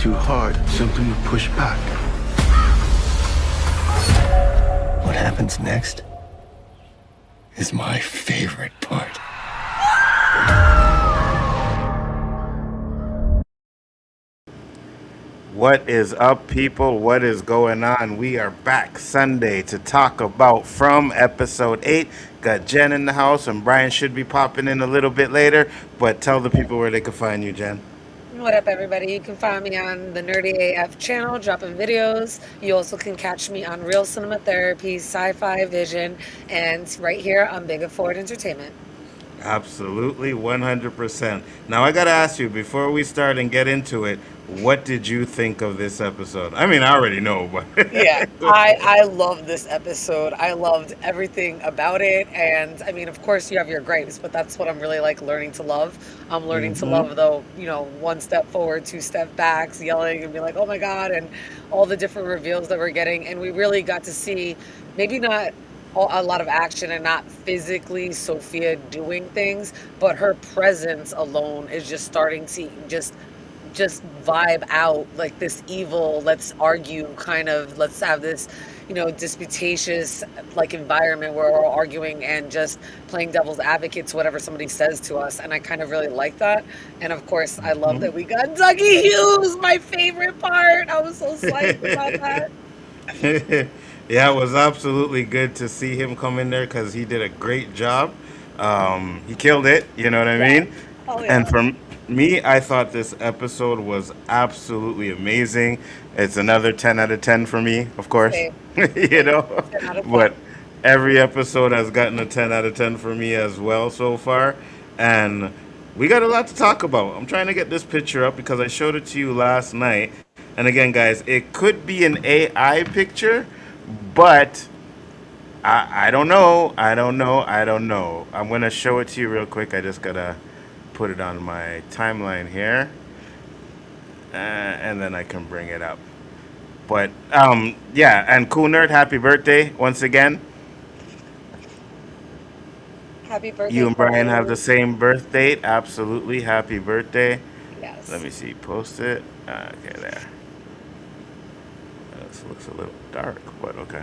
too hard, something would push back. What happens next is my favorite part. What is up, people? What is going on? We are back Sunday to talk about From episode 8. Got Jen in the house, and Brian should be popping in a little bit later. But tell the people where they can find you, Jen. What up, everybody? You can find me on the Nerdy AF channel, dropping videos. You also can catch me on Real Cinema Therapy, Sci-Fi Vision, and right here on Big and Forward Entertainment. Absolutely, 100%. Now, I got to ask you, before we start and get into it, what did you think of this episode? I mean, I already know, but... Yeah, I love this episode. I loved everything about it. And I mean, of course, you have your gripes, but that's what I'm really like learning to love. I'm learning to love, though, one step forward, two step backs, yelling and be like, oh my God, and all the different reveals that we're getting. And we really got to see maybe not a lot of action and not physically Sophia doing things, but her presence alone is just starting to just vibe out like this evil, let's argue kind of, let's have this, disputatious like environment where we're arguing and just playing devil's advocate to whatever somebody says to us. And I kind of really like that. And of course, I love that we got Dougie Hughes, my favorite part. I was so psyched about that. Yeah, it was absolutely good to see him come in there because he did a great job. He killed it, you know what I mean? Oh, yeah. And for me, I thought this episode was absolutely amazing. It's another 10 out of 10 for me, of course. Same. 10 out of 10. But every episode has gotten a 10 out of 10 for me as well so far. And we got a lot to talk about. I'm trying to get this picture up because I showed it to you last night. And again, guys, it could be an AI picture, but I don't know. I don't know. I'm going to show it to you real quick. I just got to put it on my timeline here. And then I can bring it up. But, yeah, and Cool Nerd, happy birthday once again. Happy birthday. You and Brian have the same birth date. Absolutely. Happy birthday. Yes. Let me see. Post it. Okay, there. This looks a little dark, but okay.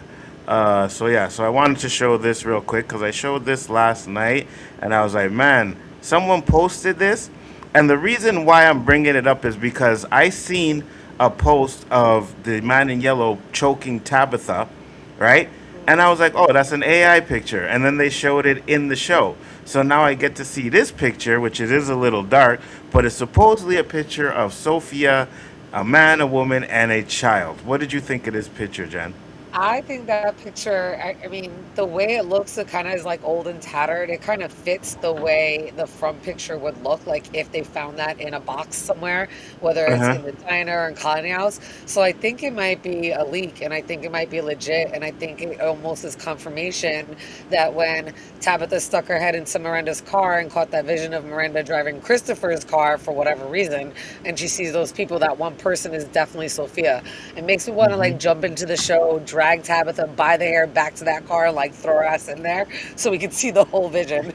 So I wanted to show this real quick because I showed this last night, and I was like, man, someone posted this. And the reason why I'm bringing it up is because I seen a post of the man in yellow choking Tabitha, right? And I was like, oh, that's an AI picture. And then they showed it in the show. So now I get to see this picture, which it is a little dark, but it's supposedly a picture of Sophia, a man, a woman, and a child. What did you think of this picture, Jen? I think that picture, I mean, the way it looks, it kind of is like old and tattered. It kind of fits the way the front picture would look like if they found that in a box somewhere, whether it's in the diner or in Colony House. So I think it might be a leak, and I think it might be legit, and I think it almost is confirmation that when Tabitha stuck her head into Miranda's car and caught that vision of Miranda driving Christopher's car for whatever reason, and she sees those people, that one person is definitely Sophia. It makes me want to like jump into the show, drag Tabitha by the hair back to that car and like throw her ass in there so we can see the whole vision.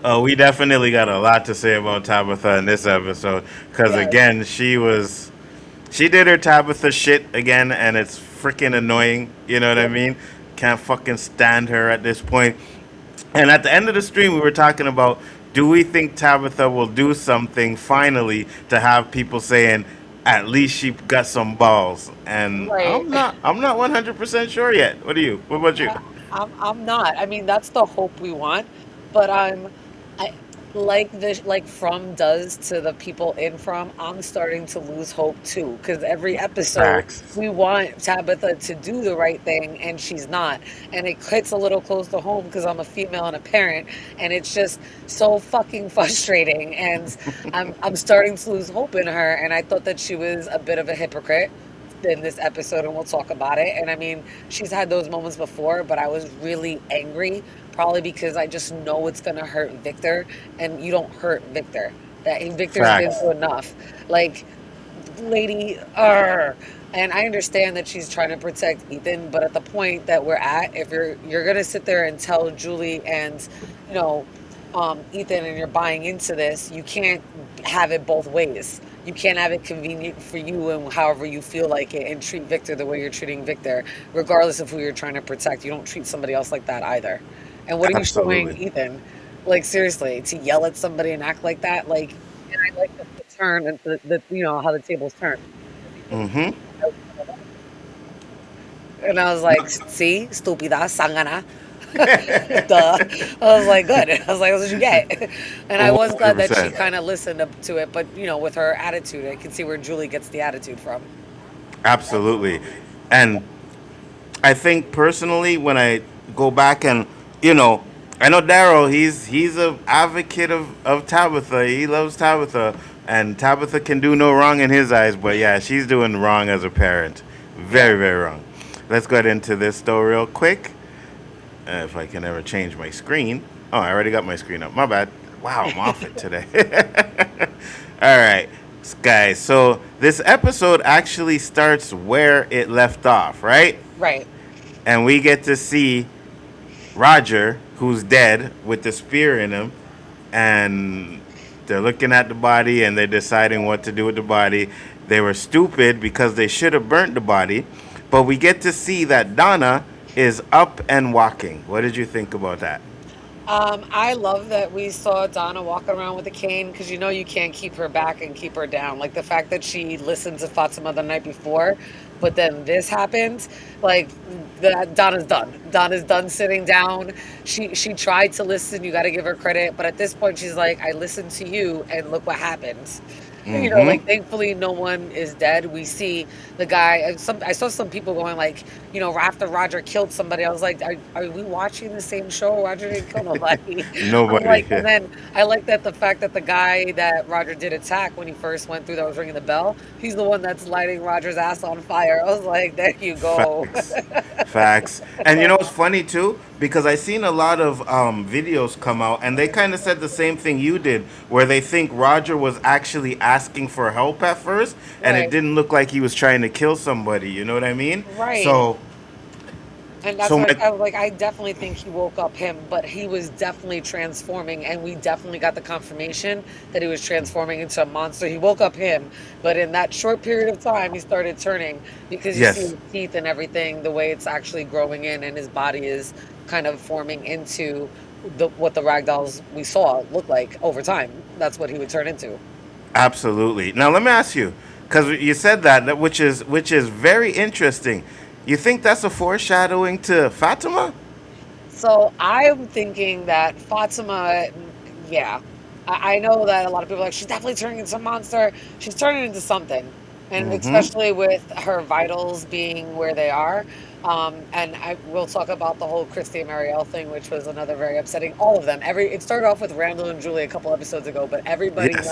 Oh, we definitely got a lot to say about Tabitha in this episode because again, she did her Tabitha shit again, and it's freaking annoying. You know what I mean? Can't fucking stand her at this point. And at the end of the stream, we were talking about, do we think Tabitha will do something finally to have people saying, at least she got some balls? And I'm not 100% sure yet. What about you? I'm not. I mean, that's the hope we want, but I like From does to the people in From. I'm starting to lose hope too, because every episode we want Tabitha to do the right thing and she's not, and it hits a little close to home because I'm a female and a parent, and it's just so fucking frustrating. And I'm starting to lose hope in her, and I thought that she was a bit of a hypocrite in this episode, and we'll talk about it. And I mean, she's had those moments before, but I was really angry, probably because I just know it's gonna hurt Victor, and you don't hurt Victor. That Victor's been through enough. Like, lady, and I understand that she's trying to protect Ethan, but at the point that we're at, if you're gonna sit there and tell Julie and Ethan, and you're buying into this, you can't have it both ways. you can't have it convenient for you and however you feel like it, and treat Victor the way you're treating Victor, regardless of who you're trying to protect. You don't treat somebody else like that either. And what are you showing Absolutely. Ethan? Like seriously, to yell at somebody and act like that, like. And I like the turn and the how the tables turn. Mm-hmm. And I was like, see, stupida, sangana. Duh. I was like, good. I was like, that's what you get. And I was glad that she 100%. kind of listened to it, but with her attitude, I can see where Julie gets the attitude from. Absolutely. And I think personally, when I go back and you know, I know Daryl. He's a advocate of Tabitha. He loves Tabitha, and Tabitha can do no wrong in his eyes. But yeah, she's doing wrong as a parent. Yeah. Very very wrong. Let's get into this though real quick. If I can ever change my screen. Oh, I already got my screen up. My bad. Wow, I'm off it today. All right, guys. So this episode actually starts where it left off, right? Right. And we get to see Roger, who's dead with the spear in him, and they're looking at the body and they're deciding what to do with the body. They were stupid because they should have burnt the body, but we get to see that Donna is up and walking. What did you think about that? I love that we saw Donna walking around with a cane because you can't keep her back and keep her down. Like the fact that she listened to Fatima the night before, but then this happened. Like that, Donna's done. Donna's done sitting down. She tried to listen. You got to give her credit, but at this point, she's like, I listened to you, and look what happened. Mm-hmm. Like thankfully no one is dead. We see the guy. I saw some people going like, after Roger killed somebody, I was like, are we watching the same show? Roger didn't kill nobody. I'm Nobody. like, and then I like that the fact that the guy that Roger did attack when he first went through that was ringing the bell, he's the one that's lighting Roger's ass on fire. I was like, there you go. Facts. Facts. And you know what's funny too? Because I seen a lot of videos come out and they kind of said the same thing you did, where they think Roger was actually asking for help at first and it Right, didn't look like he was trying to kill somebody. You know what I mean? right. So, And that's so why my, I was like, I definitely think he woke up him, but he was definitely transforming, and we definitely got the confirmation that he was transforming into a monster. He woke up him, but in that short period of time, he started turning because you see yes. his teeth and everything, the way it's actually growing in, and his body is kind of forming into what the ragdolls we saw look like over time. That's what he would turn into. Absolutely. Now let me ask you, because you said which is very interesting. You think that's a foreshadowing to Fatima? So I'm thinking that Fatima, yeah, I know that a lot of people are like she's definitely turning into a monster. She's turning into something, and Mm-hmm. especially with her vitals being where they are. And I will talk about the whole Christy and Marielle thing, which was another very upsetting. All of them. It started off with Randall and Julie a couple episodes ago, but everybody Yes.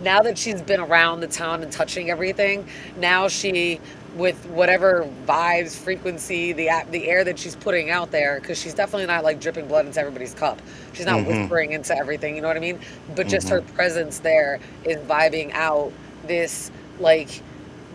now that she's been around the town and touching everything, now she with whatever vibes, frequency, the air that she's putting out there, because she's definitely not like dripping blood into everybody's cup. She's not Mm-hmm. whispering into everything, you know what I mean? But just Mm-hmm. her presence there is vibing out this like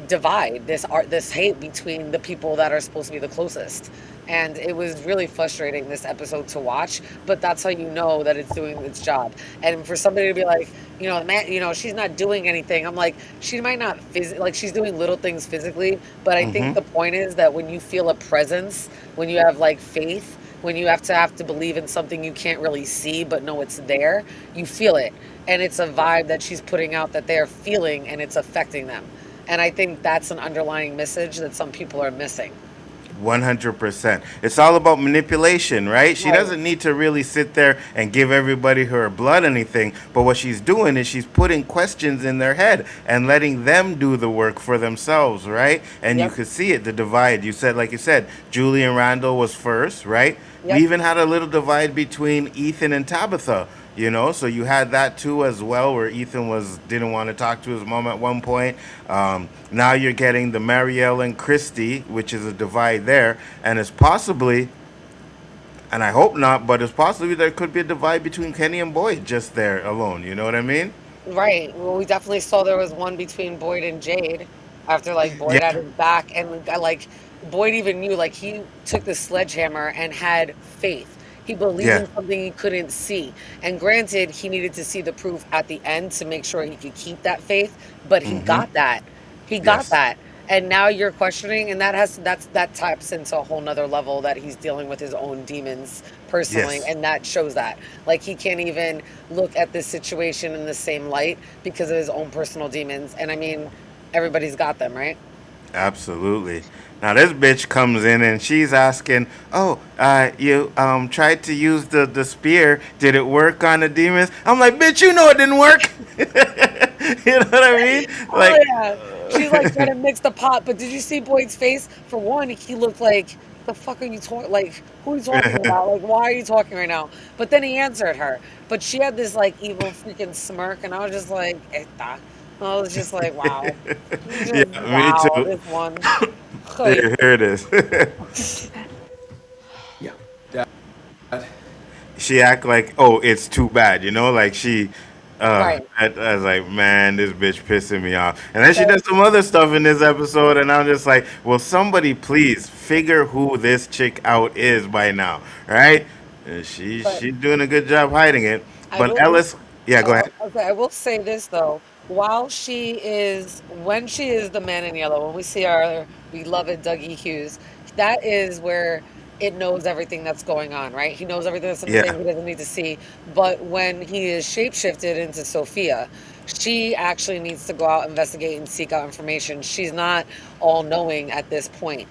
divide, this hate between the people that are supposed to be the closest. And it was really frustrating this episode to watch, but that's how you know that it's doing its job. And for somebody to be like, man, she's not doing anything. I'm like, she might not like she's doing little things physically, but I think Mm-hmm. the point is that when you feel a presence, when you have like faith, when you have to believe in something you can't really see but know it's there, you feel it. And it's a vibe that she's putting out that they're feeling and it's affecting them. And I think that's an underlying message that some people are missing. 100%. It's all about manipulation, right? She Right. doesn't need to really sit there and give everybody her blood anything, but what she's doing is she's putting questions in their head and letting them do the work for themselves, right? And you Yep. could see it, the divide. Like you said, Julie and Randall was first, right? We Yep. even had a little divide between Ethan and Tabitha. So you had that too as well, where Ethan didn't want to talk to his mom at one point. Now you're getting the Marielle and Christy, which is a divide there, and it's possibly, and I hope not, but it's possibly there could be a divide between Kenny and Boyd just there alone. You know what I mean? Right. Well, we definitely saw there was one between Boyd and Jade after like Boyd had Yeah. his back, and like Boyd even knew like he took the sledgehammer and had faith. He believed Yeah. in something he couldn't see. And granted, he needed to see the proof at the end to make sure he could keep that faith, but he Mm-hmm. got that. He got Yes. that. And now you're questioning, and that taps into a whole nother level that he's dealing with his own demons personally, Yes. and that shows that. Like he can't even look at this situation in the same light because of his own personal demons. And I mean, everybody's got them, right? Absolutely. Now this bitch comes in and she's asking, "Oh, you tried to use the spear. Did it work on the demons?" I'm like, "Bitch, you know it didn't work." You know what I mean? Oh Like, yeah. She's like trying to mix the pot, but did you see Boyd's face? For one, he looked like, the fuck are you talking? Like, who are you talking about? Like, why are you talking right now? But then he answered her. But she had this like evil freaking smirk, and I was just like, Eta. I was just like, wow. Just yeah, me wow, too. this one. Here it is. Yeah. Dad. She act like, "Oh, it's too bad," you know, like she. Right. I was like, man, this bitch pissing me off. And then she So, does some other stuff in this episode, and I'm just like, will somebody please figure who this chick out is by now, right? And but she's doing a good job hiding it. I But will. Ellis, yeah, go ahead. Okay, I will say this though. When she is the man in yellow, when we see our beloved Dougie Hughes, that is where it knows everything that's going on, right? He knows everything that's in the Yeah, thing he doesn't need to see. But when he is shapeshifted into Sophia, she actually needs to go out, investigate, and seek out information. She's not all knowing at this point,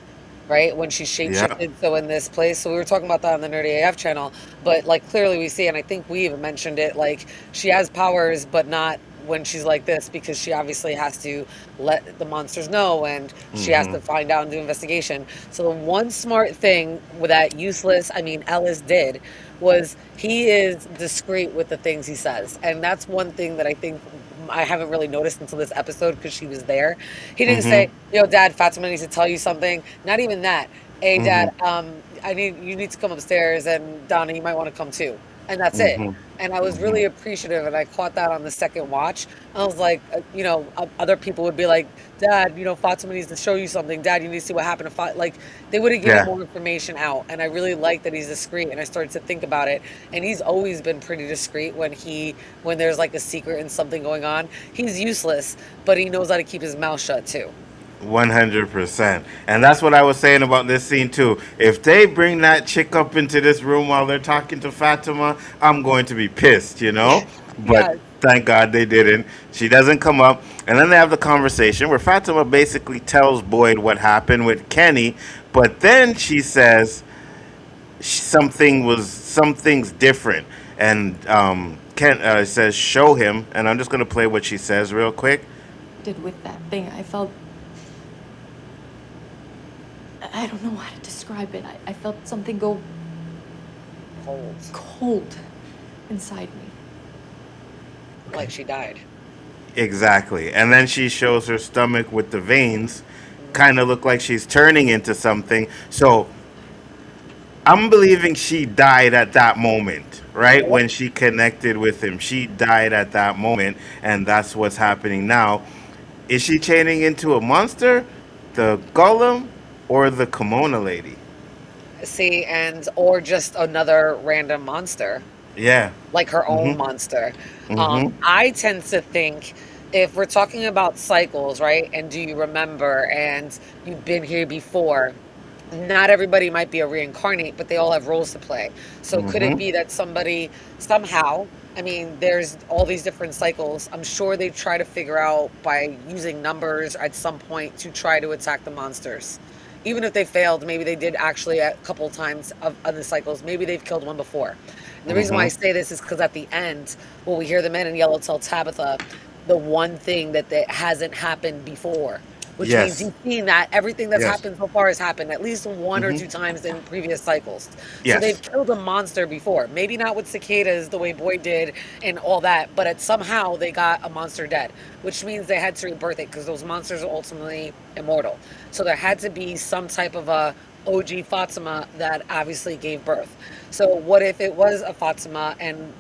right? When she's yeah, shapeshifted, so in this place. So we were talking about that on the Nerdy AF channel, but like clearly we see, and I think we even mentioned it, like she has powers, but not when she's like this because she obviously has to let the monsters know and she has hmm to find out and do investigation. So the one smart thing with that useless, I mean, Ellis did was he is discreet with the things he says. And that's one thing that I think I haven't really noticed until this episode because she was there. He didn't hmm say, "Yo, Dad, Fatima needs to tell you something." Not even that. "Hey, hmm Dad, you need to come upstairs, and Donna, you might want to come too." And that's it. hmm And I was hmm really appreciative, and I caught that on the second watch. I was like, other people would be like, "Dad, Fatima needs to show you something. Dad, you need to see what happened to Fatima." Like, they would have given yeah, more information out, and I really like that he's discreet. And I started to think about it, and he's always been pretty discreet when there's like a secret and something going on. He's useless, but he knows how to keep his mouth shut too. 100%. And that's what I was saying about this scene too. If they bring that chick up into this room while they're talking to Fatima, I'm going to be pissed, you know? But Yes. thank God they didn't. She doesn't come up. And then they have the conversation where Fatima basically tells Boyd what happened with Kenny, but then she says something's different. And Ken says, "Show him." And I'm just going to play what she says real quick. Did with that thing. I felt. I don't know how to describe it. I felt something go Cold. cold inside me. Like she died. Exactly. And then she shows her stomach with the veins, kind of look like she's turning into something. So I'm believing she died at that moment, right? Yep. When she connected with him. She died at that moment, and that's what's happening now. Is she chaining into a monster, the golem, or the kimono lady? See, and or just another random monster, Yeah. like her own Mm-hmm. monster. Mm-hmm. I tend to think if we're talking about cycles, right? And do you remember? And you've been here before. Not everybody might be a reincarnate, but they all have roles to play. So could it Mm-hmm. be that somebody somehow, I mean, there's all these different cycles. I'm sure they try to figure out by using numbers at some point to try to attack the monsters. Even if they failed, maybe they did actually a couple times of the cycles. Maybe they've killed one before. And the reason why I Mm-hmm. say this is because at the end, when we hear the men in yellow tell Tabitha the one thing that hasn't happened before, which means Yes. you've seen that everything that's Yes. happened so far has happened at least one or Mm-hmm. two times in previous cycles. So they've Yes. killed a monster before. Maybe not with cicadas the way Boyd did and all that, but somehow they got a monster dead, which means they had to rebirth it because those monsters are ultimately immortal. So there had to be some type of a OG Fatima that obviously gave birth. So what if it was a Fatima and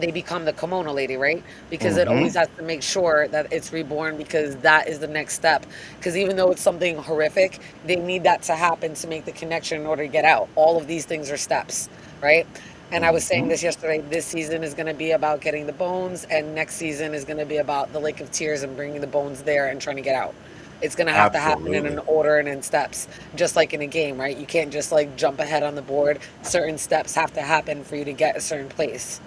they become the kimono lady, right? Because it Mm-hmm. always has to make sure that it's reborn because that is the next step. Because even though it's something horrific, they need that to happen to make the connection in order to get out. All of these things are steps, right? And I was saying Mm-hmm. this yesterday. This season is going to be about getting the bones, and next season is going to be about the Lake of Tears and bringing the bones there and trying to get out. It's going to have to happen in an Absolutely. order and in steps, just like in a game, right? You can't just like jump ahead on the board. Certain steps have to happen for you to get a certain place.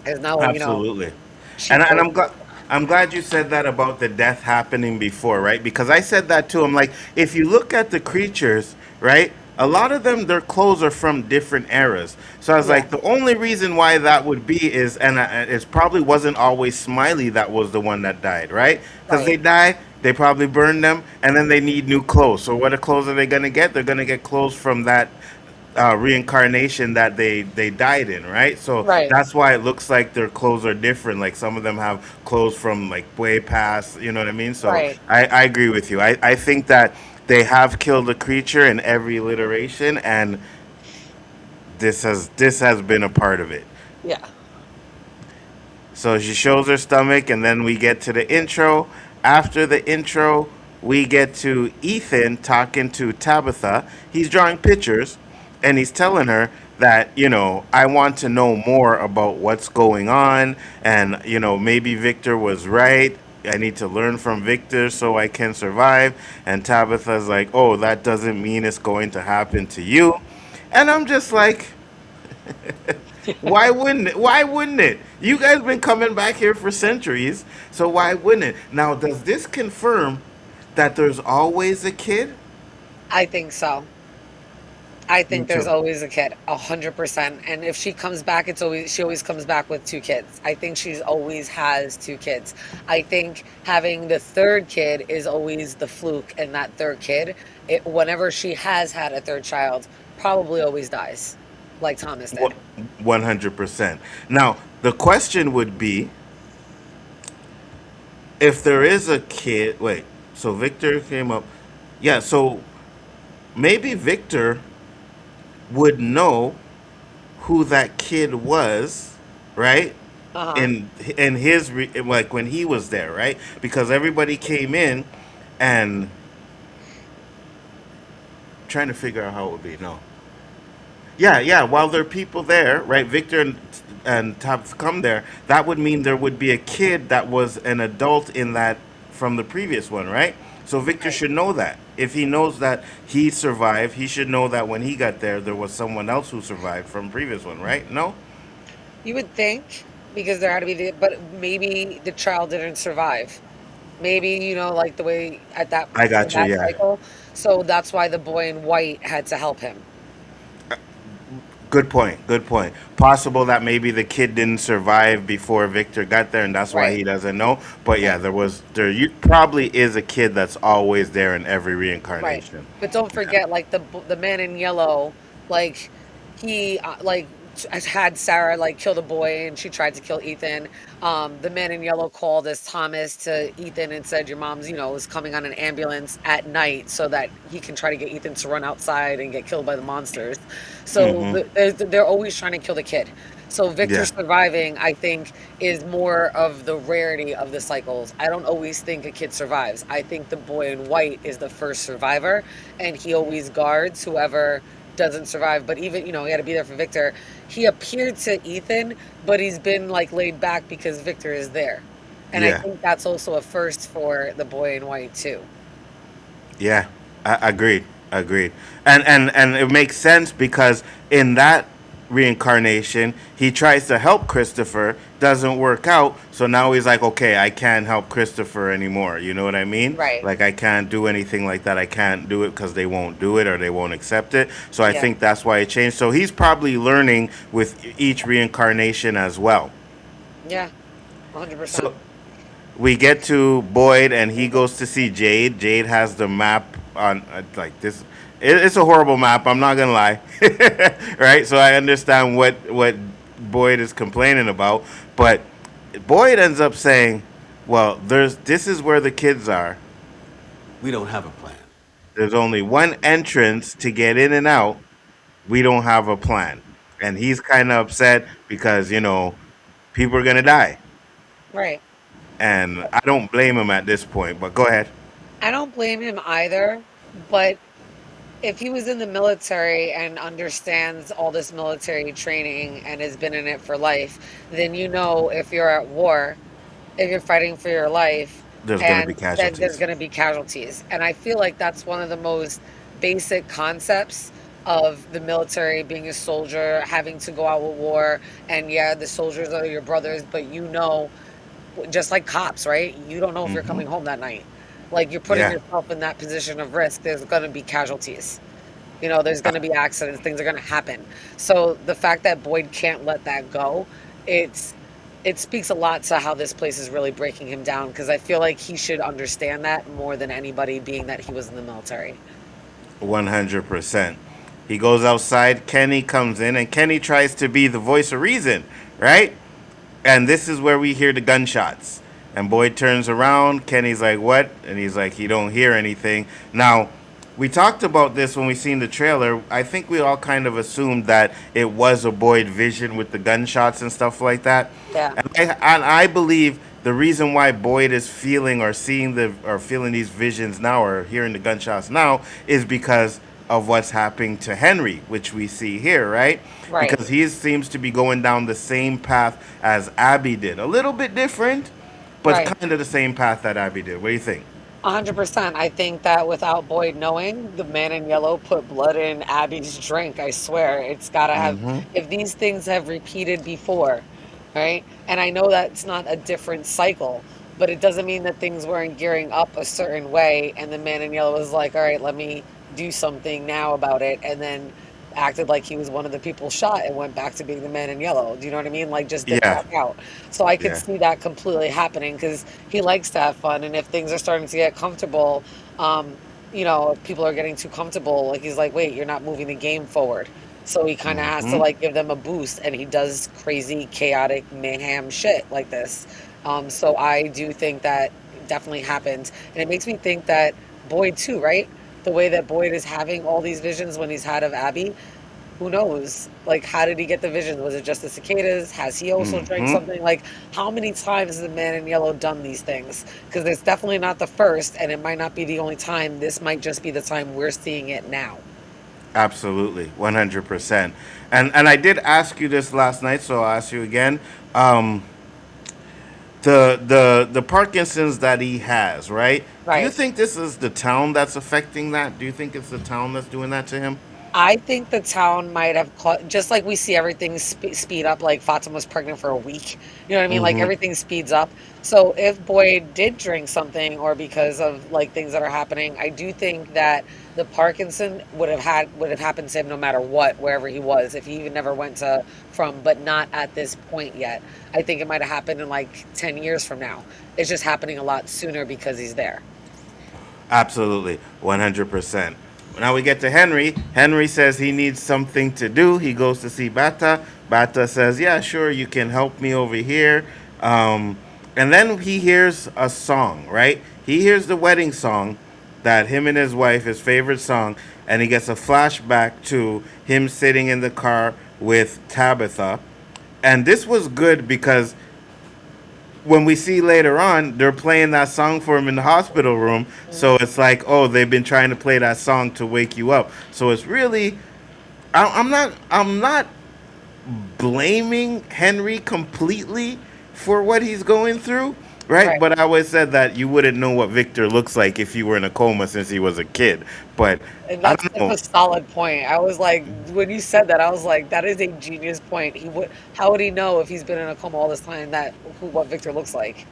There's no, Absolutely. cheat And code. I'm glad you said that about the death happening before, right? Because I said that too. I'm like, if you look at the creatures, right? A lot of them, their clothes are from different eras. So I was Yeah, like, the only reason why that would be is, and it probably wasn't always Smiley that was the one that died, right? Because they right, die, they probably burn them, and then they need new clothes. So what clothes are they gonna get? They're gonna get clothes from that reincarnation that they died in, right? So right, that's why it looks like their clothes are different. Like some of them have clothes from like way past, you know what I mean? So right. I agree with you. I think that they have killed a creature in every iteration, and this has been a part of it. Yeah. So she shows her stomach, and then we get to the intro. After the intro, we get to Ethan talking to Tabitha. He's drawing pictures, and he's telling her that, I want to know more about what's going on, and, maybe Victor was right. I need to learn from Victor so I can survive. And Tabitha's like, oh, that doesn't mean it's going to happen to you. And I'm just like, why wouldn't it? Why wouldn't it? You guys been coming back here for centuries, so why wouldn't it? Now, does this confirm that there's always a kid? I think so. I Me think there's too. always a kid, 100%. And if she comes back, she always comes back with two kids. I think she's always has two kids. I think having the third kid is always the fluke, and that third kid, whenever she has had a third child, probably always dies, like Thomas Wha- did. 100%. Now, the question would be, if there is a kid. Wait, so Victor came up. Yeah, so maybe Victor would know who that kid was, right? Uh huh. In like when he was there, right? Because everybody came in and trying to figure out how it would be. No. Yeah, yeah. While there are people there, right? Victor and Top come there. That would mean there would be a kid that was an adult in that from the previous one, right? So Victor Right. should know that. If he knows that he survived, he should know that when he got there was someone else who survived from previous one, right? No. You would think because there had to be but maybe the child didn't survive. Maybe, like the way at that I in got you. that Yeah. cycle. So that's why the boy in white had to help him. Good point. Good point. Possible that maybe the kid didn't survive before Victor got there, and that's why Right. he doesn't know. But yeah, Right. there probably is a kid that's always there in every Right. reincarnation. But don't Yeah. forget, like the man in yellow, like he had Sarah like kill the boy, and she tried to kill Ethan. The man in yellow called as Thomas to Ethan and said, "Your mom's, is coming on an ambulance at night so that he can try to get Ethan to run outside and get killed by the monsters." So Hmm. they're always trying to kill the kid. So Victor Yeah. surviving, I think, is more of the rarity of the cycles. I don't always think a kid survives. I think the boy in white is the first survivor, and he always guards whoever doesn't survive. But even, he had to be there for Victor. He appeared to Ethan, but he's been like laid back because Victor is there. And I Yeah. think that's also a first for the boy in white too. Yeah. Agreed. Agreed. And it makes sense because in that reincarnation, he tries to help Christopher, doesn't work out, so now he's like, okay, I can't help Christopher anymore. You know what I mean? Right. Like I can't do anything like that. I can't do it because they won't do it or they won't accept it. So I Yeah. think that's why it changed. So he's probably learning with each reincarnation as well. Yeah. 100%. So we get to Boyd and he goes to see Jade. Jade has the map on like this. It's a horrible map. I'm not gonna lie, right? So I understand what Boyd is complaining about, but Boyd ends up saying, "Well, this is where the kids are. We don't have a plan. There's only one entrance to get in and out. We don't have a plan." And he's kind of upset because people are gonna die, Right. and I don't blame him at this point. But go ahead. I don't blame him either, but if he was in the military and understands all this military training and has been in it for life, then if you're at war, if you're fighting for your life, There's gonna be and then there's casualties. going to be casualties. And I feel like that's one of the most basic concepts of the military, being a soldier, having to go out with war. And yeah, the soldiers are your brothers, but just like cops, right? You don't know if you're Hmm. coming home that night. Like you're putting Yeah. yourself in that position of risk. There's going to be casualties. There's going to be accidents, things are going to happen. So the fact that Boyd can't let that go, it's it speaks a lot to how this place is really breaking him down because I feel like he should understand that more than anybody, being that he was in the military. 100%. He goes outside. Kenny comes in, and Kenny tries to be the voice of reason, right? And this is where we hear the gunshots. And Boyd turns around. Kenny's like, "What?" And he's like, "He don't hear anything." Now, we talked about this when we seen the trailer. I think we all kind of assumed that it was a Boyd vision with the gunshots and stuff like that. Yeah. And I believe the reason why Boyd is feeling or feeling these visions now or hearing the gunshots now is because of what's happening to Henry, which we see here, right? Right. Because he seems to be going down the same path as Abby did. A little bit different, but Right. kind of the same path that Abby did. What do you think? 100%. I think that without Boyd knowing, the man in yellow put blood in Abby's drink. I swear. It's got to have, Hmm. if these things have repeated before, right? And I know that's not a different cycle, but it doesn't mean that things weren't gearing up a certain way. And the man in yellow was like, all right, let me do something now about it. And then acted like he was one of the people shot and went back to being the man in yellow. Do you know what I mean? Like just dipped Yeah, back out. So I could yeah, see that completely happening because he likes to have fun. And if things are starting to get comfortable, if people are getting too comfortable, like he's like, wait, you're not moving the game forward. So he kind of has to hmm, like give them a boost, and he does crazy, chaotic mayhem shit like this. So I do think that definitely happened, and it makes me think that Boyd too, right? The way that Boyd is having all these visions when he's had of Abby, who knows? Like, how did he get the visions? Was it just the cicadas? Has he also drank hmm. something? Like, how many times has the man in yellow done these things? Because it's definitely not the first, and it might not be the only time. This might just be the time we're seeing it now. Absolutely, 100%. And I did ask you this last night, so I'll ask you again. Um, the Parkinson's that he has, right? Do you Right. think this is the town that's affecting that? Do you think it's the town that's doing that to him? I think the town might have caught, just like we see everything speed up, like Fatima was pregnant for a week. You know what I mean? Like Hmm. everything speeds up. So if Boyd did drink something or because of like things that are happening, I do think that the Parkinson would have happened to him no matter what, wherever he was, if he even never went to from, but not at this point yet. I think it might have happened in like 10 years from now. It's just happening a lot sooner because he's there. Absolutely, 100%. Now we get to Henry. Henry says he needs something to do. He goes to see Bata. Bata says, "Yeah, sure, you can help me over here." Um, and then he hears a song, right? He hears the wedding song that him and his wife, his favorite song, and he gets a flashback to him sitting in the car with Tabitha. And this was good because when we see later on, they're playing that song for him in the hospital room. So it's like, oh, they've been trying to play that song to wake you up. So it's really, I'm not blaming Henry completely for what he's going through, right? Right. But I always said that you wouldn't know what Victor looks like if you were in a coma since he was a kid. But And I that's don't a know solid point. I was like, when you said that, I was like, that is a genius point. How would he know if he's been in a coma all this time what Victor looks like,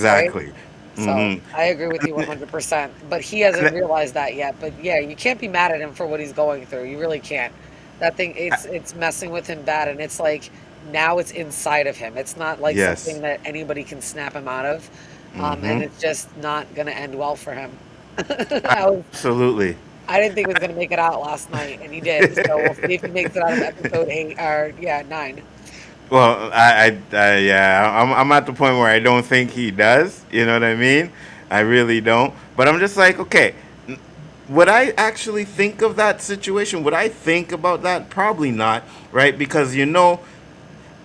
right? exactly. So Hmm. I agree with you 100%. But he hasn't realized that yet. But yeah, you can't be mad at him for what he's going through. You really can't. That thing, it's messing with him bad, and it's like now it's inside of him. It's not like Yes. something that anybody can snap him out of, and Hmm. it's just not gonna end well for him. I was Absolutely. I didn't think he was gonna make it out last night, and he did. So we'll see if he makes it out of episode 8 or yeah 9. Well, yeah, I'm at the point where I don't think he does. You know what I mean? I really don't. But I'm just like, okay, would I actually think of that situation? Would I think about that? Probably not, right? Because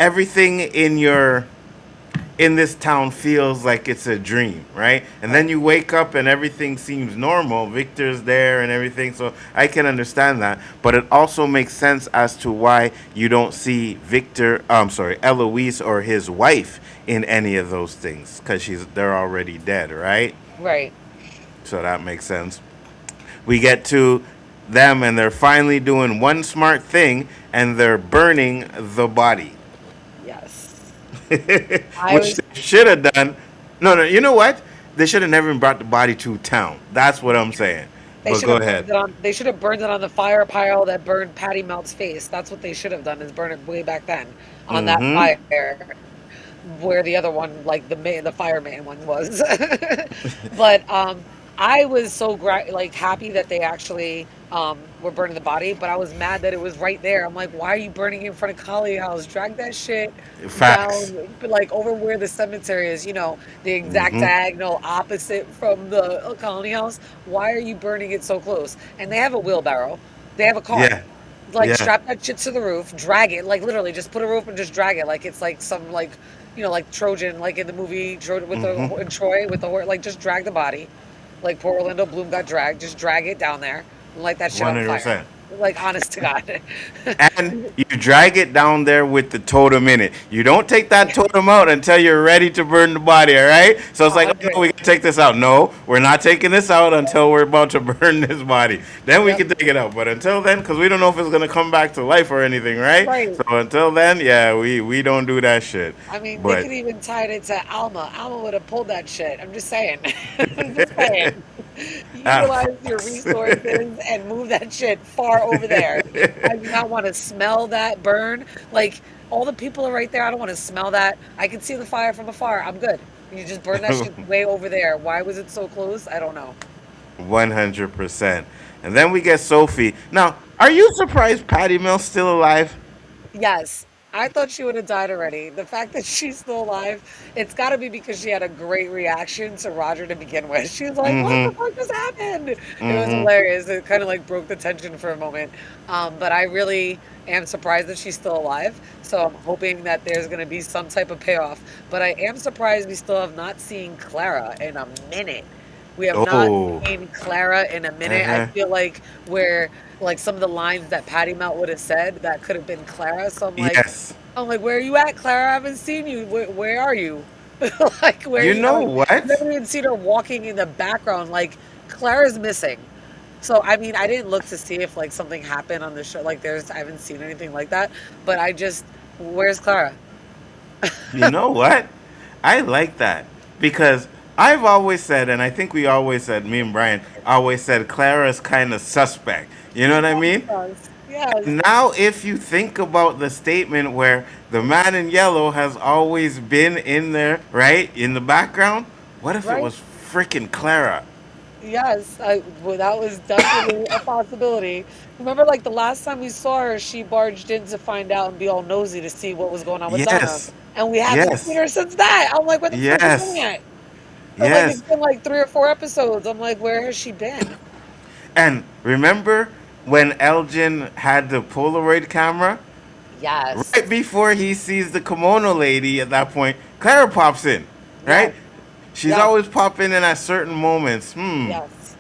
everything in this town feels like it's a dream, right? And then you wake up and everything seems normal. Victor's there and everything, so I can understand that. But it also makes sense as to why you don't see Eloise or his wife in any of those things, because they're already dead, right? Right. So that makes sense. We get to them and they're finally doing one smart thing and they're burning the body. Yes. Which they should have done. No, you know what? They should have never even brought the body to town. That's what I'm saying. But go ahead. They should have burned it on the fire pile that burned Patty Melt's face. That's what they should have done, is burn it way back then on that fire, where the other one, like the fireman one, was. But I was so happy that they actually were burning the body, but I was mad that it was right there. I'm like, why are you burning in front of Collie House? Drag that shit Facts. down, like over where the cemetery is. The exact diagonal opposite from the Colony House. Why are you burning it so close? And they have a wheelbarrow. They have a car. Yeah. Yeah. Strap that shit to the roof, drag it, like literally just put a roof and just drag it, like it's like some like Trojan, like in the movie Trojan with in Troy with the horse, like just drag the body, like poor Orlando Bloom got dragged, just drag it down there and light that shit on fire. Like, honest to God. And you drag it down there with the totem in it. You don't take that totem out until you're ready to burn the body, all right? So it's like, okay, we can take this out. No, we're not taking this out until we're about to burn this body. Then we can take it out. But until then, because we don't know if it's going to come back to life or anything, right? So until then, yeah, we don't do that shit. I mean, they could even tie it to Alma. Alma would have pulled that shit. I'm just saying. I'm just saying. Utilize your resources and move that shit far over there. I do not want to smell that burn. Like, all the people are right there. I don't want to smell that. I can see the fire from afar. I'm good. You just burn that shit way over there. Why was it so close? I don't know. 100%. And then we get Sophie. Now, are you surprised Patty Mills still alive? Yes. I thought she would have died already. The fact that she's still alive, it's got to be because she had a great reaction to Roger to begin with. She was like, what the fuck just happened? It was hilarious. It kind of like broke the tension for a moment. But I really am surprised that she's still alive. So I'm hoping that there's going to be some type of payoff. But I am surprised we still have not seen Clara in a minute. We have not seen Clara in a minute. I feel like some of the lines that Patty Melt would have said, that could have been Clara. So I'm like, where are you at, Clara? I haven't seen you. Where are you? Like, where you know what? I've never even seen her walking in the background. Like, Clara's missing. So, I mean, I didn't look to see if like something happened on the show. Like, I haven't seen anything like that. But where's Clara? You know what? I like that because I've always said, and I think we always said, me and Brian always said, Clara's kind of suspect. You know what I mean? Yes. Now, if you think about the statement where the man in yellow has always been in there, right, in the background, what if it was freaking Clara? Yes, that was definitely a possibility. Remember, like the last time we saw her, she barged in to find out and be all nosy to see what was going on with Donna. And we haven't seen her since that. I'm like, what the fuck is going on? Like, it's been like 3 or 4 episodes. I'm like, where has she been? And remember when Elgin had the Polaroid camera? Yes. Right before he sees the kimono lady at that point, Clara pops in, right? Yes. She's always popping in at certain moments. Yes.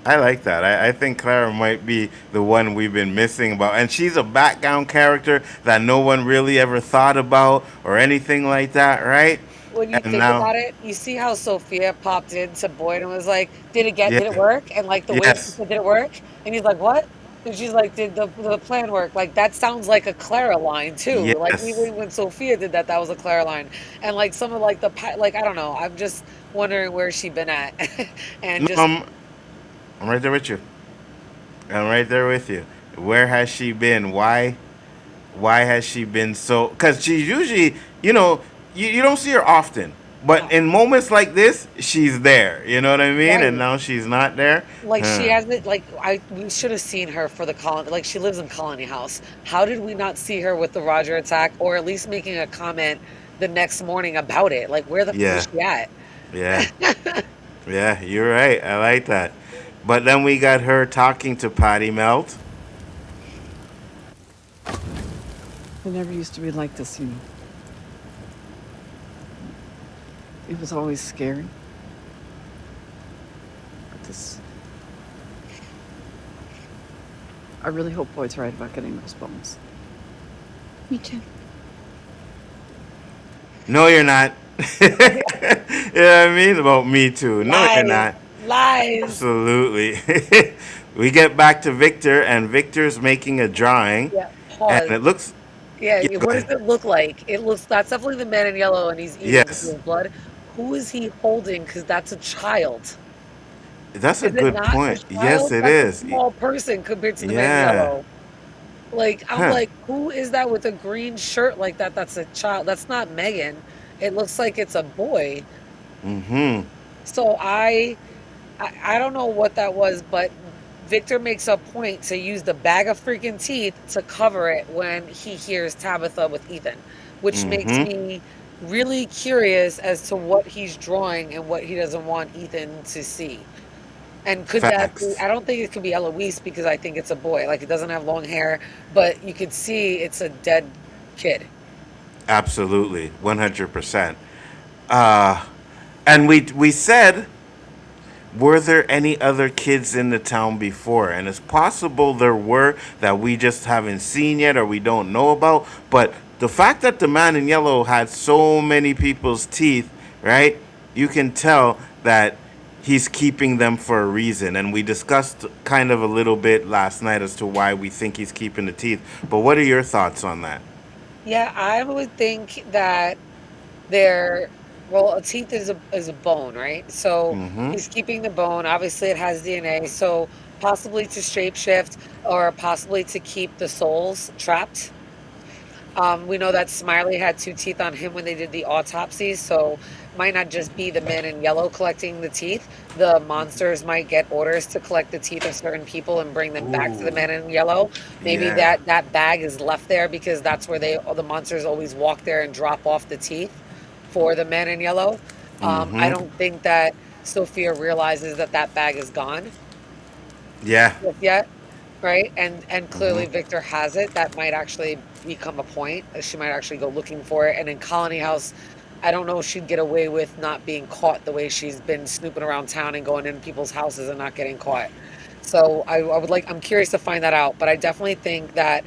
I like that. I think Clara might be the one we've been missing about. And she's a background character that no one really ever thought about or anything like that, right? When you think about it, you see how Sophia popped into Boyd and was like, did it work? And like the way she said, did it work? And he's like, what? And she's like, did the plan work? Like, that sounds like a Clara line, too. Yes. Like, even when Sophia did that was a Clara line. And like some of like I don't know. I'm just wondering where she been at. And just... I'm right there with you. I'm right there with you. Where has she been? Why has she been so... Because she's usually, you don't see her often. But in moments like this, she's there. You know what I mean? Right. And now she's not there. Like, she hasn't... Like, we should have seen her for the colony... Like, she lives in Colony House. How did we not see her with the Roger attack? Or at least making a comment the next morning about it? Like, where the fuck is she at? Yeah. Yeah, you're right. I like that. But then we got her talking to Patty Melt. It never used to be like this, you know. It was always scary. But this, I really hope Boyd's right about getting those bones. Me too. No, you're not. You know what I mean? About me too. No, you're not. Lies. Absolutely. We get back to Victor, and Victor's making a drawing, Yeah. and Pause. it looks. Yeah. Yeah, go What does ahead. it look like? It looks. That's definitely the man in yellow, and he's eating Yes, his blood. Who is he holding? Because that's a child. that's a Is it good not a point. Yes, child? it That's a is. small person compared to the man in Yeah. yellow. Like, I'm Huh. like, who is that with a green shirt like that? That's a child. That's not Megan. It looks like it's a boy. Mm-hmm. So I don't know what that was, but Victor makes a point to use the bag of freaking teeth to cover it when he hears Tabitha with Ethan, which makes Mm-hmm. me really curious as to what he's drawing and what he doesn't want Ethan to see. And could that be? Facts. I don't think it could be Eloise because I think it's a boy. Like it doesn't have long hair, but you could see it's a dead kid. Absolutely. 100%. Uh, and we said, were there any other kids in the town before? And it's possible there were that we just haven't seen yet or we don't know about. But the fact that the man in yellow had so many people's teeth, right? You can tell that he's keeping them for a reason. And we discussed kind of a little bit last night as to why we think he's keeping the teeth. But what are your thoughts on that? Yeah, I would think that they're well, a teeth is a bone, right? So Mm-hmm. he's keeping the bone. Obviously, it has DNA. So possibly to shapeshift or possibly to keep the souls trapped. We know that Smiley had two teeth on him when they did the autopsy, so might not just be the man in yellow collecting the teeth. The monsters might get orders to collect the teeth of certain people and bring them back to the man in yellow. Maybe Yeah. that bag is left there because that's where the monsters always walk there and drop off the teeth for the man in yellow. I Mm-hmm. don't think that Sophia realizes that that bag is gone Yeah. just yet, right? And Mm-hmm. clearly Victor has it. That might actually become a point. She might actually go looking for it. And in Colony House, I don't know if she'd get away with not being caught the way she's been snooping around town and going in people's houses and not getting caught. So I would like I'm curious to find that out. But I definitely think that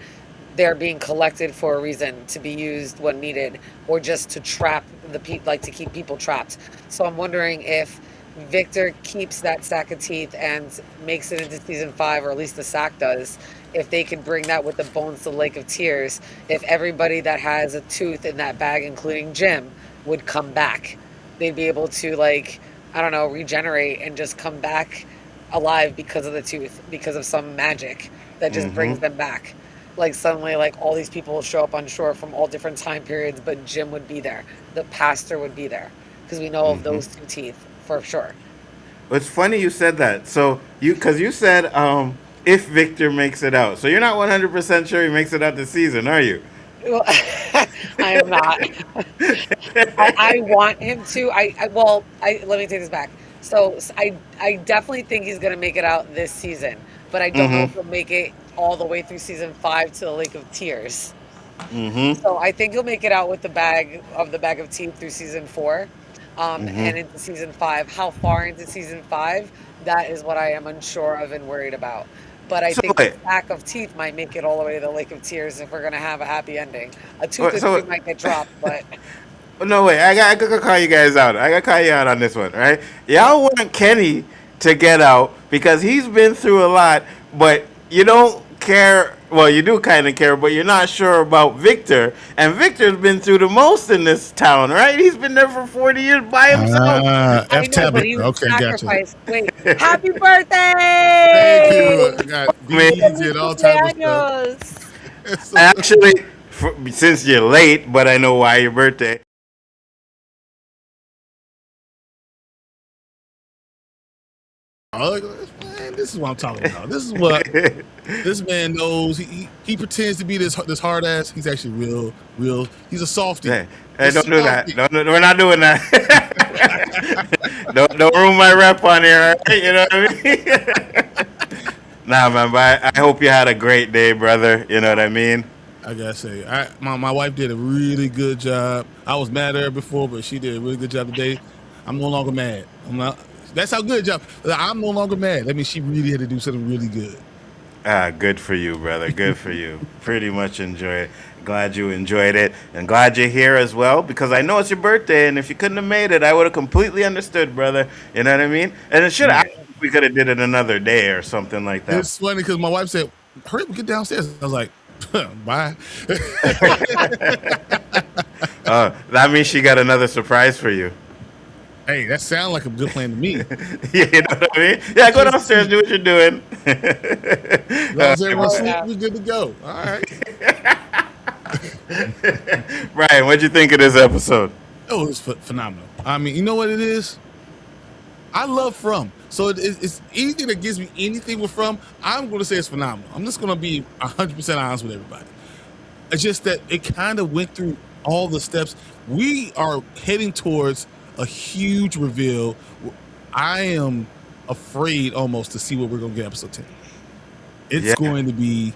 they're being collected for a reason to be used when needed or just to trap the people, like to keep people trapped. So I'm wondering if Victor keeps that sack of teeth and makes it into season 5, or at least the sack does, if they could bring that with the bones to the Lake of Tears, if everybody that has a tooth in that bag, including Jim, would come back, they'd be able to, like, I don't know, regenerate and just come back alive because of the tooth, because of some magic that just brings Mm-hmm. them back. Like suddenly, like all these people will show up on shore from all different time periods, but Jim would be there. The pastor would be there because we know of Mm-hmm. those two teeth for sure. It's funny you said that. So because you said if Victor makes it out, so you're not 100% sure he makes it out this season, are you? Well, I am not. I want him to. Well, let me take this back. So I definitely think he's gonna make it out this season, but I don't know if Mm-hmm. he'll make it all the way through season 5 to the Lake of Tears. Mm-hmm. So I think he'll make it out with the bag of teeth through season 4, Mm-hmm. and into season 5. How far into season 5? That is what I am unsure of and worried about. But I So think the wait. sack of teeth might make it all the way to the Lake of Tears if we're gonna have a happy ending. A tooth or two So might get dropped, but no way. I gotta call you guys out. I gotta call you out on this one, right? Y'all want Kenny to get out because he's been through a lot, but you don't care. Well, you do kind of care, but you're not sure about Victor. And Victor's been through the most in this town, right? He's been there for 40 years by himself. I F know, but Tabitha. he was Okay, gotcha. sacrificed. Wait, happy Thank birthday! you. I got I mean, beads Feliz and all type of stuff. cumpleaños! So, actually, since you're late, but I know why your birthday. man, this is what I'm talking about. This is what this man knows. He pretends to be this hard ass. He's actually real. He's a softie. Hey, A don't do that. softie. No, we're not doing that. Don't ruin my rep on here. All right? You know what I mean? Nah, man. But I hope you had a great day, brother. You know what I mean? I gotta say, my wife did a really good job. I was mad at her before, but she did a really good job today. I'm no longer mad. I'm not. That's how good a job. I'm no longer mad. That means she really had to do something really good. Good for you, brother. Good for you. Pretty much enjoy it. Glad you enjoyed it, and glad you're here as well, because I know it's your birthday, and if you couldn't have made it, I would have completely understood, brother. You know what I mean? And it should have. We could have did it another day or something like that. It's funny because my wife said, "Hurry up, get downstairs." I was like, "Bye." That means she got another surprise for you. Hey, that sounds like a good plan to me. Yeah, you know what I mean? Yeah, go downstairs, do what you're doing. As long as everyone's asleep, we're good to go. All right. Ryan, what'd you think of this episode? Oh, it was phenomenal. I mean, you know what it is? I love From. So it's anything that gives me anything with From, I'm going to say it's phenomenal. I'm just going to be 100% honest with everybody. It's just that it kind of went through all the steps. We are heading towards a huge reveal. I am afraid almost to see what we're going to get episode 10. It's going to be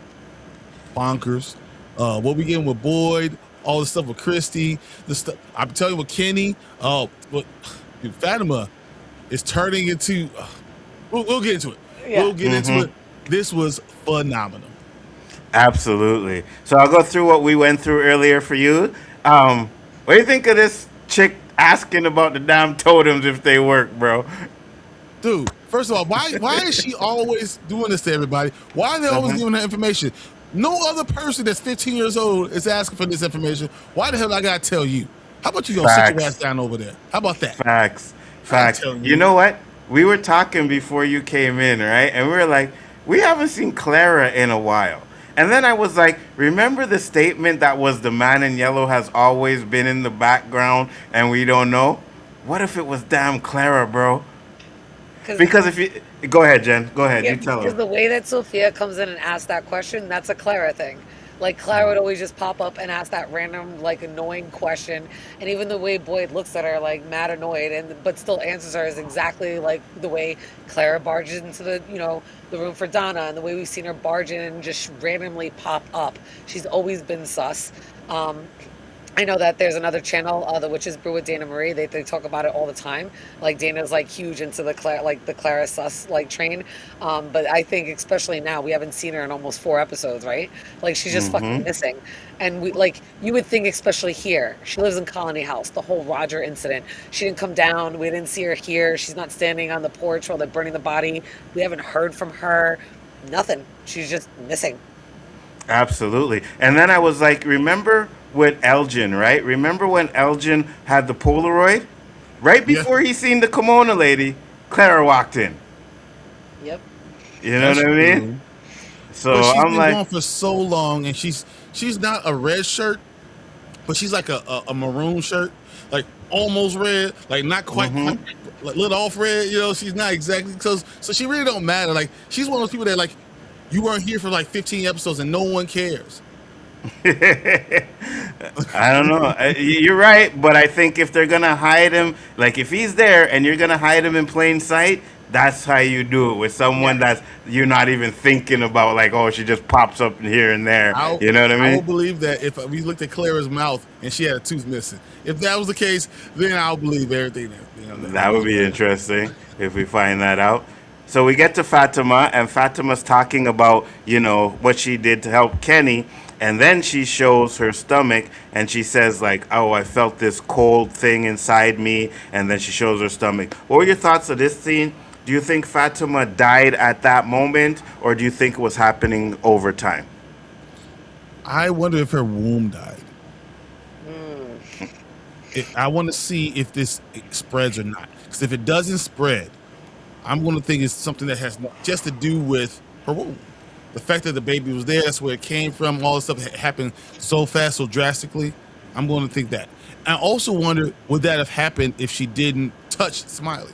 bonkers. What we getting with Boyd, all the stuff with Christy, the stuff I'm telling you with Kenny, Fatima is turning into. We'll get into it. Yeah. We'll get into it. This was phenomenal. Absolutely. So I'll go through what we went through earlier for you. What do you think of this chick asking about the damn totems if they work, bro? Dude, first of all, why is she always doing this to everybody? Why are they always giving her information? No other person that's 15 years old is asking for this information. Why the hell I gotta tell you? How about you go sit your ass down over there? How about that? Facts. You know what? We were talking before you came in, right? And we were like, we haven't seen Clara in a while. And then I was like, remember the statement that was the man in yellow has always been in the background and we don't know? What if it was damn Clara, bro? Because if you go ahead, Jen, go ahead, you tell her. Because the way that Sophia comes in and asks that question, that's a Clara thing. Like Clara would always just pop up and ask that random, like, annoying question, and even the way Boyd looks at her, like, mad annoyed, but still answers her is exactly like the way Clara barges into the room for Donna, and the way we've seen her barge in and just randomly pop up. She's always been sus. I know that there's another channel, The Witches Brew with Dana Marie. They talk about it all the time. Like Dana's like huge into the Clara sus like train. But I think especially now we haven't seen her in almost 4 episodes, right? Like she's just fucking missing. And you would think especially here. She lives in Colony House. The whole Roger incident. She didn't come down. We didn't see her here. She's not standing on the porch while they're burning the body. We haven't heard from her. Nothing. She's just missing. Absolutely. And then I was like, remember with Elgin, right? Remember when Elgin had the Polaroid? Right before he seen the kimono lady, Clara walked in. Yep. You know what I mean? So but she's I'm been like, gone for so long, and she's not a red shirt, but she's like a maroon shirt, like almost red, like not quite like lit off red. You know, she's not exactly so she really don't matter. Like she's one of those people that like you weren't here for like 15 episodes and no one cares. I don't know. You're right, but I think if they're gonna hide him, like if he's there and you're gonna hide him in plain sight, that's how you do it with someone that's you're not even thinking about. Like, oh, she just pops up here and there. You know what I mean? I will believe that if we looked at Clara's mouth and she had a tooth missing. If that was the case, then I'll believe everything. That would be interesting if we find that out. So we get to Fatima, and Fatima's talking about what she did to help Kenny. And then she shows her stomach and she says like, oh, I felt this cold thing inside me. And then she shows her stomach. What were your thoughts of this scene? Do you think Fatima died at that moment, or do you think it was happening over time? I wonder if her womb died. I want to see if this spreads or not. Because if it doesn't spread, I'm going to think it's something that has just to do with her womb. The fact that the baby was there, that's where it came from, all this stuff happened so fast, so drastically. I'm going to think that. I also wonder, would that have happened if she didn't touch Smiley?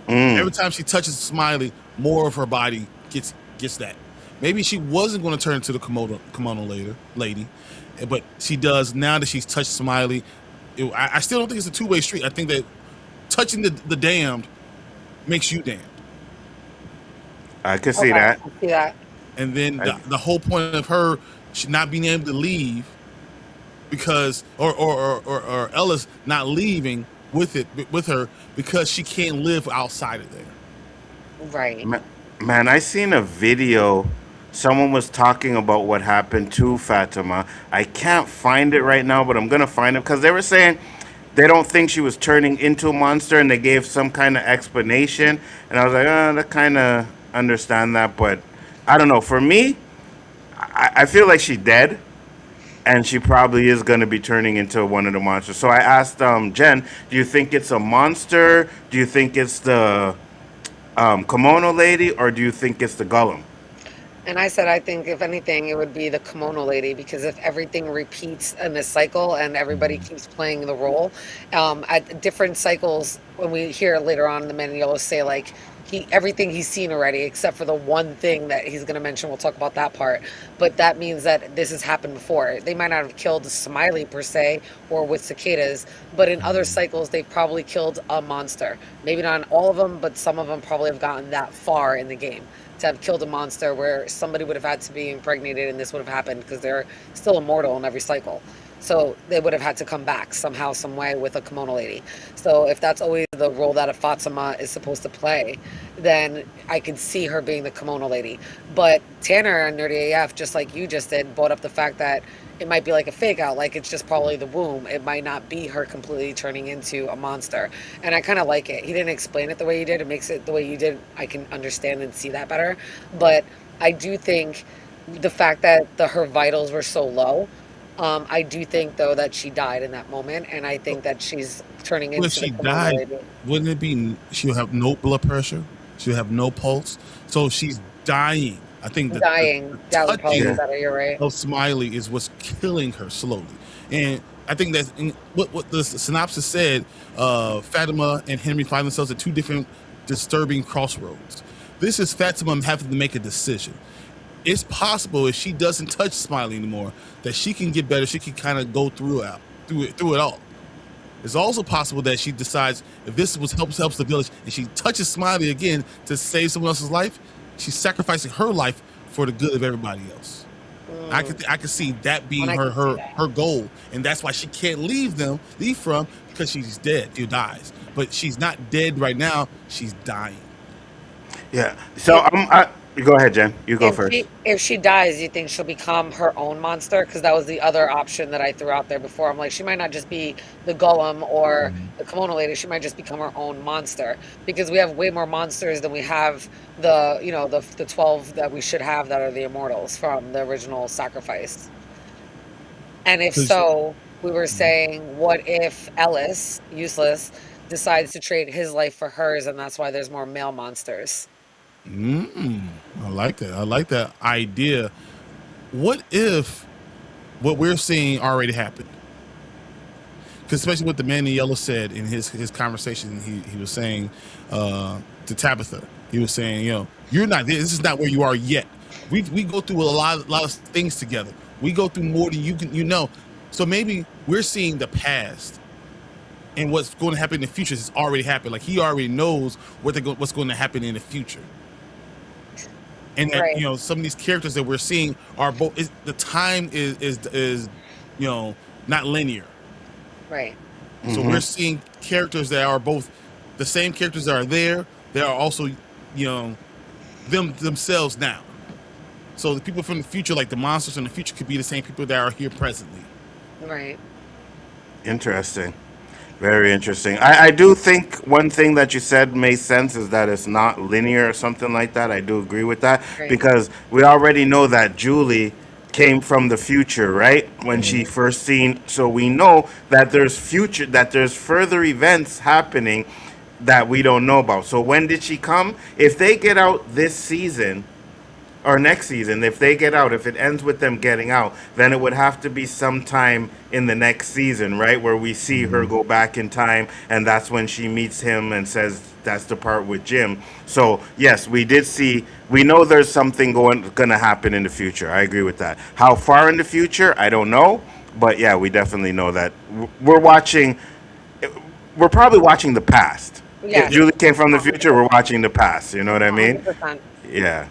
Every time she touches Smiley, more of her body gets that. Maybe she wasn't going to turn into the kimono lady, but she does now that she's touched Smiley. I still don't think it's a two-way street. I think that touching the damned makes you damned. I could see that. I see that. And then the whole point of her she not being able to leave because or Ellis not leaving with her because she can't live outside of there. Right. Man, I seen a video. Someone was talking about what happened to Fatima. I can't find it right now, but I'm gonna find it because they were saying they don't think she was turning into a monster, and they gave some kind of explanation. And I was like, I kind of understand that, but I don't know. For me, I feel like she's dead, and she probably is going to be turning into one of the monsters. So I asked Jen, do you think it's a monster? Do you think it's the kimono lady, or do you think it's the golem? And I said, I think if anything, it would be the kimono lady, because if everything repeats in this cycle and everybody keeps playing the role, at different cycles, when we hear later on in the Man in Yellow say like everything he's seen already, except for the one thing that he's going to mention. We'll talk about that part, but that means that this has happened before. They might not have killed Smiley per se or with cicadas, but in other cycles they've probably killed a monster. Maybe not in all of them, but some of them probably have gotten that far in the game to have killed a monster where somebody would have had to be impregnated and this would have happened, because they're still immortal in every cycle. So they would have had to come back somehow, some way with a kimono lady. So if that's always the role that a Fatima is supposed to play, then I could see her being the kimono lady. But Tanner and Nerdy AF, just like you just did, brought up the fact that it might be like a fake out, like it's just probably the womb. It might not be her completely turning into a monster. And I kind of like it. He didn't explain it the way he did. It makes it the way you did. I can understand and see that better. But I do think the fact that her vitals were so low, I do think though that she died in that moment, and I think that she's turning When into she the kimono died, lady. wouldn't it be she'll have no blood pressure, she'll have no pulse, so she's dying. I think Dying. That would probably be touching better. You're right. of Smiley is what's killing her slowly. And I think that's what the synopsis said. Fatima and Henry find themselves at two different disturbing crossroads. This is Fatima having to make a decision. It's possible if she doesn't touch Smiley anymore that she can get better. She can kind of go through it all. It's also possible that she decides if this was helps the village and she touches Smiley again to save someone else's life, she's sacrificing her life for the good of everybody else. I could see that being her goal, and that's why she can't leave from, because she's dead. She dies, but she's not dead right now. She's dying. Yeah. So go ahead, Jen. You go first. If she dies, you think she'll become her own monster? Because that was the other option that I threw out there before. I'm like, she might not just be the golem or the kimono lady. She might just become her own monster, because we have way more monsters than we have the 12 that we should have that are the immortals from the original sacrifice. And if so, we were saying, what if Ellis, useless, decides to trade his life for hers, and that's why there's more male monsters? I like that. I like that idea. What if what we're seeing already happened? Because especially what the man in yellow said in his conversation, he was saying to Tabitha, he was saying, you're not there. This is not where you are yet. We go through a lot of things together. We go through more than you know. So maybe we're seeing the past, and what's going to happen in the future has already happened. Like he already knows what's going to happen in the future. And that, right. Some of these characters that we're seeing are both. The time is not linear. Right. So we're seeing characters that are both the same characters that are there. They are also, themselves now. So the people from the future, like the monsters in the future, could be the same people that are here presently. Right. Interesting. Very interesting. I do think one thing that you said made sense is that it's not linear or something like that. I do agree with that, Right. because we already know that Julie came from the future, right? When she first seen, so we know that there's further events happening that we don't know about. So when did she come? If they get out this season, or next season, if they get out, if it ends with them getting out, then it would have to be sometime in the next season, right? Where we see her go back in time, and that's when she meets him and says that's the part with Jim. So yes, we know there's something gonna happen in the future. I agree with that. How far in the future, I don't know, but yeah, we definitely know that we're probably watching the past. Yeah. If Julie came from the future, we're watching the past. You know what I mean? 100%. Yeah.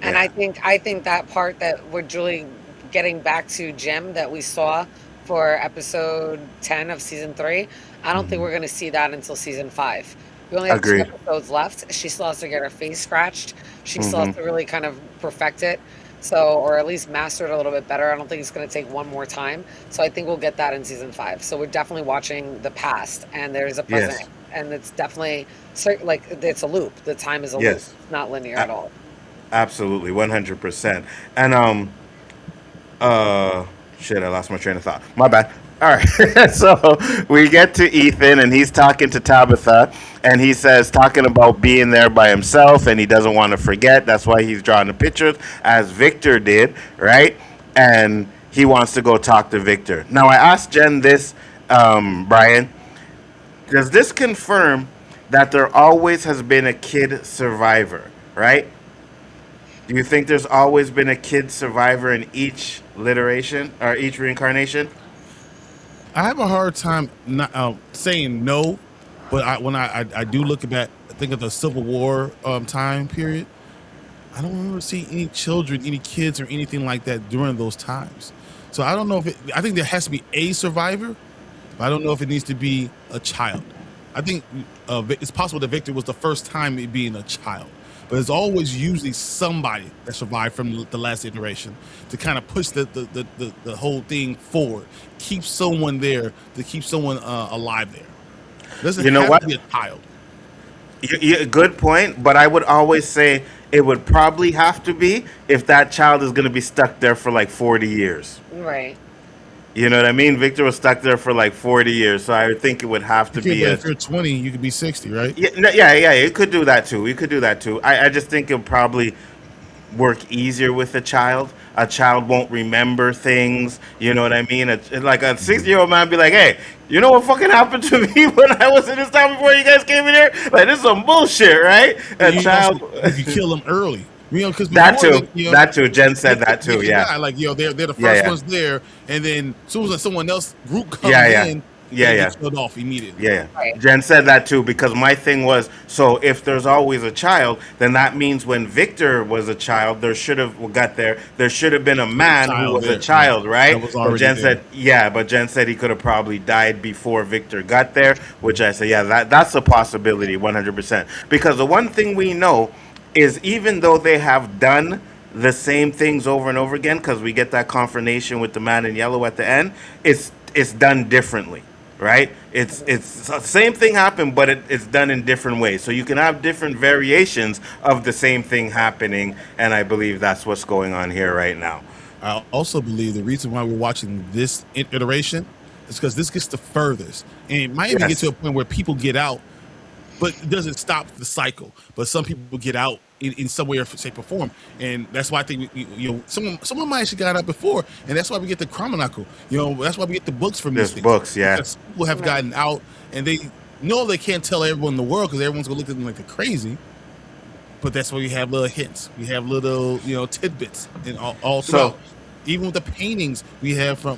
And Yeah. I think that part that where Julie getting back to Jim that we saw for episode 10 of season 3. I don't think we're going to see that until season 5. We only have 2 Agree. episodes left. She still has to get her face scratched. She still has Mm-hmm. to really kind of perfect it. So, or at least master it a little bit better. I don't think it's going to take one more time. So I think we'll get that in season 5. So we're definitely watching the past, and there's a present, Yes. and it's definitely like it's a loop. The time is a loop. Yes. It's not linear at all. Absolutely, 100%. And shit, I lost my train of thought. My bad. All right. So we get to Ethan, and he's talking to Tabitha, and he says, talking about being there by himself, and he doesn't want to forget. That's why he's drawing the pictures, as Victor did, right? And he wants to go talk to Victor. Now, I asked Jen this, Brian, does this confirm that there always has been a kid survivor, right? Do you think there's always been a kid survivor in each iteration or each reincarnation? I have a hard time not saying no, but when I do look at that, I think of the Civil War time period. I don't remember seeing any children, any kids, or anything like that during those times. So I don't know if I think there has to be a survivor, but I don't know if it needs to be a child. I think it's possible that Victor was the first time it being a child, but there's always usually somebody that survived from the last iteration to kind of push the whole thing forward, keep someone there, to keep someone alive there. Doesn't You know have what? to be a child. Good point, but I would always say it would probably have to be if that child is going to be stuck there for like 40 years. Right. You know what I mean? Victor was stuck there for like 40 years, so I would think it would have to Okay, be but a... if you're 20, you could be 60, right? Yeah, no, yeah, it could do that too. It could do that too. I just think it'll probably work easier with a child. A child won't remember things. You know what I mean? Like a 60-year-old man be like, "Hey, you know what fucking happened to me when I was in this town before you guys came in here? Like this is some bullshit, right?" A You child. also, if you kill them early, because That too. That too. Jen said that too. they Yeah. die. Like they're the first Yeah. ones there, and then as soon as someone else group comes Yeah. in, Yeah. they Yeah. get killed off immediately. Yeah, Right. Jen said that too because my thing was, so if there's always a child, then that means when Victor was a child, there should have been a man who Child was a there, child, yeah. right? That was But already Jen there. said, yeah, but Jen said he could have probably died before Victor got there, which I said, yeah, that's a possibility, 100%. Because the one thing we know is even though they have done the same things over and over again, because we get that confirmation with the man in yellow at the end, it's done differently. Right? It's the same thing happened, but it's done in different ways. So you can have different variations of the same thing happening, and I believe that's what's going on here right now. I also believe the reason why we're watching this iteration is because this gets the furthest, and it might even get Yes. to a point where people get out, but it doesn't stop the cycle. But some people get out in some way or shape or form, and that's why I think someone might actually got out before, and that's why we get the Chronicle. That's why we get the books from There's these things. books, yeah. Because people have gotten out, and they know they can't tell everyone in the world because everyone's gonna look at them like they're crazy. But that's why we have little hints. We have little tidbits, and all So- throughout. Even with the paintings we have from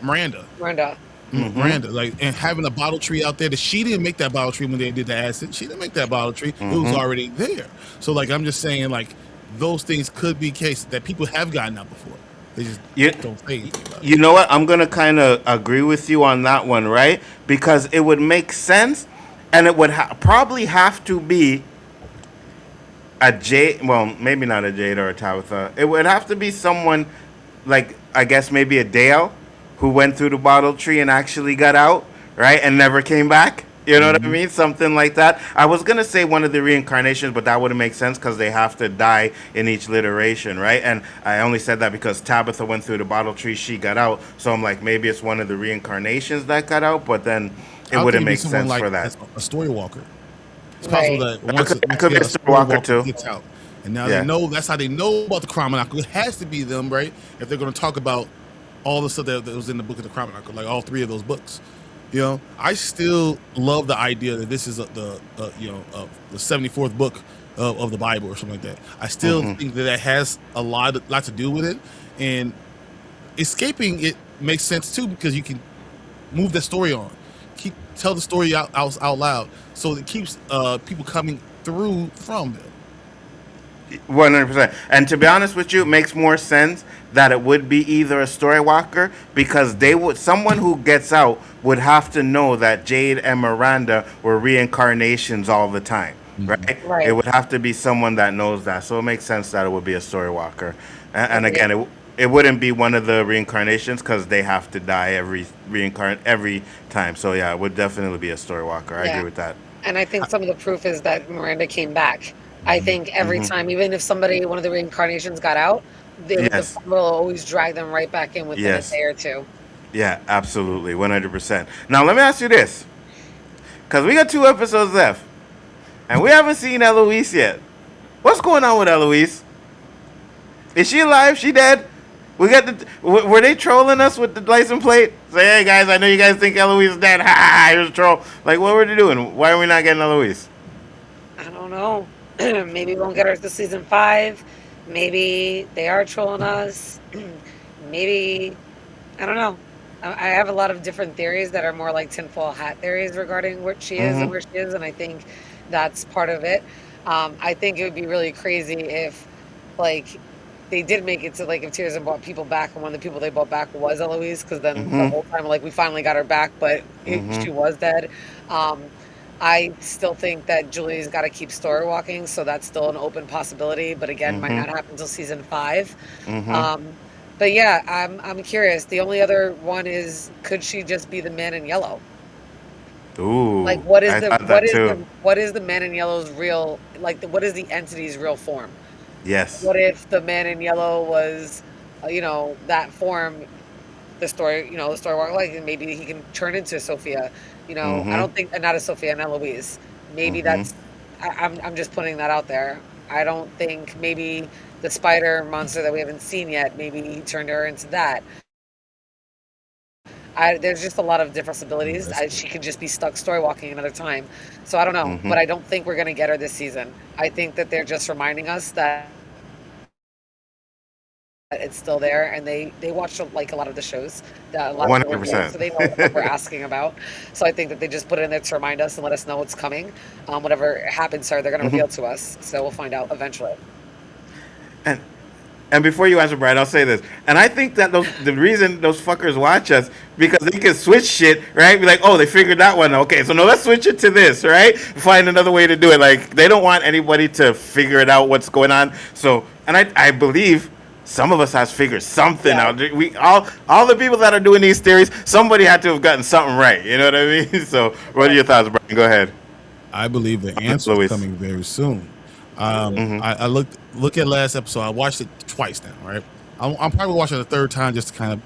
Miranda. Miranda, and having a bottle tree out there that she didn't make that bottle tree when they did the acid. She didn't make that bottle tree. It was already there. So I'm just saying those things could be cases that people have gotten out before. They just don't say anything about it. You know what? I'm going to kind of agree with you on that one, right? Because it would make sense, and it would probably have to be a Jade, well, maybe not a Jade or a Tabitha. It would have to be someone like, I guess maybe a Dale who went through the bottle tree and actually got out, right? And never came back. You know what I mean? Something like that. I was going to say one of the reincarnations, but that wouldn't make sense because they have to die in each iteration, right? And I only said that because Tabitha went through the bottle tree, she got out. So I'm like, maybe it's one of the reincarnations that got out, but then it I wouldn't think make it'd be someone sense for that. A story walker. It's Right. possible that That could be a story walker too. gets out, and now Yeah. they know that's how they know about the Chronicle. It has to be them, right? If they're going to talk about all the stuff that was in the book of the Chronicle, like all 3 of those books. I still love the idea that this is the 74th book of the Bible or something like that. I still think that has a lot to do with it, and escaping it makes sense too because you can move the story on, tell the story out loud, so it keeps people coming through from them. 100%. And to be honest with you, it makes more sense that it would be either a story walker because someone who gets out would have to know that Jade and Miranda were reincarnations all the time, right? Right. It would have to be someone that knows that. So it makes sense that it would be a story walker. And again, it wouldn't be one of the reincarnations because they have to die every time. So yeah, it would definitely be a story walker. I agree with that. And I think some of the proof is that Miranda came back. I think every time, even if one of the reincarnations got out, the will always drag them right back in within a day or two. Yeah, absolutely, 100%. Now let me ask you this, because we got 2 episodes left, and we haven't seen Eloise yet. What's going on with Eloise? Is she alive? She dead? Were they trolling us with the license plate? Say, hey guys, I know you guys think Eloise is dead. Ha! Here's a troll. Like, what were they doing? Why are we not getting Eloise? I don't know. Maybe we won't get her to season 5. Maybe they are trolling us. Maybe, I don't know. I have a lot of different theories that are more like tinfoil hat theories regarding what she is and where she is, and I think that's part of it. I think it would be really crazy if, like, they did make it to, like, if Tears and brought people back, and one of the people they brought back was Eloise, because then the whole time, like, we finally got her back, but she was dead. I still think that Julie's got to keep story walking, so that's still an open possibility. But again, might not happen until season 5. But yeah, I'm curious. The only other one is, could she just be the man in yellow? Ooh, like what is the man in yellow's real, like what is the entity's real form? Yes. What if the man in yellow was, that form? The story walk, like maybe he can turn into Sophia. I don't think not a Sophia, an Eloise. Maybe that's. I'm just putting that out there. I don't think maybe the spider monster that we haven't seen yet. Maybe he turned her into that. There's just a lot of different possibilities. She could just be stuck story walking another time. So I don't know, but I don't think we're gonna get her this season. I think that they're just reminding us that it's still there, and they watch like a lot of the shows that a lot of people do, so they know what we're asking about. So I think that they just put it in there to remind us and let us know what's coming. Whatever happens to her, they're going to reveal to us, so we'll find out eventually. And before you answer, Brian, I'll say this. And I think that the reason those fuckers watch us, because they can switch shit, right? Be like, oh, they figured that one. Okay, so no, let's switch it to this, right? Find another way to do it. Like, they don't want anybody to figure it out what's going on. So, and I believe some of us has figured something out. We all the people that are doing these theories, somebody had to have gotten something right. You know what I mean? So, what are your thoughts, Brian? Go ahead. I believe the answer is coming very soon. I look at last episode. I watched it twice now, right? I'm probably watching it a third time just to kind of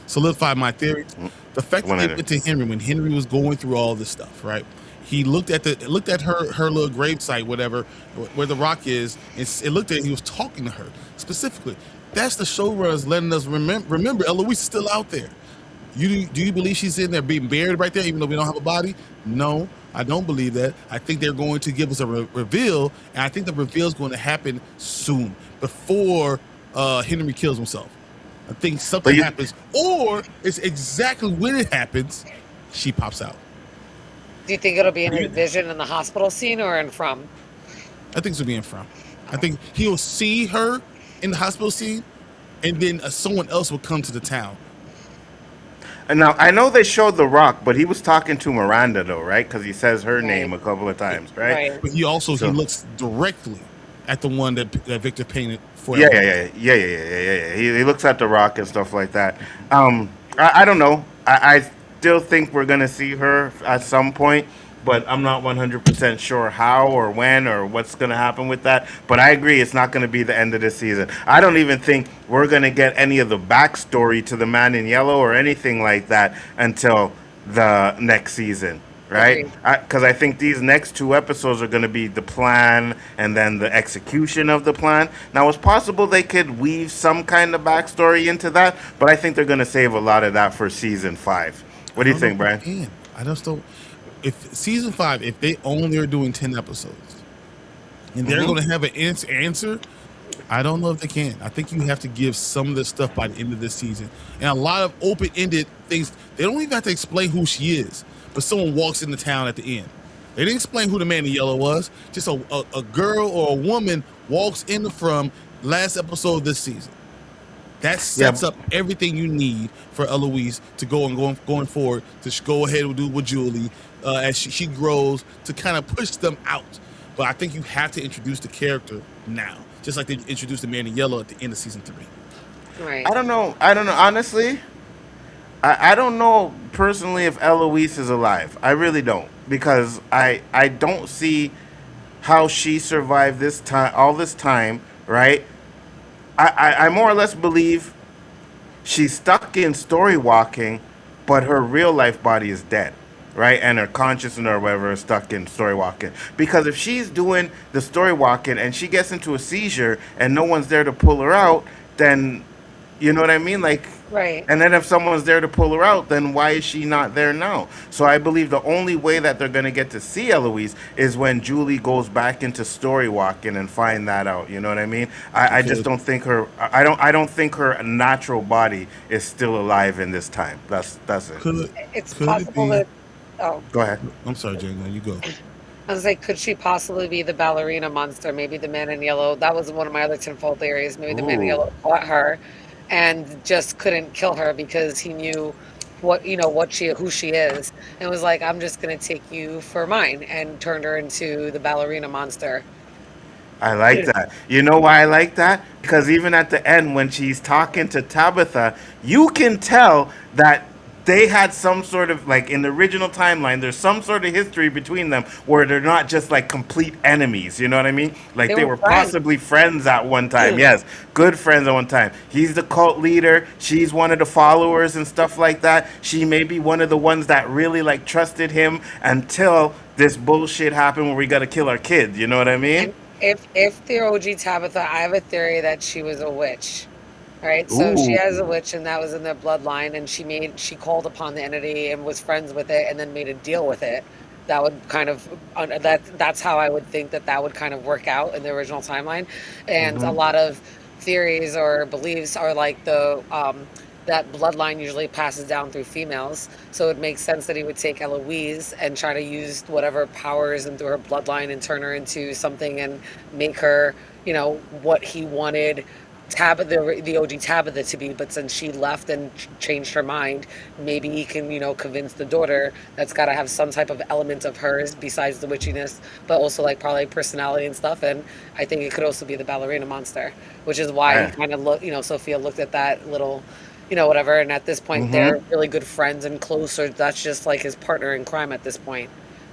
solidify my theory. The fact that they went to Henry when Henry was going through all this stuff, right? He looked at her little grave site, whatever, where the rock is, and it looked at. He was talking to her specifically. That's the showrunners letting us remember Eloise is still out there. Do you believe she's in there being buried right there, even though we don't have a body? No, I don't believe that. I think they're going to give us a reveal, and I think the reveal is going to happen soon, before Henry kills himself. I think something happens, or it's exactly when it happens, she pops out. Do you think it'll be in a vision in the hospital scene or in From? I think it'll be in From. I think he'll see her in the hospital scene, and then someone else will come to the town. And now, I know they showed The Rock, but he was talking to Miranda, though, right? Because he says her name a couple of times, right? But he also he looks directly at the one that Victor painted for. Yeah. He looks at The Rock and stuff like that. I don't know. I still think we're gonna see her at some point, but I'm not 100% sure how or when or what's gonna happen with that. But I agree, it's not gonna be the end of the season. I don't even think we're gonna get any of the backstory to the Man in Yellow or anything like that until the next season, right? Because I think these next 2 episodes are gonna be the plan and then the execution of the plan. Now, it's possible they could weave some kind of backstory into that, but I think they're gonna save a lot of that for season 5. What do you think, Brian? I just don't. If season 5, if they only are doing 10 episodes, and they're going to have an answer, I don't know if they can. I think you have to give some of this stuff by the end of this season, and a lot of open-ended things. They don't even have to explain who she is, but someone walks into town at the end. They didn't explain who the man in yellow was. Just a girl or a woman walks in from last episode of this season. That sets up everything you need for Eloise to going forward to go ahead and do with Julie as she grows to kind of push them out. But I think you have to introduce the character now, just like they introduced the man in yellow at the end of season 3. Right. I don't know. Honestly, I don't know personally if Eloise is alive. I really don't, because I don't see how she survived all this time, right? I more or less believe she's stuck in story walking, but her real life body is dead, right? And her consciousness or whatever is stuck in story walking. Because if she's doing the story walking and she gets into a seizure and no one's there to pull her out, then you know what I mean? Like, Right. and then if someone's there to pull her out, then why is she not there now? So I believe the only way that they're going to get to see Eloise is when Julie goes back into story walking and find that out. You know what I mean? I just don't think her. I don't think her natural body is still alive in this time. That's it. It's Could it possible be- that. Oh, Go ahead. I'm sorry, Jane. You go. I was like, could she possibly be the ballerina monster? Maybe the man in yellow. That was one of my other tenfold theories. Maybe the man in Ooh. yellow caught her and just couldn't kill her because he knew who she is, and was like, I'm just gonna take you for mine, and turned her into the ballerina monster. I like that. You know why I like that? Because even at the end, when she's talking to Tabitha, you can tell that they had some sort of, like, in the original timeline, there's some sort of history between them where they're not just like complete enemies. You know what I mean? Like they were friends. possibly friends at one time. Yes, good friends at one time. He's the cult leader. She's one of the followers and stuff like that. She may be one of the ones that really like trusted him until this bullshit happened where we got to kill our kid. You know what I mean? If the OG Tabitha, I have a theory that she was a witch. Right, so she has a witch, and that was in their bloodline, and she called upon the entity and was friends with it, and then made a deal with it. That would kind of that's how I would think that would kind of work out in the original timeline. And a lot of theories or beliefs are like that bloodline usually passes down through females, so it makes sense that he would take Eloise and try to use whatever powers into her bloodline and turn her into something and make her, what he wanted the OG Tabitha to be. But since she left and changed her mind, maybe he can, convince the daughter that's got to have some type of element of hers besides the witchiness, but also like probably personality and stuff. And I think it could also be the ballerina monster, which is why he kind of Sophia looked at that little, whatever. And at this point, they're really good friends and closer. That's just like his partner in crime at this point.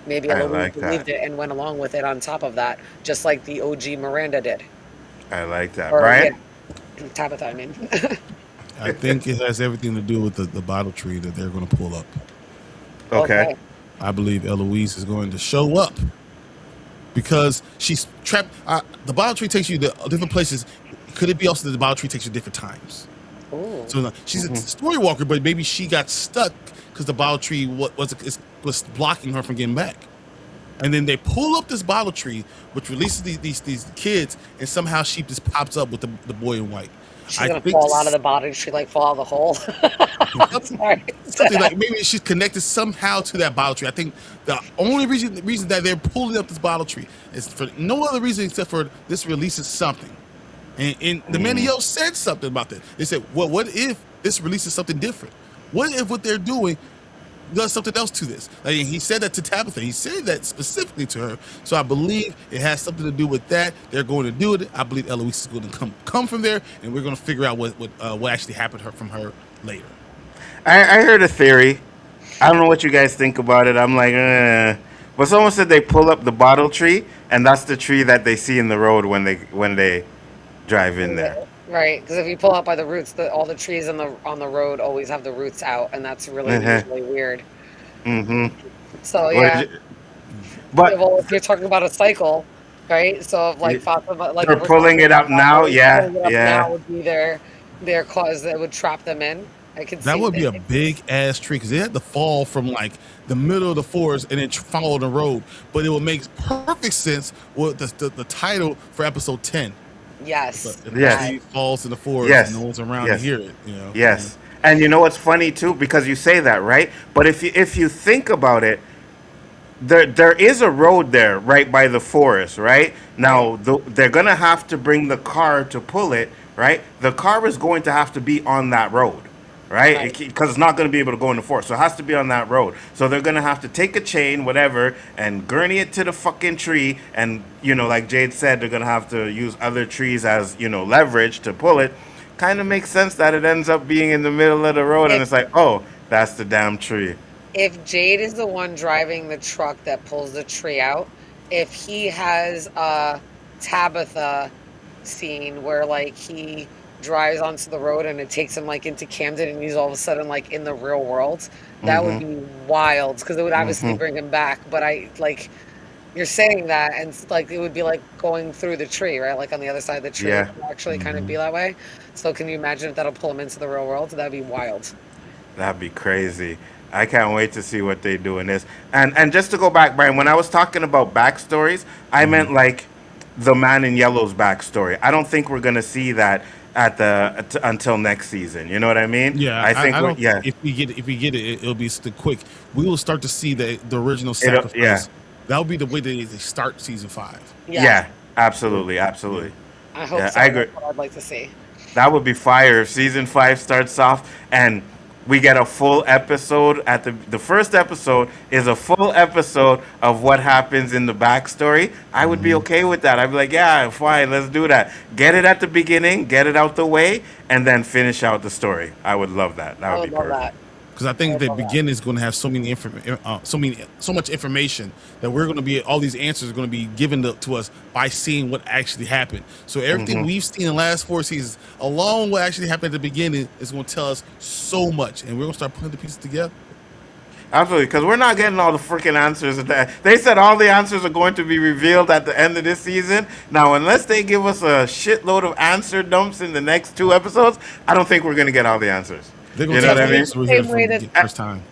Maybe Eloise believed it and went along with it on top of that, just like the OG Miranda did. I like that. Brian? Yeah. Tabitha, I mean. I think it has everything to do with the bottle tree that they're going to pull up. Okay. I believe Eloise is going to show up because she's trapped. The bottle tree takes you to different places. Could it be also that the bottle tree takes you different times? Ooh. So she's a story walker, but maybe she got stuck because the bottle tree was blocking her from getting back. And then they pull up this bottle tree, which releases these kids, and somehow she just pops up with the boy in white. She's gonna fall out of the bottle. She fall out of the hole. Sorry. Something like maybe she's connected somehow to that bottle tree. I think the only reason that they're pulling up this bottle tree is for no other reason except for this releases something. And the man in yellow said something about that. They said, well, what if this releases something different? What if what they're doing does something else to this? Like, he said that to Tabitha. He said that specifically to her. So I believe it has something to do with that. They're going to do it. I believe Eloise is going to come from there, and we're going to figure out what actually happened from her later. I heard a theory. I don't know what you guys think about it. I'm like, but someone said they pull up the bottle tree, and that's the tree that they see in the road when they drive in there. Right, because if you pull out by the roots, all the trees on the road always have the roots out, and that's really usually weird. So yeah, but well, if you're talking about a cycle, right? So if like they're pulling it up now, now would be their cause that would trap them in. I could see that would be a big ass tree because it had to fall from like the middle of the forest and then follow the road. But it would make perfect sense with the title for episode 10. Yes. But if he falls in the forest, and no one's around to hear it. Yes. And you know what's funny too, because you say that, right? But if you think about it, there is a road there right by the forest, right? Right. Now they're gonna have to bring the car to pull it, right? The car is going to have to be on that road, right? Right. Because it's not going to be able to go in the forest, so it has to be on that road. So they're gonna have to take a chain, whatever, and gurney it to the fucking tree, and like Jade said, they're gonna have to use other trees as leverage to pull it. Kind of makes sense that it ends up being in the middle of the road, and If it's like, oh, that's the damn tree. if Jade is the one driving the truck that pulls the tree out, if he has a Tabitha scene where like he drives onto the road and it takes him like into Camden and he's all of a sudden like in the real world, that would Mm-hmm. be wild because it would obviously Mm-hmm. bring him back. But I like you're saying that and like it would be like going through the tree, right? Like on the other side of the tree, it Yeah. would actually kind of be that way. So can you imagine if that'll pull him into the real world? That'd be wild. That'd be crazy. I can't wait to see what they do in this. And just to go back, Brian, when I was talking about backstories, I meant like the Man in Yellow's backstory. I don't think we're gonna see that until next season. You know what I mean? Yeah, I think I we're, don't. yeah. If we get it, it'll be quick. We will start to see the original Yeah. sacrifice. That'll be the way they start season 5. Yeah, Yeah. Absolutely. Absolutely. I hope Yeah, so. I agree. That's what I'd like to see. That would be fire if season 5 starts off and we get a full episode at the first episode is a full episode of what happens in the backstory. I would be okay with that. I'd be like, yeah, fine, let's do that. Get it at the beginning, get it out the way, and then finish out the story. I would love that. That I would would be love perfect. that. Because I think the beginning is going to have so much information that we're going to be all these answers are going to be given to us by seeing what actually happened. So everything we've seen in the last 4 seasons, along what actually happened at the beginning, is going to tell us so much, and we're going to start putting the pieces together. Absolutely, because we're not getting all the freaking answers. They said all the answers are going to be revealed at the end of this season. Now, unless they give us a shitload of answer dumps in the next 2 episodes, I don't think we're going to get all the ansers. They're You going to know tell what us I the mean? answers were here Same from way the that- first time.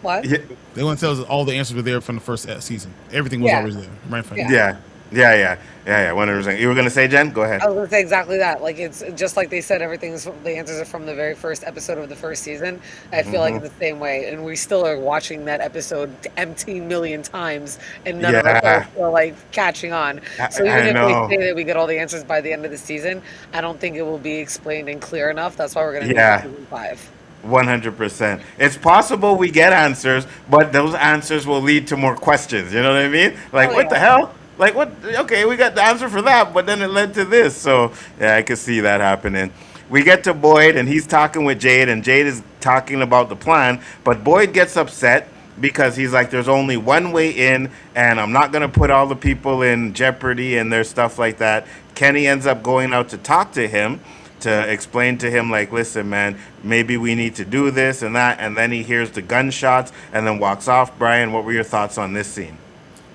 What? Yeah. They're going to tell us all the answers were there from the first season. Everything was Yeah. always there, right? From Yeah. Yeah. 100%. You were gonna say, Jen? Go ahead. I was gonna say exactly that. Like it's just like they said, the answers are from the very first episode of the first season. I feel like it's the same way, and we still are watching that episode empty million times, and none of us Yeah. are still like catching on. So I even if know. we say that we get all the answers by the end of the season, I don't think it will be explained and clear enough. That's why we're gonna Yeah. do season 5. 100%. It's possible we get answers, but those answers will lead to more questions. You know what I mean? Like, Oh, what the yeah. hell? Like, what? Okay, we got the answer for that, but then it led to this. So, yeah, I could see that happening. We get to Boyd, and he's talking with Jade, and Jade is talking about the plan, but Boyd gets upset because he's like, there's only one way in, and I'm not going to put all the people in jeopardy and there's stuff like that. Kenny ends up going out to talk to him, to explain to him, like, listen, man, maybe we need to do this and that, and then he hears the gunshots and then walks off. Brian, what were your thoughts on this scene?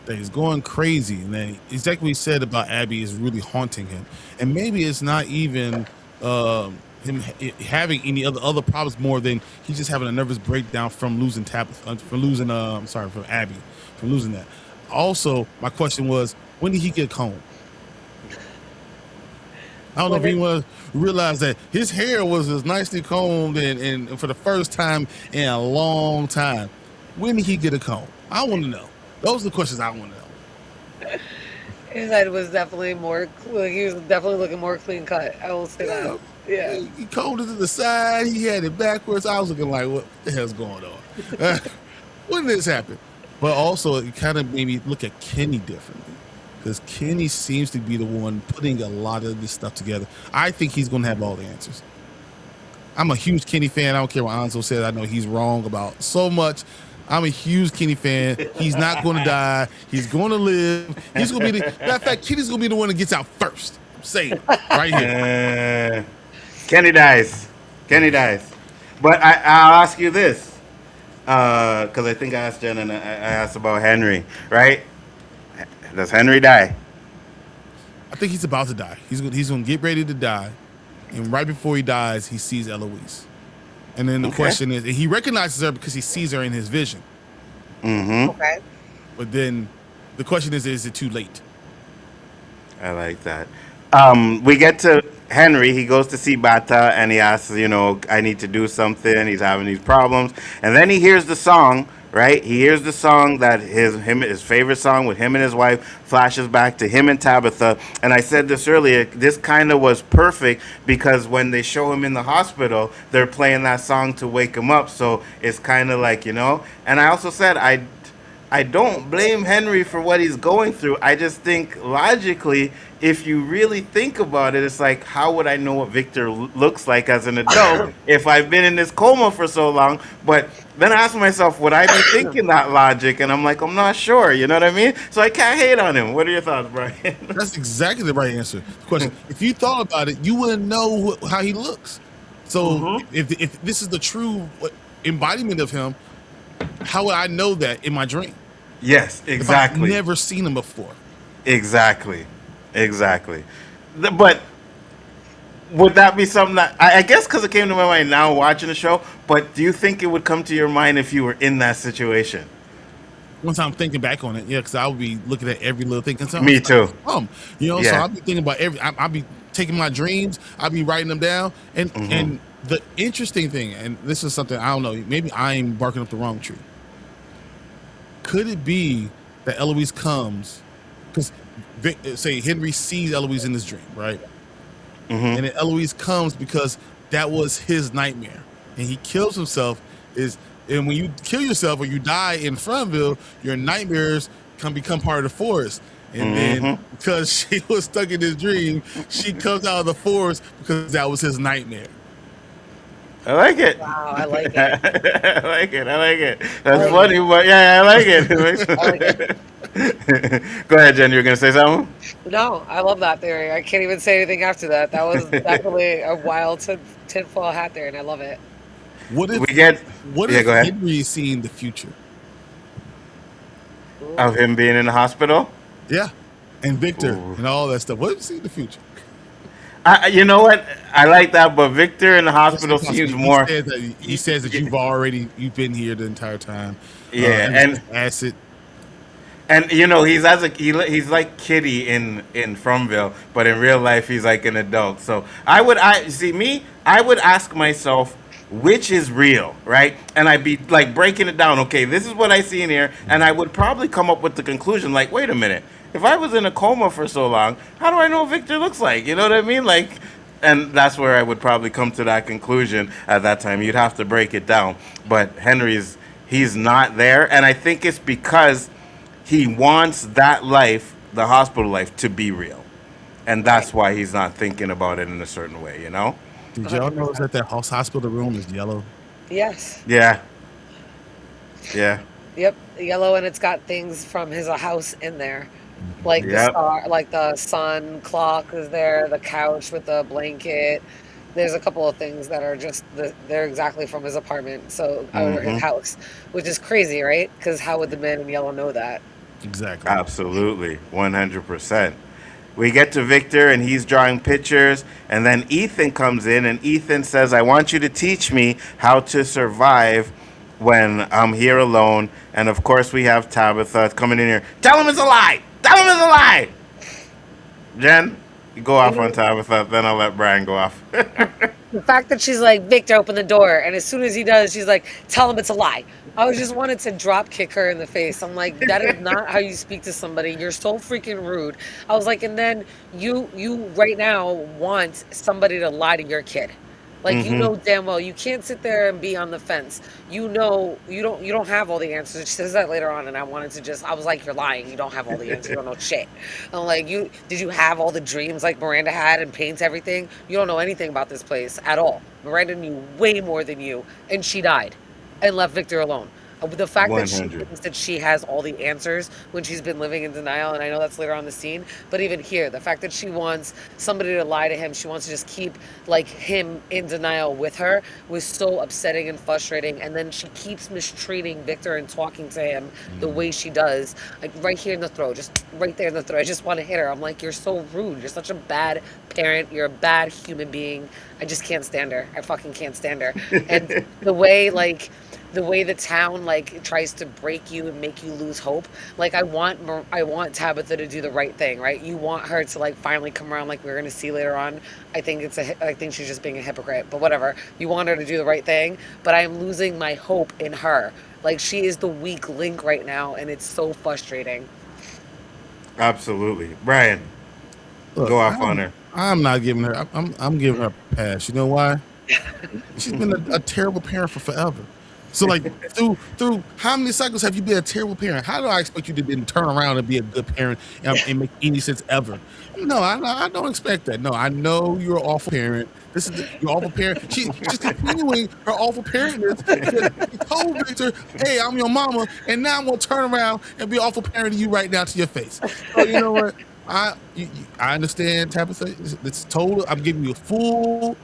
That he's going crazy, and then exactly what he said about Abby is really haunting him. And maybe it's not even him having any other problems more than he's just having a nervous breakdown from losing from Abby, from losing that. Also, my question was, when did he get combed? I don't know if anyone realized that his hair was as nicely combed and for the first time in a long time. When did he get a comb? I want to know. Those are the questions I want to know. His head was definitely more. He was definitely looking more clean cut. I will say that. Yeah. He combed it to the side. He had it backwards. I was looking like, what the hell's going on? When did this happen? But also, it kind of made me look at Kenny differently, because Kenny seems to be the one putting a lot of this stuff together. I think he's going to have all the answers. I'm a huge Kenny fan. I don't care what Nzo said. I know he's wrong about so much. I'm a huge Kenny fan. He's not going to die. He's going to live. He's going to be matter of fact, Kenny's going to be the one that gets out first. I'm saying it right here. Kenny dies. But I'll ask you this, because I think I asked Jen and I asked about Henry, right? Does Henry die? I think he's about to die. He's going to get ready to die, and right before he dies, he sees Eloise. And then the question is, he recognizes her because he sees her in his vision. Mm-hmm. Okay. But then the question is it too late? I like that. We get to Henry. He goes to see Bata and he asks, I need to do something. He's having these problems. And then he hears the song right? He hears the song that his favorite song with him and his wife, flashes back to him and Tabitha. And I said this earlier, this kind of was perfect because when they show him in the hospital, they're playing that song to wake him up. So it's kind of like, you know. And I also said I don't blame Henry for what he's going through. I just think logically, if you really think about it, it's like, how would I know what Victor looks like as an adult if I've been in this coma for so long? But then I ask myself, would I be thinking that logic? And I'm like, I'm not sure. You know what I mean? So I can't hate on him. What are your thoughts, Brian? That's exactly the right answer. The question: if you thought about it, you wouldn't know how he looks. So if this is the true embodiment of him, how would I know that in my dream? Yes, exactly. If I've never seen him before. Exactly. But would that be something that I guess because it came to my mind now watching the show? But do you think it would come to your mind if you were in that situation? Once I'm thinking back on it, yeah, because I would be looking at every little thing. Me too. So I'll be thinking about I'll be taking my dreams, I'll be writing them down, and the interesting thing, and this is something I don't know, maybe I'm barking up the wrong tree. Could it be that Eloise comes because say Henry sees Eloise in his dream, right? And then Eloise comes because that was his nightmare, and he kills himself. And when you kill yourself or you die in Frontville, your nightmares can become part of the forest. And then because she was stuck in this dream, she comes out of the forest because that was his nightmare. I like it. Wow, I like it. I like it. That's funny, but yeah, I like it. I like it. Go ahead, Jen. You were going to say something? No, I love that theory. I can't even say anything after that. That was definitely a wild tinfoil hat there, and I love it. What if go ahead. Henry is seeing the future? Of him being in the hospital? Yeah. And Victor and all that stuff. What if he sees the future? You know what? I like that, but Victor in the hospital seems more. He says that you've been here the entire time. Yeah, and acid. And you know he's like Kitty in Fromville, but in real life he's like an adult. So I would ask myself which is real, right? And I'd be like breaking it down. Okay, this is what I see in here, and I would probably come up with the conclusion like, wait a minute. If I was in a coma for so long, how do I know what Victor looks like? You know what I mean? Like, and that's where I would probably come to that conclusion at that time. You'd have to break it down. But he's not there. And I think it's because he wants that life, the hospital life, to be real. And that's why he's not thinking about it in a certain way, you know? Did y'all know that hospital room is yellow? Yes. Yeah. Yep, yellow, and it's got things from his house in there. Like the star, like the sun clock is there, the couch with the blanket. There's a couple of things that are just they're exactly from his apartment, or his house, which is crazy, right? Because how would the man in yellow know that? Exactly. Absolutely, 100%. We get to Victor, and he's drawing pictures, and then Ethan comes in, and Ethan says, "I want you to teach me how to survive when I'm here alone." And of course, we have Tabitha coming in here. Tell him it's a lie. Tell him it's a lie. Jen, you go off on Tabitha, then I'll let Brian go off. The fact that she's like, Victor, open the door, and as soon as he does, she's like, tell him it's a lie. I just wanted to drop kick her in the face. I'm like, that is not how you speak to somebody. You're so freaking rude. I was like, and then you right now want somebody to lie to your kid. Like, you know damn well you can't sit there and be on the fence. You know you don't have all the answers. She says that later on, and I was like, you're lying. You don't have all the answers. You don't know shit. I'm like, did you have all the dreams like Miranda had and paints everything? You don't know anything about this place at all. Miranda knew way more than you, and she died and left Victor alone. The fact that she thinks that she has all the answers when she's been living in denial, and I know that's later on the scene, but even here, the fact that she wants somebody to lie to him, she wants to just keep like him in denial with her, was so upsetting and frustrating. And then she keeps mistreating Victor and talking to him the way she does, like right here in the throat, just right there in the throat. I just want to hit her. I'm like, you're so rude. You're such a bad parent. You're a bad human being. I just can't stand her. I fucking can't stand her. And the way like the way the town like tries to break you and make you lose hope. Like I want Tabitha to do the right thing, right? You want her to like finally come around, like we're gonna see later on. I think she's just being a hypocrite, but whatever. You want her to do the right thing, but I'm losing my hope in her. Like she is the weak link right now, and it's so frustrating. Absolutely. Brian, Look, go off on her. I'm not giving her. I'm giving her a pass. You know why? She's been a terrible parent for forever. So like through how many cycles have you been a terrible parent? How do I expect you to then turn around and be a good parent and make any sense ever? No, I don't expect that. No, I know you're an awful parent. This is your awful parent. She's continuing her awful parentness. She told Victor, "Hey, I'm your mama," and now I'm gonna turn around and be an awful parent to you right now to your face. So you know what? I understand, Tabitha. It's total. I'm giving you full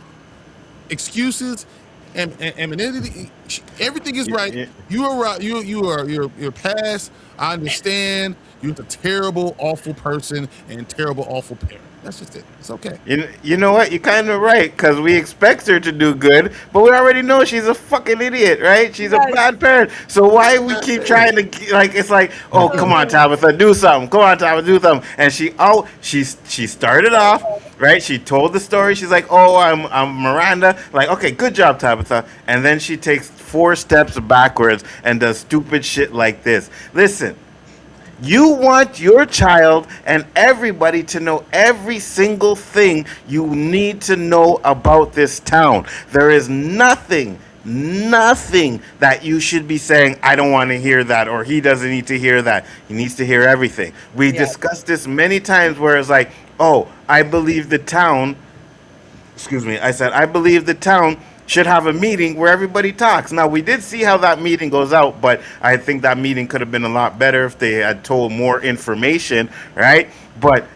excuses and everything is right. You are right. You're past. I understand. You're a terrible, awful person and terrible, awful parent. That's just it. It's okay. You know what? You're kind of right, because we expect her to do good, but we already know she's a fucking idiot, right? She's a bad parent. So why we keep trying to, like, it's like, oh, come on, Tabitha, do something. Come on, Tabitha, do something. And she started off, right? She told the story. She's like, oh, I'm Miranda. Like, okay, good job, Tabitha. And then she takes 4 steps backwards and does stupid shit like this. Listen. You want your child and everybody to know every single thing you need to know about this town. There is nothing that you should be saying, I don't want to hear that, or he doesn't need to hear that. He needs to hear everything. We discussed this many times where it's like, oh, I believe the town, I said, I believe the town should have a meeting where everybody talks. Now, we did see how that meeting goes out, but I think that meeting could have been a lot better if they had told more information, right? But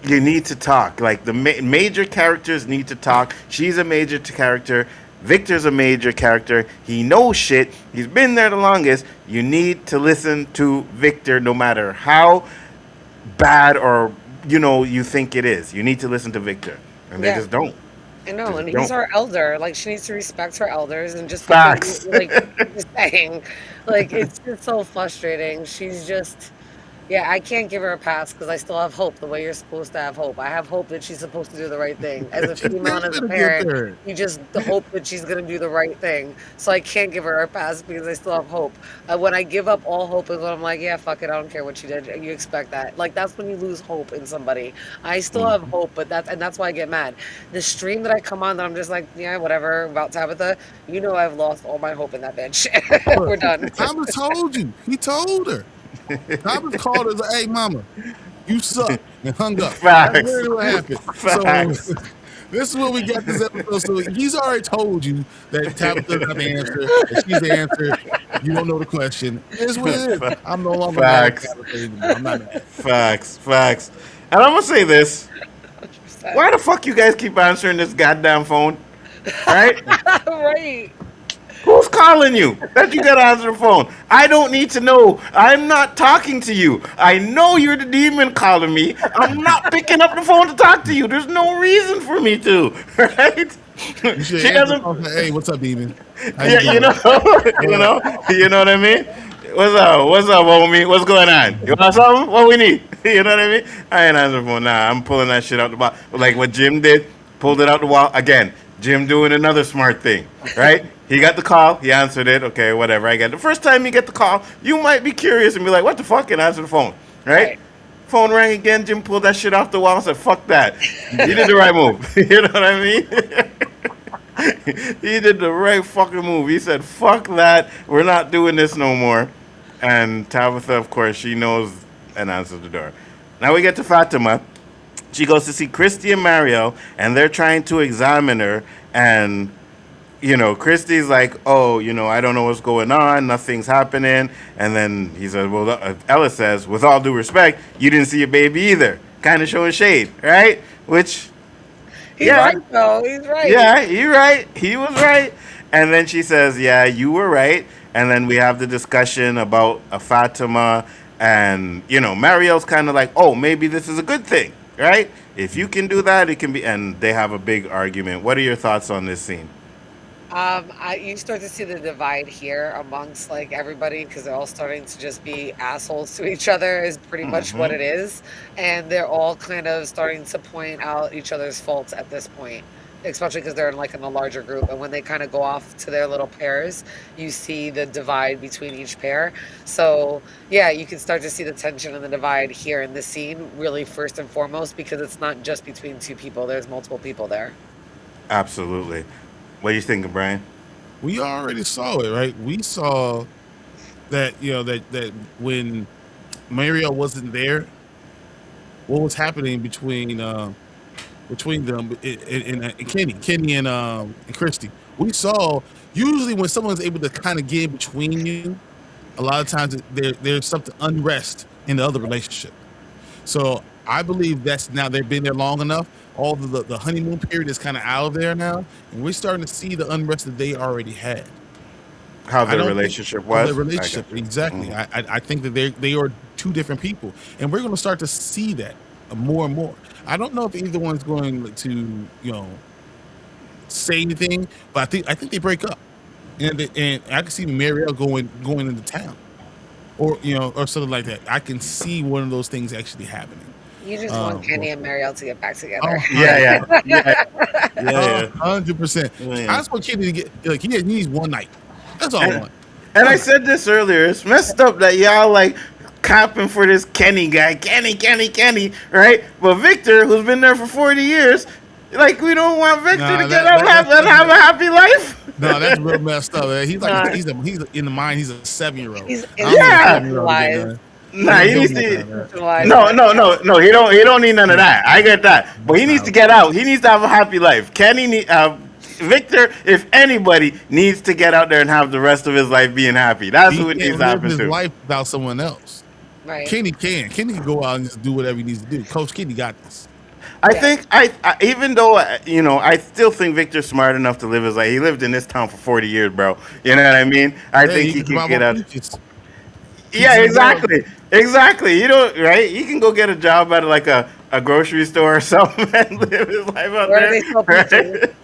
you need to talk. Like, the major characters need to talk. She's a major character. Victor's a major character. He knows shit. He's been there the longest. You need to listen to Victor no matter how bad or, you think it is. You need to listen to Victor. And they just don't. I know, and he's our elder. Like, she needs to respect her elders and just facts. Like just saying, like, it's just so frustrating. She's just, I can't give her a pass because I still have hope the way you're supposed to have hope. I have hope that she's supposed to do the right thing. As a female and as a parent, you just hope that she's going to do the right thing. So I can't give her a pass because I still have hope. When I give up all hope is when I'm like, yeah, fuck it, I don't care what she did. You expect that. Like, that's when you lose hope in somebody. I still have hope, but that's why I get mad. The stream that I come on that I'm just like, yeah, whatever, about Tabitha, I've lost all my hope in that bitch. We're done. Thomas told you. He told her. Thomas called her, like, hey, mama, you suck, and hung up. Facts. That's really what happened. Facts. So this is what we got this episode. So he's already told you that Tabitha doesn't have the answer, that she's the answer. You don't know the question. It's what it is. I'm no longer mad at Tabitha anymore. I'm not mad. Facts. And I'm going to say this. Why the fuck you guys keep answering this goddamn phone? Right? Right. Who's calling you that you gotta answer the phone? I don't need to know. I'm not talking to you. I know you're the demon calling me. I'm not picking up the phone to talk to you. There's no reason for me to, right? She doesn't. Hey, what's up, demon? You know what I mean? What's up, homie? What's going on? You want something? What we need? You know what I mean? I ain't answering the phone. Nah, I'm pulling that shit out the wall. Like what Jim did, pulled it out the wall. Again, Jim doing another smart thing, right? He got the call. He answered it. Okay, whatever. I get the first time you get the call, you might be curious and be like, what the fuck? And answer the phone, right? Phone rang again. Jim pulled that shit off the wall and said, fuck that. He did the right move. You know what I mean? He did the right fucking move. He said, fuck that. We're not doing this no more. And Tabitha, of course, she knows and answers the door. Now we get to Fatima. She goes to see Christy and Mario, and they're trying to examine her. And, Christy's like, oh, I don't know what's going on. Nothing's happening. And then he says, well, Ella says, with all due respect, you didn't see a baby either. Kind of showing shade, right? Which, he's right, though. He's right. Yeah, he's right. He was right. And then she says, yeah, you were right. And then we have the discussion about Fatima. And, Mario's kind of like, oh, maybe this is a good thing, right? If you can do that, it can be. And they have a big argument. What are your thoughts on this scene? You start to see the divide here amongst like everybody because they're all starting to just be assholes to each other is pretty much what Mm-hmm. it is, and they're all kind of starting to point out each other's faults at this point, especially because they're in a larger group. And when they kind of go off to their little pairs, you see the divide between each pair. So yeah, you can start to see the tension and the divide here in this scene, really first and foremost, because it's not just between two people. There's multiple people there. Absolutely. What are you thinking, Brian? We already saw it, right? We saw that that when Mario wasn't there, what was happening between them and Kenny and Christy. We saw usually when someone's able to kind of get in between you, a lot of times there's something unrest in the other relationship. So I believe that's now they've been there long enough. All the honeymoon period is kind of out of there now, and we're starting to see the unrest that they already had. How I their don't relationship think was? the relationship exactly. I think that they are two different people, and we're going to start to see that more and more. I don't know if either one's going to say anything, but I think they break up, and I can see Marielle going into town, or or something like that. I can see one of those things actually happening. You just want Kenny and Marielle to get back together. Yeah. 100%. I just want Kenny to get he needs one night. That's all I want. And I said this earlier. It's messed up that y'all like copping for this Kenny guy, Kenny, right? But Victor, who's been there for 40 years, like we don't want Victor to get up and have a happy life. No, that's real messed up. Man. He's like he's in the mind. He's a 7-year-old. Nah, he needs to. No. He don't need none of that. I get that, but he needs to get out. He needs to have a happy life. Victor, if anybody, needs to get out there and have the rest of his life being happy. That's who it needs to happen his to. life without someone else. Right. Kenny can go out and just do whatever he needs to do. Coach Kenny got this. I think I even though I still think Victor's smart enough to live his life. He lived in this town for 40 years, bro. You know what I mean? I think he can get out. Yeah, exactly. You know, right? You can go get a job at like a grocery store or something and live his life out Where there. they sell pizza.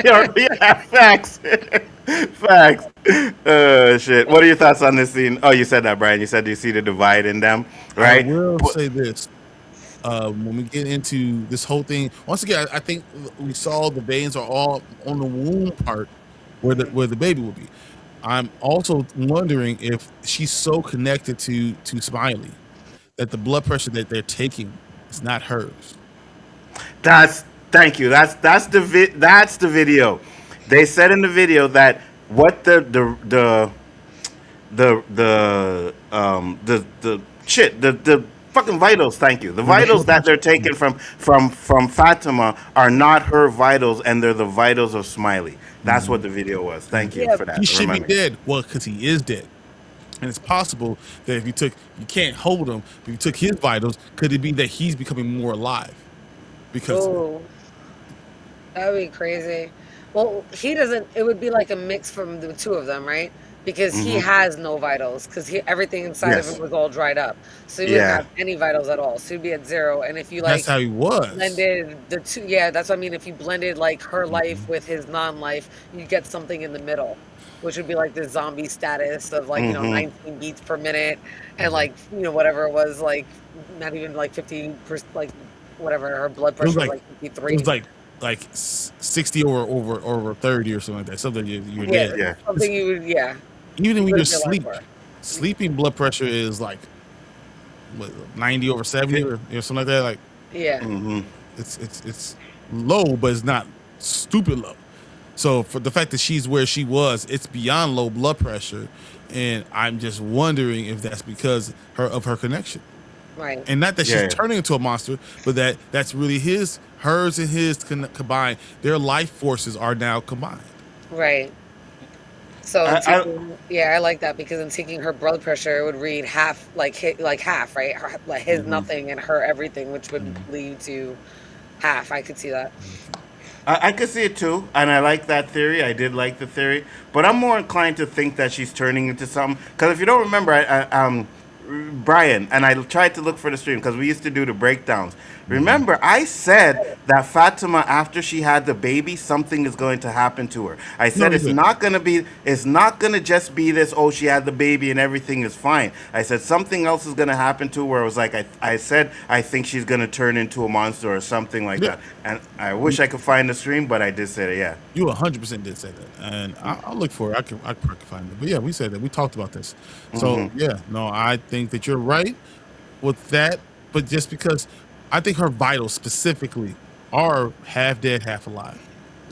Yeah, facts. Shit. What are your thoughts on this scene? Oh, you said that, Brian. You said you see the divide in them, right? I will say this. When we get into this whole thing, once again, I think we saw the veins are all on the womb part where the baby will be. I'm also wondering if she's so connected to Smiley that the blood pressure that they're taking is not hers. Thank you. That's the video. They said in the video that what the fucking vitals. Thank you. The vitals that they're taking from Fatima are not her vitals, and they're the vitals of Smiley. That's what the video was. Thank you for that. He should be dead. Well, because he is dead. And it's possible that if you can't hold him, if you took his vitals, could it be that he's becoming more alive? Because that would be crazy. Well, he doesn't, it would be like a mix from the two of them, right? Because he has no vitals, because everything inside of him was all dried up. So he wouldn't have any vitals at all. So he'd be at 0. And if you that's how he was. blended the two, that's what I mean. If you blended like her life with his non-life, you get something in the middle, which would be like the zombie status of like 19 beats per minute, and like whatever it was, like not even like 50%, like whatever her blood pressure was like 53. It was like 60 or over 30 or something like that. Something you're dead. Yeah. Something you would Even when you're sleeping blood pressure is like 90 over 70 or something like that. Like it's low, but it's not stupid low. So for the fact that she's where she was, it's beyond low blood pressure, and I'm just wondering if that's because of her connection. Right. And not that she's turning into a monster, but that's really hers and his combined. Their life forces are now combined. Right. So I like that, because in taking her blood pressure, it would read half, like half, right? Like his nothing and her everything, which would lead to half. I could see that. I could see it too, and I like that theory. I did like the theory, but I'm more inclined to think that she's turning into something. Because if you don't remember, Brian, and I tried to look for the stream because we used to do the breakdowns. Remember, I said that Fatima, after she had the baby, something is going to happen to her. I said you it's didn't. not gonna just be this, oh, she had the baby and everything is fine. I said something else is gonna happen to her where it was like I said I think she's gonna turn into a monster or something like Yeah. that. And I wish I could find the stream, but I did say that, yeah. You 100% did say that, and I'll look for it. I can find it. But yeah, we said that. We talked about this. So yeah, no, I think that you're right with that. But just because I think her vitals specifically are half dead, half alive.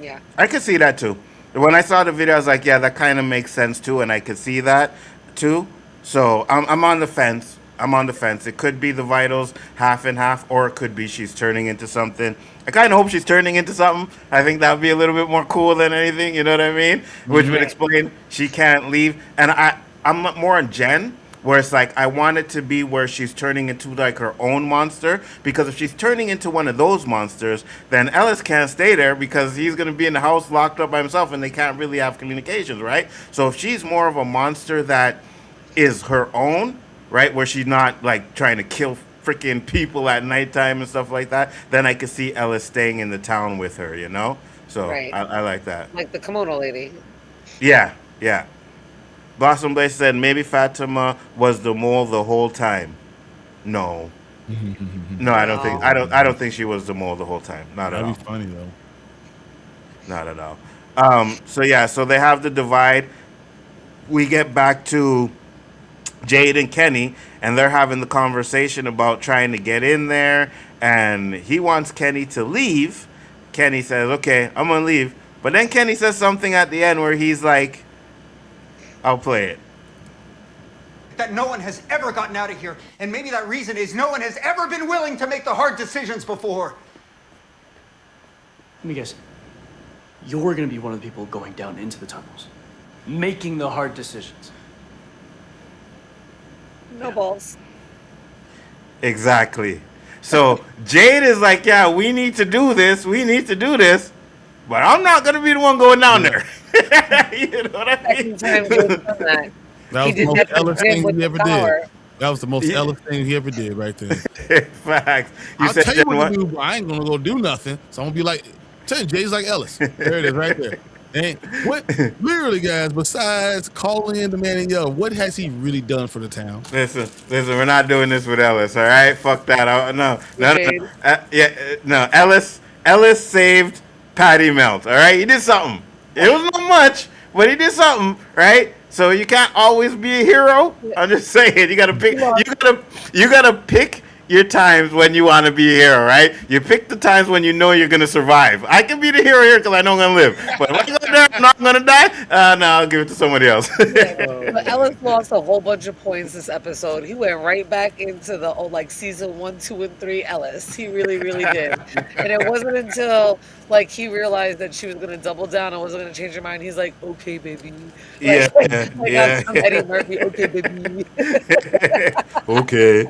Yeah. I could see that too. When I saw the video, I was like, yeah, that kind of makes sense too, and I could see that too. So I'm on the fence. I'm on the fence. It could be the vitals half and half, or it could be she's turning into something. I kind of hope she's turning into something. I think that would be a little bit more cool than anything. You know what I mean? Which would explain she can't leave. And I'm more on Jen, where it's like I want it to be where she's turning into like her own monster, because if she's turning into one of those monsters, then Ellis can't stay there because he's going to be in the house locked up by himself and they can't really have communications, right? So if she's more of a monster that is her own, right, where she's not like trying to kill freaking people at nighttime and stuff like that, then I could see Ellis staying in the town with her, you know? So Right. I like that. Like the kimono lady. Yeah, yeah. Blossom Blaze said maybe Fatima was the mole the whole time. No. No, I don't think she was the mole the whole time. Not at That'd all. be funny though. Not at all. So yeah, so they have the divide. We get back to Jade and Kenny, and they're having the conversation about trying to get in there, and he wants Kenny to leave. Kenny says, okay, I'm gonna leave. But then Kenny says something at the end where he's like, I'll play it. That no one has ever gotten out of here, and maybe that reason is no one has ever been willing to make the hard decisions before. Let me guess. You're gonna be one of the people going down into the tunnels, making the hard decisions. No balls. Exactly. So Jade is like, yeah, we need to do this, but I'm not gonna be the one going down there. You know what I mean? Second time Jade's done that. That He was the did most that to Ellis Jim thing with he the ever power. did. That was the most Ellis thing he ever did right there. Facts. You I'll said tell you then what what? to do, but I ain't gonna go do nothing. So I'm gonna be like, tell you, Jay's like Ellis. There it is, right there. And what, literally, guys, besides calling in the man and yell, what has he really done for the town? Listen, we're not doing this with Ellis, all right? Fuck that. No. Jade. No. Ellis saved Patty Melt, all right? He did something. It was not much, but he did something, right? So you can't always be a hero. I'm just saying, you gotta pick. You gotta pick your times when you want to be a hero, right? You pick the times when you know you're gonna survive. I can be the hero here because I know I'm gonna live. But if I go there, I'm not gonna die. No, I'll give it to somebody else. But Ellis lost a whole bunch of points this episode. He went right back into the old like season 1, 2, and 3 Ellis. He really, really did. And it wasn't until like he realized that she was gonna double down and wasn't gonna change her mind. He's like, okay, baby. Yeah, Like I'm Eddie Murphy. Okay, baby. Okay.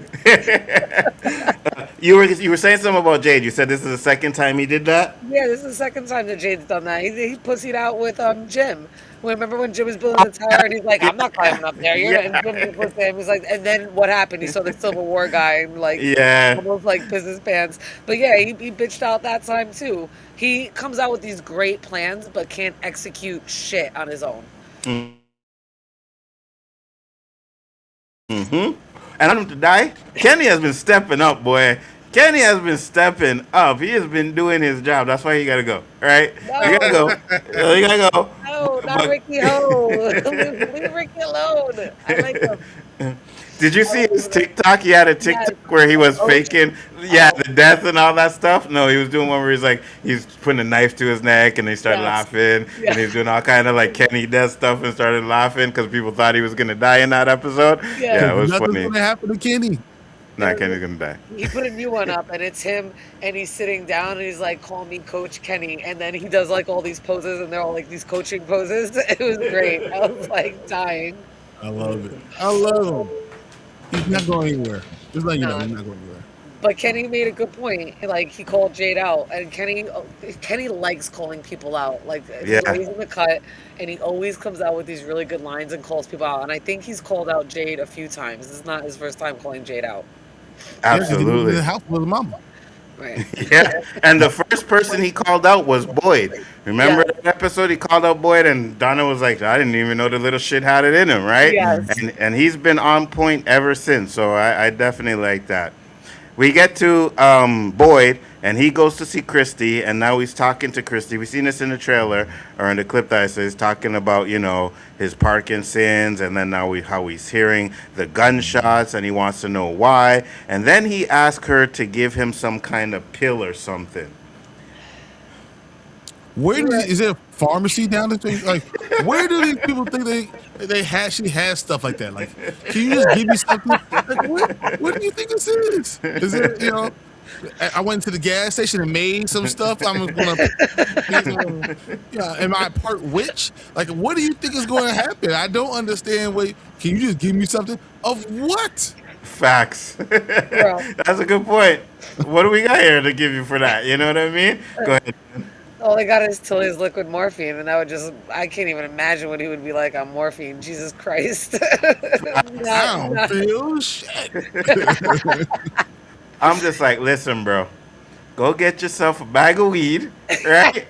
You were saying something about Jade. You said this is the second time he did that. Yeah, this is the second time that Jade's done that. He pussied out with Jim. Remember when Jim was building the tower and he's like, I'm not climbing up there. You're not. And Jim was him. He's like, and then what happened? He saw the Civil War guy and like almost like business pants. But yeah, he bitched out that time too. He comes out with these great plans but can't execute shit on his own. Mm-hmm. And I want him to die. Kenny has been stepping up, boy. Kenny has been stepping up. He has been doing his job. That's why you gotta go. All right? No. You gotta go. You gotta go. No, not Ricky Ho. Leave Ricky alone. I like him. Did you see his TikTok? He had a TikTok where he was faking, the death and all that stuff. No, he was doing one where he's putting a knife to his neck and he started laughing, and he's doing all kind of like Kenny death stuff and started laughing because people thought he was gonna die in that episode. Yeah, it was Nothing's funny. gonna happen to Kenny. Nah, Kenny's gonna die. He put a new one up and it's him and he's sitting down and he's like, call me Coach Kenny. And then he does like all these poses and they're all like these coaching poses. It was great. I was like dying. I love it. I love him. He's not going anywhere. Just letting you know, he's not going anywhere. But Kenny made a good point. Like he called Jade out, and Kenny likes calling people out. Like he's Yeah, always in the cut, and he always comes out with these really good lines and calls people out. And I think he's called out Jade a few times. This is not his first time calling Jade out. Yeah, because he was in absolutely. the house with his mama. Right. Yeah, and the first person he called out was Boyd. Remember Yes. that episode? He called out Boyd, and Donna was like, "I didn't even know the little shit had it in him," right? Yes. And he's been on point ever since. So I definitely like that. We get to Boyd, and he goes to see Christy, and now he's talking to Christy. We've seen this in the trailer or in the clip that I said. He's talking about his Parkinson's, and then how he's hearing the gunshots, and he wants to know why. And then he asks her to give him some kind of pill or something. Is there a pharmacy down the street? Like, where do these people think she has stuff like that? Like, can you just give me something? Like, what do you think this is? Is it, I went to the gas station and made some stuff. I'm gonna, am I part witch? Like, what do you think is going to happen? I don't understand. Wait, can you just give me something of what? Facts. Girl. That's a good point. What do we got here to give you for that? You know what I mean? Go ahead. All I got is Tilly's liquid morphine, and I can't even imagine what he would be like on morphine. Jesus Christ. I don't feel shit. I'm just like, listen, bro. Go get yourself a bag of weed, right?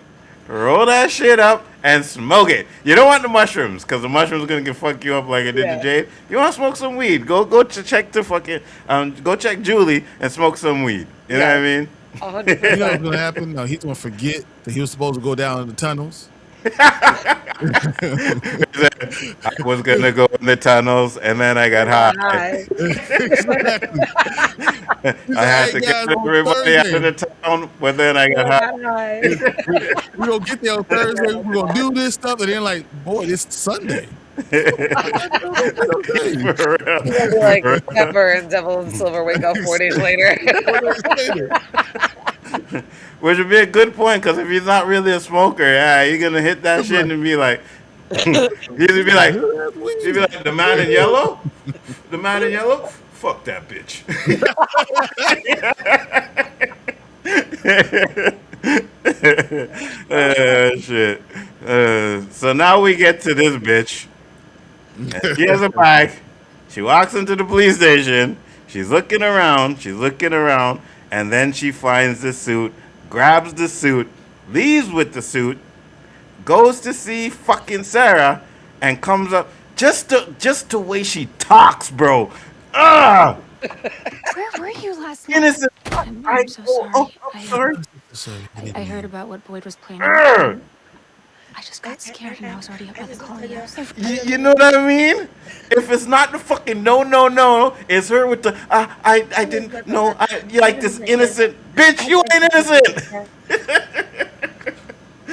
Roll that shit up and smoke it. You don't want the mushrooms, because the mushrooms are gonna fuck you up like it did to Jade. You want to smoke some weed? Go check the fucking go check Julie and smoke some weed. You know what I mean? 100%. You know what's gonna happen? No, he's gonna forget that he was supposed to go down in the tunnels. I was gonna go in the tunnels, and then I got high. Exactly. I had to get everybody out of the town, but then I got high. We're gonna get there on Thursday. We're gonna do this stuff, and then like, boy, it's Sunday. Okay. For real. He'll be like Pepper and Devil and Silver wake up 4 days later. Which would be a good point, because if he's not really a smoker, you're gonna hit that shit and be like, he'd be like, the man in yellow, the man in yellow, fuck that bitch. Shit. So now we get to this bitch. She has a bag. She walks into the police station. She's looking around. And then she finds the suit, grabs the suit, leaves with the suit, goes to see fucking Sarah, and comes up. Just the way she talks, bro. Ugh! Where were you last night? Innocent. I'm so sorry. I'm sorry. I heard about what Boyd was planning. Ugh! I just got scared and I was already up by the colony. I'm so You know what I mean? If it's not the fucking no, it's her with the I didn't know. You like this innocent bitch. You ain't innocent.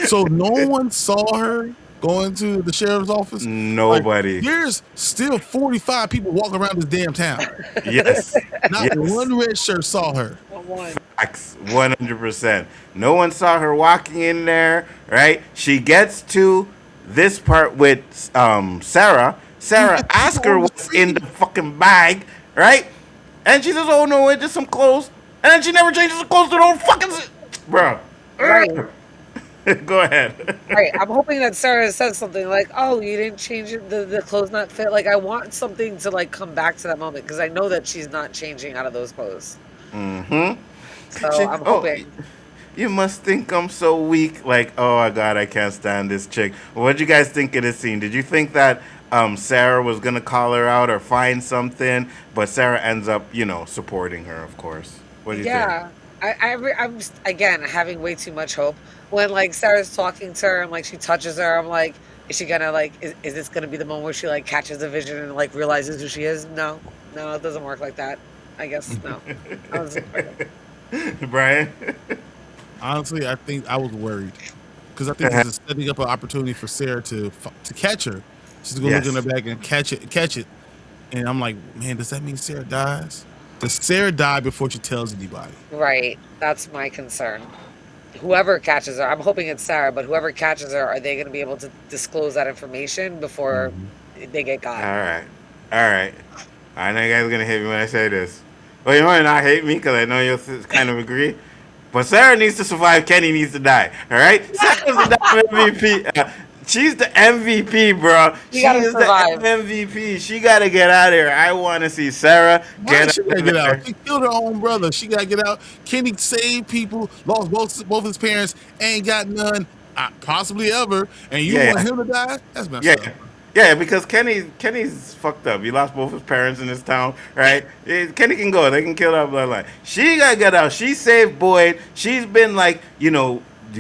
So no one saw her going to the sheriff's office? Nobody. Like, there's still 45 people walking around this damn town. Yes. Not one red shirt saw her. Facts, 100%. No one saw her walking in there, right? She gets to this part with Sarah. Sarah asks her what's in the fucking bag, right? And she says, oh no, it's just some clothes. And then she never changes the clothes to her own fucking... Bro. Right. Go ahead. Right. I'm hoping that Sarah says something like, oh, you didn't change it, the clothes not fit. Like, I want something to, like, come back to that moment, because I know that she's not changing out of those clothes. Mm-hmm. So I'm hoping. You must think I'm so weak. Like, oh my God, I can't stand this chick. What did you guys think of this scene? Did you think that Sarah was going to call her out or find something? But Sarah ends up, supporting her, of course. What do you think? Yeah. I'm just, again, having way too much hope. When, like, Sarah's talking to her and, like, she touches her, I'm like, is she gonna, like, is this gonna be the moment where she, like, catches a vision and, like, realizes who she is? No, it doesn't work like that. I guess, no. Brian? Honestly, I think I was worried. Because I think this is setting up an opportunity for Sarah to catch her. She's going to look in her bag and catch it. And I'm like, man, does that mean Sarah dies? Does Sarah die before she tells anybody? Right. That's my concern. Whoever catches her, I'm hoping it's Sarah, but whoever catches her, are they going to be able to disclose that information before they get got? All right. I know you guys are going to hit me when I say this. Well, you might not hate me because I know you'll kind of agree. But Sarah needs to survive. Kenny needs to die. All right? Sarah's the damn MVP. She's the MVP, bro. You She gotta is survive. the MVP. She got to get out of here. I want to see Sarah Why get she out gotta of get there. out? She killed her own brother. She gotta get out. Kenny saved people, lost both his parents, ain't got none, possibly ever. And you Yeah, want him to die? That's messed yeah. up. Yeah, because Kenny's fucked up. He lost both his parents in this town, right? Kenny can go. They can kill that bloodline. She gotta get out. She saved Boyd. She's been like, you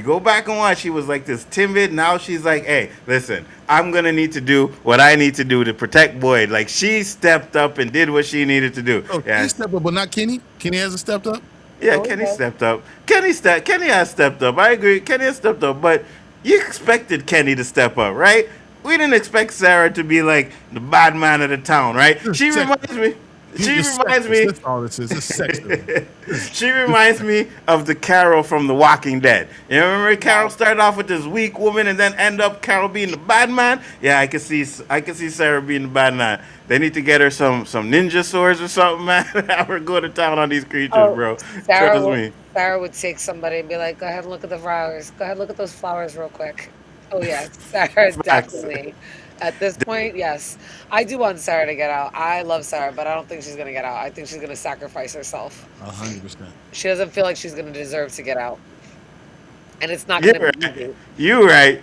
go back and watch. She was like this timid. Now she's like, hey, listen, I'm gonna need to do what I need to do to protect Boyd. Like she stepped up and did what she needed to do. Oh, Yeah, he stepped up, but not Kenny. Kenny hasn't stepped up. yeah. Oh, Kenny okay. stepped up. Kenny has stepped up. I agree. Kenny has stepped up, but you expected Kenny to step up, right? We didn't expect Sarah to be like the bad man of the town, right? She reminds me. She reminds me. That's all this is. It's sexist. She reminds me of the Carol from The Walking Dead. You remember Carol started off with this weak woman and then end up Carol being the bad man? Yeah, I can see Sarah being the bad man. They need to get her some ninja swords or something, man. Have her go to town on these creatures, bro. Trust me. Sarah would take somebody and be like, go ahead and look at the flowers. Go ahead and look at those flowers real quick. Oh, yeah. Sarah, definitely. At this point, yes. I do want Sarah to get out. I love Sarah, but I don't think she's going to get out. I think she's going to sacrifice herself. 100%. She doesn't feel like she's going to deserve to get out. And it's not going to be easy. You right.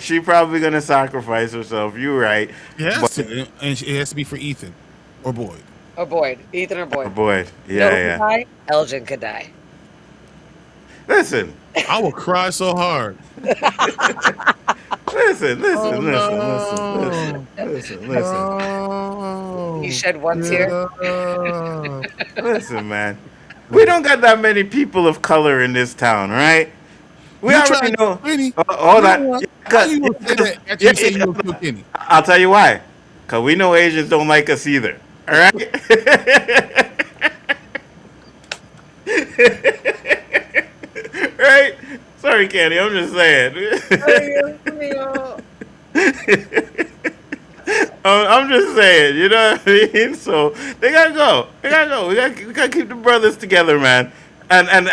She probably gonna sacrifice herself. You right. Yes, and it has to be for Ethan or Boyd. Or Boyd. Ethan or Boyd. Boyd. You know who Yeah, could die? Elgin could die. Listen. I will cry so hard. Listen. Oh, He shed one tear. Listen, man. We don't got that many people of color in this town, right? We already know. Hold on. How you gonna say that after you say you gonna kill Kenny? I'll tell you why. Because we know Asians don't like us either. All right? Right? Sorry, Candy. I'm just saying. I'm just saying. You know what I mean? So they gotta go. We gotta keep the brothers together, man. And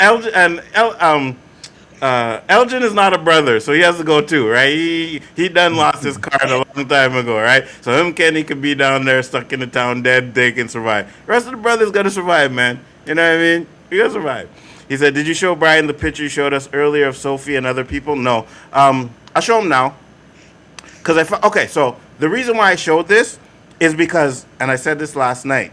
Elgin is not a brother, so he has to go too, right? He done lost his card a long time ago, right? So him Kenny could be down there stuck in the town dead. They can survive. The rest of the brothers gotta survive, man. You know what I mean? We gotta survive. He said, "Did you show Brian the picture you showed us earlier of Sophie and other people?" No. I'll show him now. Okay, so the reason why I showed this is because, and I said this last night,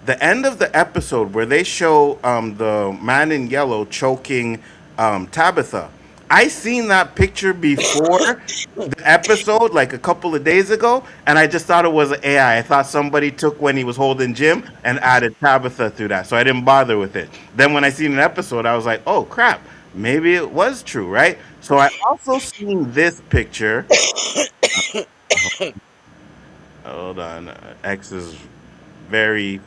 the end of the episode where they show the man in yellow choking Tabitha. I seen that picture before the episode, like a couple of days ago, and I just thought it was an AI. I thought somebody took when he was holding Jim and added Tabitha through that, so I didn't bother with it. Then when I seen an episode, I was like, oh crap, maybe it was true, right? So I also seen this picture. Hold on, X is very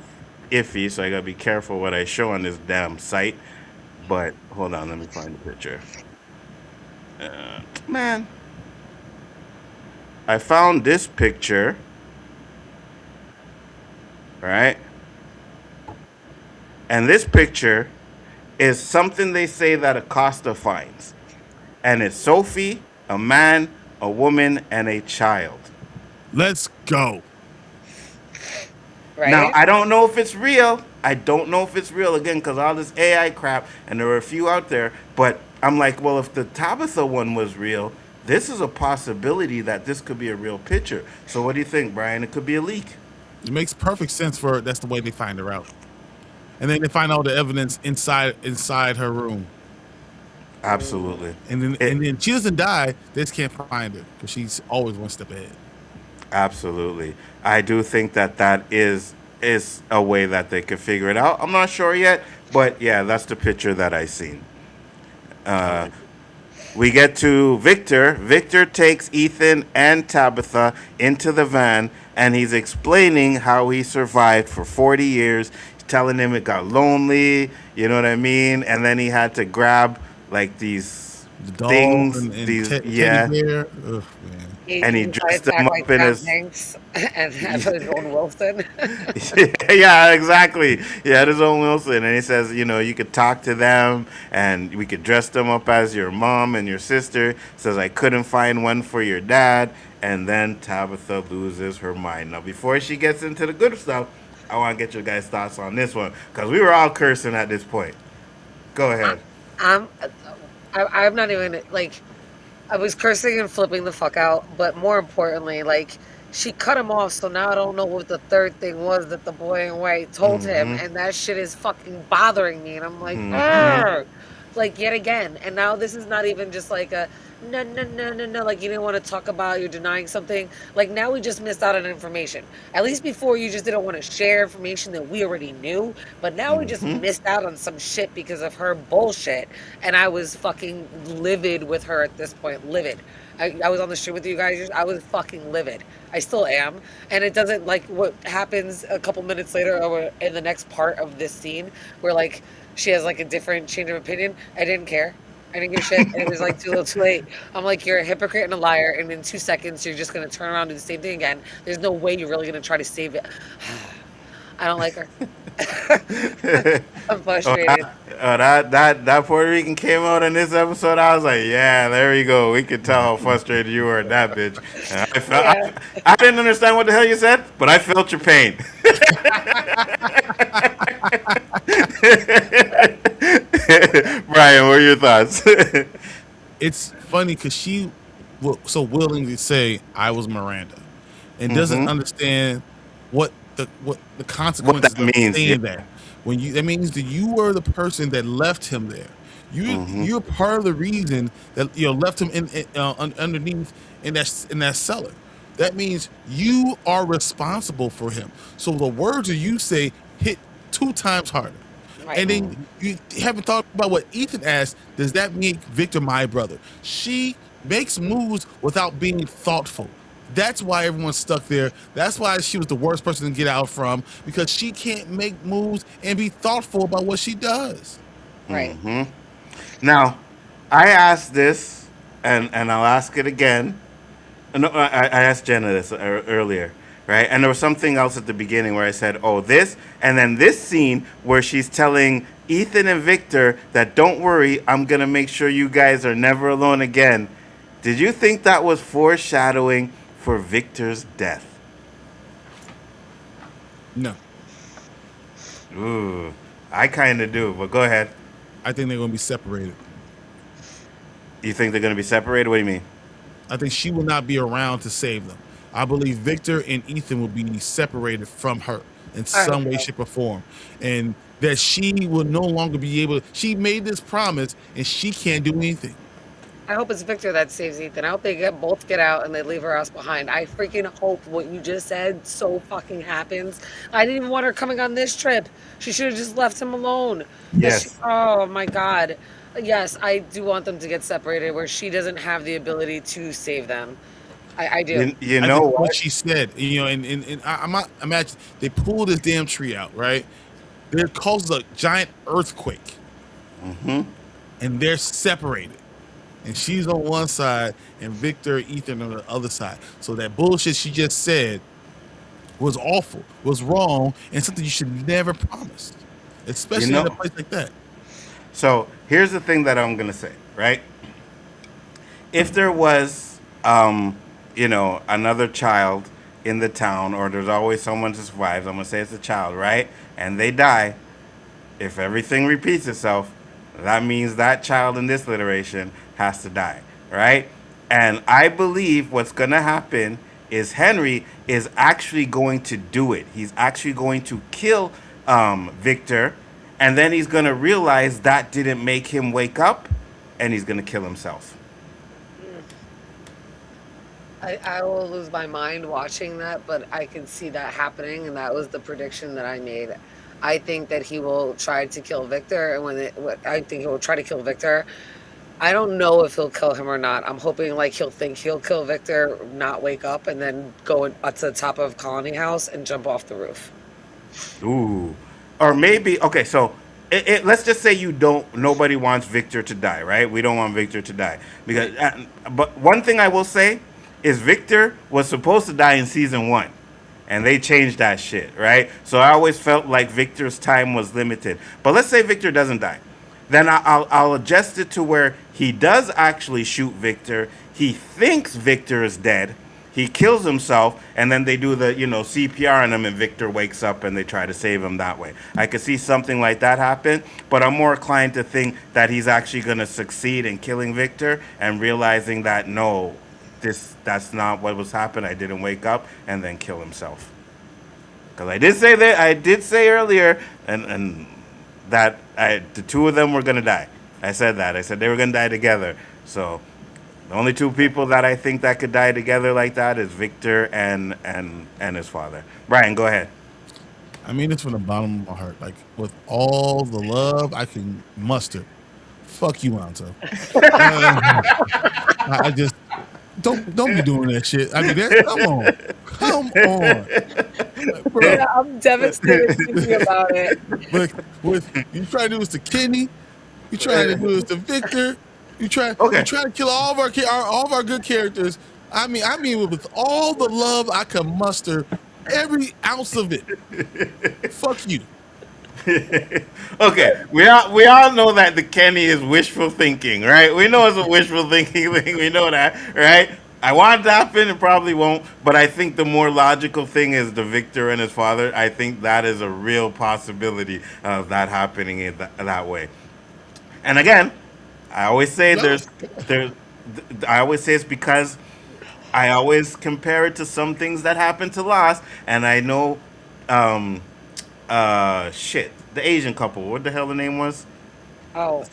iffy, so I gotta be careful what I show on this damn site. But hold on, let me find the picture. Man, I found this picture, right? And this picture is something they say that Acosta finds. And it's Sophie, a man, a woman, and a child. Let's go. Right? Now, I don't know if it's real. Again, because all this AI crap, and there are a few out there. But I'm like, well, if the Tabitha one was real, this is a possibility that this could be a real picture. So what do you think, Brian? It could be a leak. It makes perfect sense for that's the way they find her out. And then they find all the evidence inside her room. Absolutely. And then she doesn't die. They just can't find her because she's always one step ahead. Absolutely. I do think that is a way that they could figure it out. I'm not sure yet, but yeah, that's the picture that I seen. We get to Victor. Victor takes Ethan and Tabitha into the van, and he's explaining how he survived for 40 years. He's telling him it got lonely, you know what I mean? And then he had to grab like these The dog things. and these teddy yeah. bear. Ugh, man. and he decided dressed to him act like up in Tom his. Hanks and have his own Wilson. Yeah, exactly. He had his own Wilson, and he says, you could talk to them, and we could dress them up as your mom and your sister. Says I couldn't find one for your dad, and then Tabitha loses her mind. Now, before she gets into the good stuff, I want to get your guys' thoughts on this one because we were all cursing at this point. Go I, ahead. I'm I'm not even like I was cursing and flipping the fuck out, but more importantly, like she cut him off, so now I don't know what the third thing was that the boy in white told him, Mm-hmm. and that shit is fucking bothering me, and I'm like, Mm-hmm. "Argh!" Like yet again, and now this is not even just like a no, no, no, no, no. Like you didn't want to talk about, you're denying something. Like now we just missed out on information. At least before you just didn't want to share information that we already knew, but now we just Mm-hmm. missed out on some shit because of her bullshit, and I was fucking livid with her at this point, livid. I was on the street with you guys. I was fucking livid. I still am. And it doesn't like what happens a couple minutes later or in the next part of this scene where like she has like a different change of opinion. I didn't care. I didn't give a shit. And it was like too little too late. I'm like, you're a hypocrite and a liar. And in 2 seconds, you're just going to turn around and do the same thing again. There's no way you're really going to try to save it. I don't like her. I'm Oh, frustrated. that Puerto Rican came out in this episode. I was like, yeah, there we go. We could tell how frustrated you were at that bitch. And Yeah. I didn't understand what the hell you said, but I felt your pain. Brian, what are your thoughts? It's funny because she will so willingly say I was Miranda, and doesn't Mm-hmm. understand what the What consequences that of means? Yeah. saying that. When you that means that you were the person that left him there. Mm-hmm. You're part of the reason that left him underneath in that cellar. That means you are responsible for him. So the words that you say hit 2 times harder. Right. And then you haven't thought about what Ethan asked. Does that make Victor my brother? She makes moves without being thoughtful. That's why everyone's stuck there. That's why she was the worst person to get out from, because she can't make moves and be thoughtful about what she does. Right. Mm-hmm. Now, I asked this, and I'll ask it again. No, I asked Jenna this earlier, right? And there was something else at the beginning where I said, "Oh, this," and then this scene where she's telling Ethan and Victor that, "Don't worry, I'm gonna make sure you guys are never alone again." Did you think that was foreshadowing for Victor's death? No, Ooh, I kind of do, but go ahead. I think they're going to be separated. You think they're gonna be separated? What do you mean? I think she will not be around to save them. I believe Victor and Ethan will be separated from her in I hope some way, so. shape, or form. And that she will no longer be able, she made this promise and she can't do anything. I hope it's Victor that saves Ethan. I hope they both get out and they leave her ass behind. I freaking hope what you just said so fucking happens. I didn't even want her coming on this trip. She should have just left him alone. Yes. Oh my god. Yes, I do want them to get separated where she doesn't have the ability to save them. I do. You I know think what what? she said, and I'm not imagine they pull this damn tree out, right? There causes a giant earthquake, Mm-hmm. and they're separated. And she's on one side, and Victor, Ethan on the other side. So that bullshit she just said was awful, was wrong, and something you should never promise, especially in a place like that. So here's the thing that I'm gonna say, right? If there was, another child in the town, or there's always someone that survives, I'm gonna say it's a child, right? And they die. If everything repeats itself, that means that child in this iteration has to die, right? And I believe what's gonna happen is Henry is actually going to do it. He's actually going to kill Victor, and then he's gonna realize that didn't make him wake up, and he's gonna kill himself. I will lose my mind watching that, but I can see that happening, and that was the prediction that I made. I think that he will try to kill Victor, and I think he will try to kill Victor. I don't know if he'll kill him or not. I'm hoping like he'll think he'll kill Victor, not wake up, and then go up to the top of Colony House and jump off the roof. Ooh. Or maybe, okay, so let's just say nobody wants Victor to die, right? We don't want Victor to die. But one thing I will say is Victor was supposed to die in season 1. And they changed that shit, right? So I always felt like Victor's time was limited. But let's say Victor doesn't die. Then I'll adjust it to where he does actually shoot Victor. He thinks Victor is dead. He kills himself, and then they do the, CPR on him, and Victor wakes up, and they try to save him that way. I could see something like that happen, but I'm more inclined to think that he's actually going to succeed in killing Victor and realizing that, no, that's not what was happening. I didn't wake up, and then kill himself. Because I did say earlier, and that the two of them were going to die. I said that. I said they were going to die together. So the only two people that I think that could die together like that is Victor and his father. Brian, go ahead. I mean, it's from the bottom of my heart. Like, with all the love I can muster, fuck you, Nzo. I just don't be doing that shit. I mean, come on. Like, bro. Yeah, I'm devastated thinking about it. But you try to do this to Kenny, you try to do this to Victor, you try to kill all of our good characters. I mean, with all the love I can muster, every ounce of it. Fuck you. Okay, we all know that the Kenny is wishful thinking, right? We know it's a wishful thinking thing. We know that, right? I want it to happen. It probably won't, but I think the more logical thing is the Victor and his father. I think that is a real possibility of that happening in that way. And again, I always say I always say it's because I always compare it to some things that happened to Lost, and I know, the Asian couple. What the hell the name was? Oh,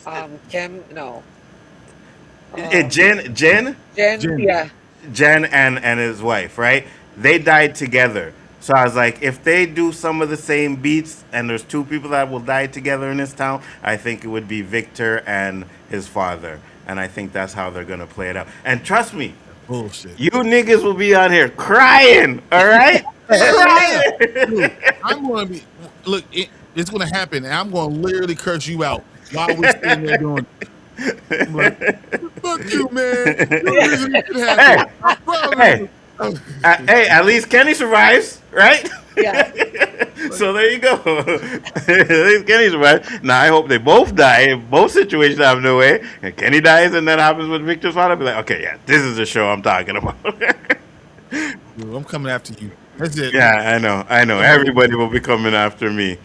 Kim, no. Jen, yeah. Jen and his wife, right? They died together. So I was like, if they do some of the same beats, and there's two people that will die together in this town, I think it would be Victor and his father. And I think that's how they're gonna play it out. And trust me, bullshit. You niggas will be on here crying, all right? Crying. Dude, I'm gonna be. Look, it's gonna happen, and I'm gonna literally curse you out while we're sitting there doing. I'm like, fuck you, man. No reason it could happen. Hey, at least Kenny survives, right? Yeah. So there you go. At least Kenny survives. Now I hope they both die. If both situations have no way, and Kenny dies, and that happens with Victor's father, I'll be like, okay, yeah, this is the show I'm talking about. Dude, I'm coming after you. That's it. Yeah, I know. Everybody will be coming after me.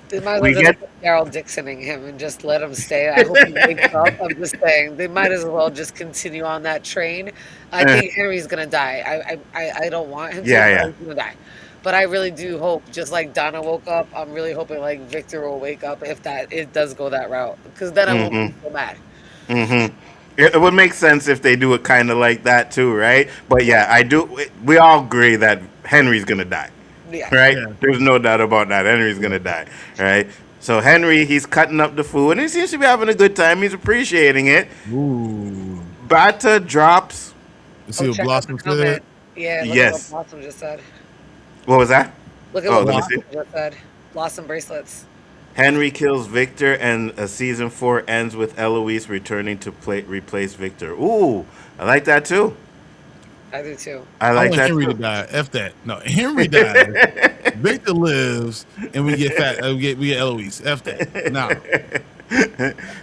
They might as well just put Carol Dixoning him and just let him stay. I hope he wakes up. I'm just saying, they might as well just continue on that train. I think Henry's gonna die. I don't want him to. Yeah. He's gonna die. But I really do hope, just like Donna woke up, I'm really hoping like Victor will wake up if it does go that route. Because then I won't be so mad. Mm-hmm. It would make sense if they do it kind of like that too, right? But yeah, I do. We all agree that Henry's gonna die. Yeah. Right? Yeah. There's no doubt about that. Henry's gonna die. Right? So Henry, he's cutting up the food, and he seems to be having a good time. He's appreciating it. Ooh. Bata drops. You see what Blossom said? Yeah. Look Yes. at what Blossom just said. What was that? Look at what Blossom just said. Blossom bracelets. Henry kills Victor, and season 4 ends with Eloise returning to replace Victor. Ooh, I like that too. I do too. I like that. Henry to die. F that. No, Henry dies. Victor lives, and we get fat. We get Eloise. F that. No.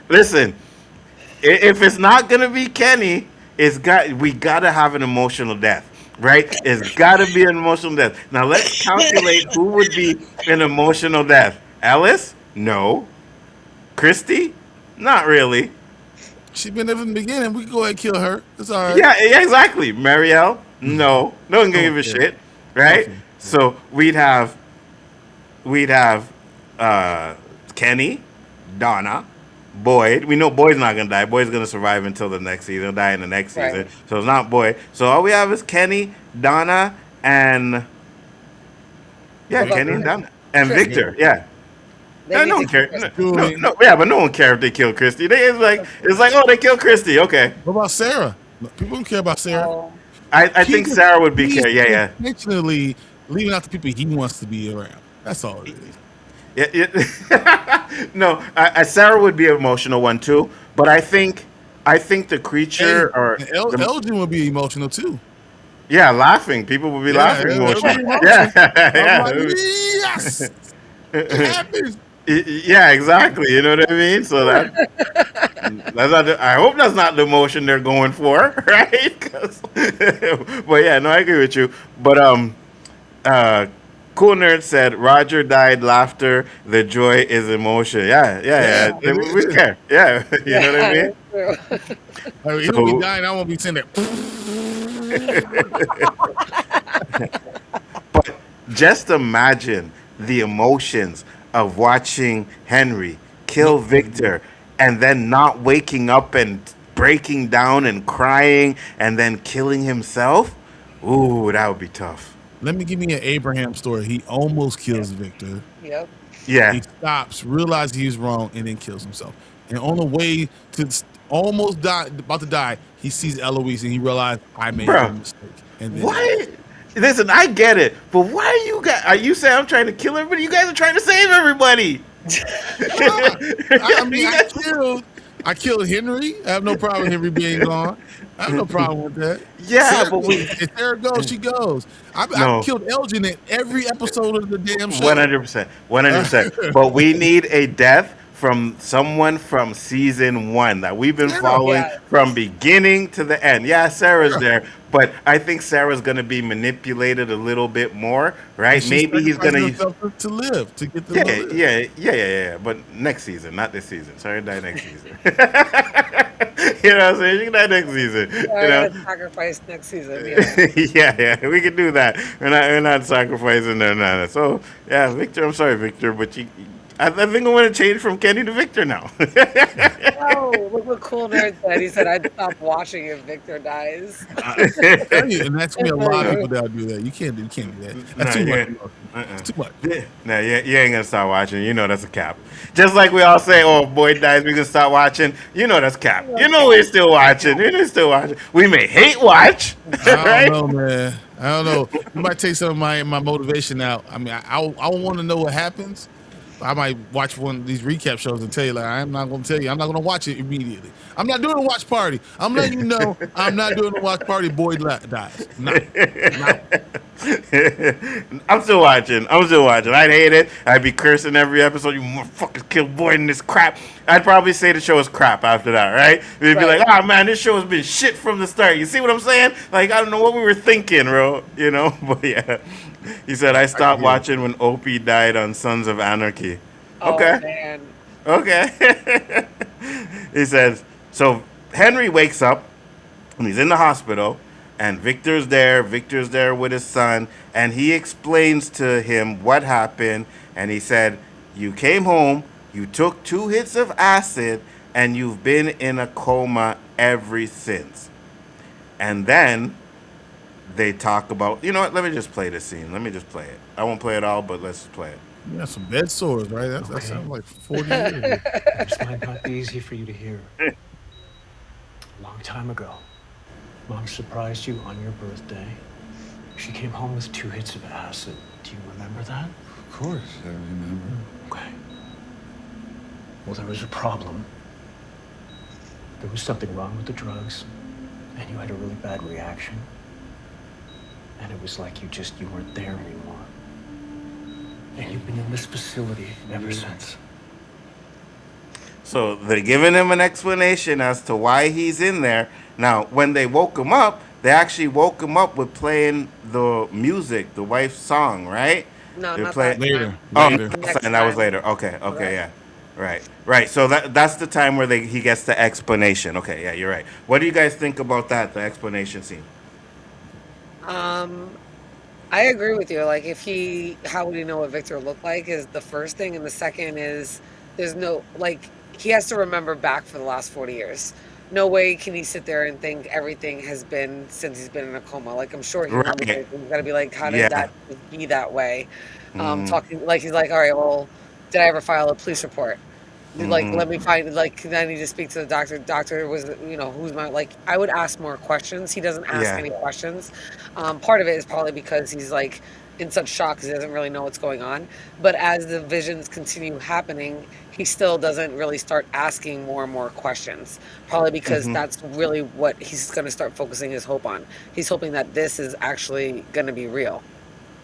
Listen, if it's not gonna be Kenny, we gotta have an emotional death, right? It's gotta be an emotional death. Now let's calculate who would be an emotional death. Alice? No. Christy? Not really. She's been there from the beginning. We can go ahead and kill her. It's all right. Yeah, exactly. Marielle? No. No one can give a shit. Right? Okay. So we'd have Kenny, Donna, Boyd. We know Boyd's not gonna die. Boyd's gonna survive until the next season. He'll die in the next season. So it's not Boyd. So all we have is Kenny, Donna, and Kenny and Donna. And Victor, yeah. No one cares. No, but no one cares if they kill Christy. It's like, oh, they killed Christy. Okay. What about Sarah? People don't care about Sarah. I think Sarah would be care. Yeah. Intentionally leaving out the people he wants to be around. That's all it is. Yeah. No, Sarah would be an emotional one too. But I think the creature Elgin would be emotional too. Yeah, laughing. People will be laughing it'll motion. be emotion. I'm like, Yeah. yes, it happens. Yeah, exactly. You know what I mean? So that's not. I hope that's not the motion they're going for, right? But yeah, no, I agree with you. But uh, Cool Nerd said Roger died. Laughter, the joy is emotion. Yeah, yeah, Yeah, yeah. it We is. care. Yeah, you know what I Yeah, mean. that's true. I mean, he'll be So, dying. I won't be sitting but just imagine the emotions of watching Henry kill Victor and then not waking up and breaking down and crying and then killing himself. Ooh, that would be tough. Let me give you an Abraham story. He almost kills Victor. Yep. Yeah, He stops, realizes he's wrong, and then kills himself. And on the way to almost die, about to die, he sees Eloise and he realized I made a bro. mistake. And then Why? Listen, I get it, but why are you guys? Are you saying I'm trying to kill everybody? You guys are trying to save everybody. I mean, I killed Henry. I have no problem with Henry being gone. I have no problem with that. Yeah, Sarah, but we if Sarah goes, she goes. I've no. killed Elgin in every episode of the damn show. 100%. 100%. But we need a death from someone from season 1 that we've been following Yeah. from beginning to the end. Yeah, Sarah's there, but I think Sarah's going to be manipulated a little bit more, right? She Maybe he's going sacrificed herself to live, to get the live. yeah. But next season, not this season. Sarah die next season. You know what I'm saying? She can die next season. I You know? gotta sacrifice next season. Yeah. Yeah, we can do that. We're not sacrificing her none. So yeah, Victor, I'm sorry, Victor, but I think I want to change from Kenny to Victor now. Oh, look what Cool Nerd said. He said I'd stop watching if Victor dies. And that's me. A lot of people that do that. You can't do that. That's too much. It's too much. No, you ain't gonna stop watching. You know that's a cap. Just like we all say, "Oh, boy dies, we can stop watching." You know that's cap. You know we're still watching. We're still watching. We may hate watch, I right? don't know, man. I don't know. You might take some of my motivation out. I mean, I want to know what happens. I might watch one of these recap shows and tell you, like, I'm not going to tell you. I'm not going to watch it immediately. I'm not doing a watch party. I'm letting you know I'm not doing a watch party. Boyd dies. No. I'm still watching. I'd hate it. I'd be cursing every episode. You motherfuckers killed Boyd in this crap. I'd probably say the show is crap after that, right? We'd be like, oh, man, this show has been shit from the start. You see what I'm saying? Like, I don't know what we were thinking, bro. You know? But yeah. He said, I stopped watching when Opie died on Sons of Anarchy. Okay. Oh, man. Okay. He says, so Henry wakes up and he's in the hospital and Victor's there with his son, and he explains to him what happened, and he said, you came home, you took 2 hits of acid, and you've been in a coma ever since. And then they talk about, you know what, let me just play the scene. Let me just play it. I won't play it all, but let's play it. You got some bed sores, right? That sounds like 40 years. This might not be easy for you to hear. A long time ago, Mom surprised you on your birthday. She came home with 2 hits of acid. Do you remember that? Of course, I remember. Okay. Well, there was a problem. There was something wrong with the drugs, and you had a really bad reaction. And it was like you weren't there anymore. And you've been in this facility ever since. So they're giving him an explanation as to why he's in there. Now, when they woke him up, they actually woke him up with playing the music, the wife's song, right? No, They're not playing Later. Oh, Later. and that was later. Okay, yeah. Right. So that's the time where he gets the explanation. Okay, yeah, you're right. What do you guys think about that, the explanation scene? I agree with you. Like, how would he know what Victor looked like is the first thing, and the second is there's no, like, he has to remember back for the last 40 years. No way can he sit there and think everything has been since he's been in a coma. Like, I'm sure he remembers Right. it. He's got to be like, how did Yeah. that be that way? Talking, like, he's like, all right, well, did I ever file a police report? Like, let me find, like, then I need to speak to the doctor. Doctor was, who's my, like, I would ask more questions. He doesn't ask Yeah. any questions. Part of it is probably because he's like in such shock because he doesn't really know what's going on. But as the visions continue happening, he still doesn't really start asking more and more questions. Probably because that's really what he's going to start focusing his hope on. He's hoping that this is actually going to be real.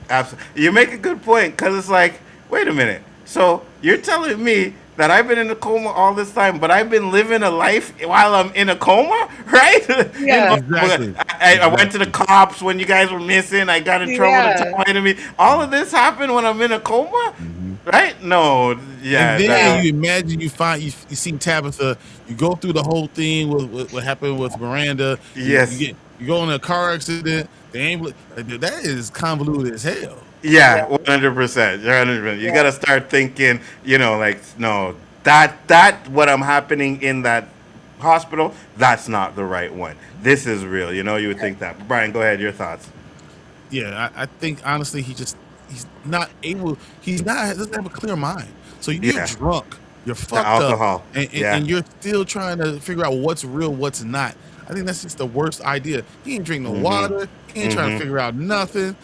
Absolutely. You make a good point because it's like, wait a minute. So you're telling me that I've been in a coma all this time, but I've been living a life while I'm in a coma, right? Yeah. Exactly. I went to the cops when you guys were missing. I got in trouble to Yeah. tell me. All of this happened when I'm in a coma, right? No, yeah. And then that- you imagine you see Tabitha. You go through the whole thing with what happened with Miranda. Yes. You go in a car accident. The ambulance. That is convoluted as hell. Yeah, 100%. 100%. You got to start thinking, like, no, that what I'm happening in that hospital, that's not the right one. This is real. You would think that. Brian, go ahead. Your thoughts. Yeah, I think honestly he's not able. Doesn't have a clear mind. So you're Yeah. drunk. You're The fucked alcohol. up, and you're still trying to figure out what's real, what's not. I think that's just the worst idea. He ain't drink no water. He ain't trying to figure out nothing.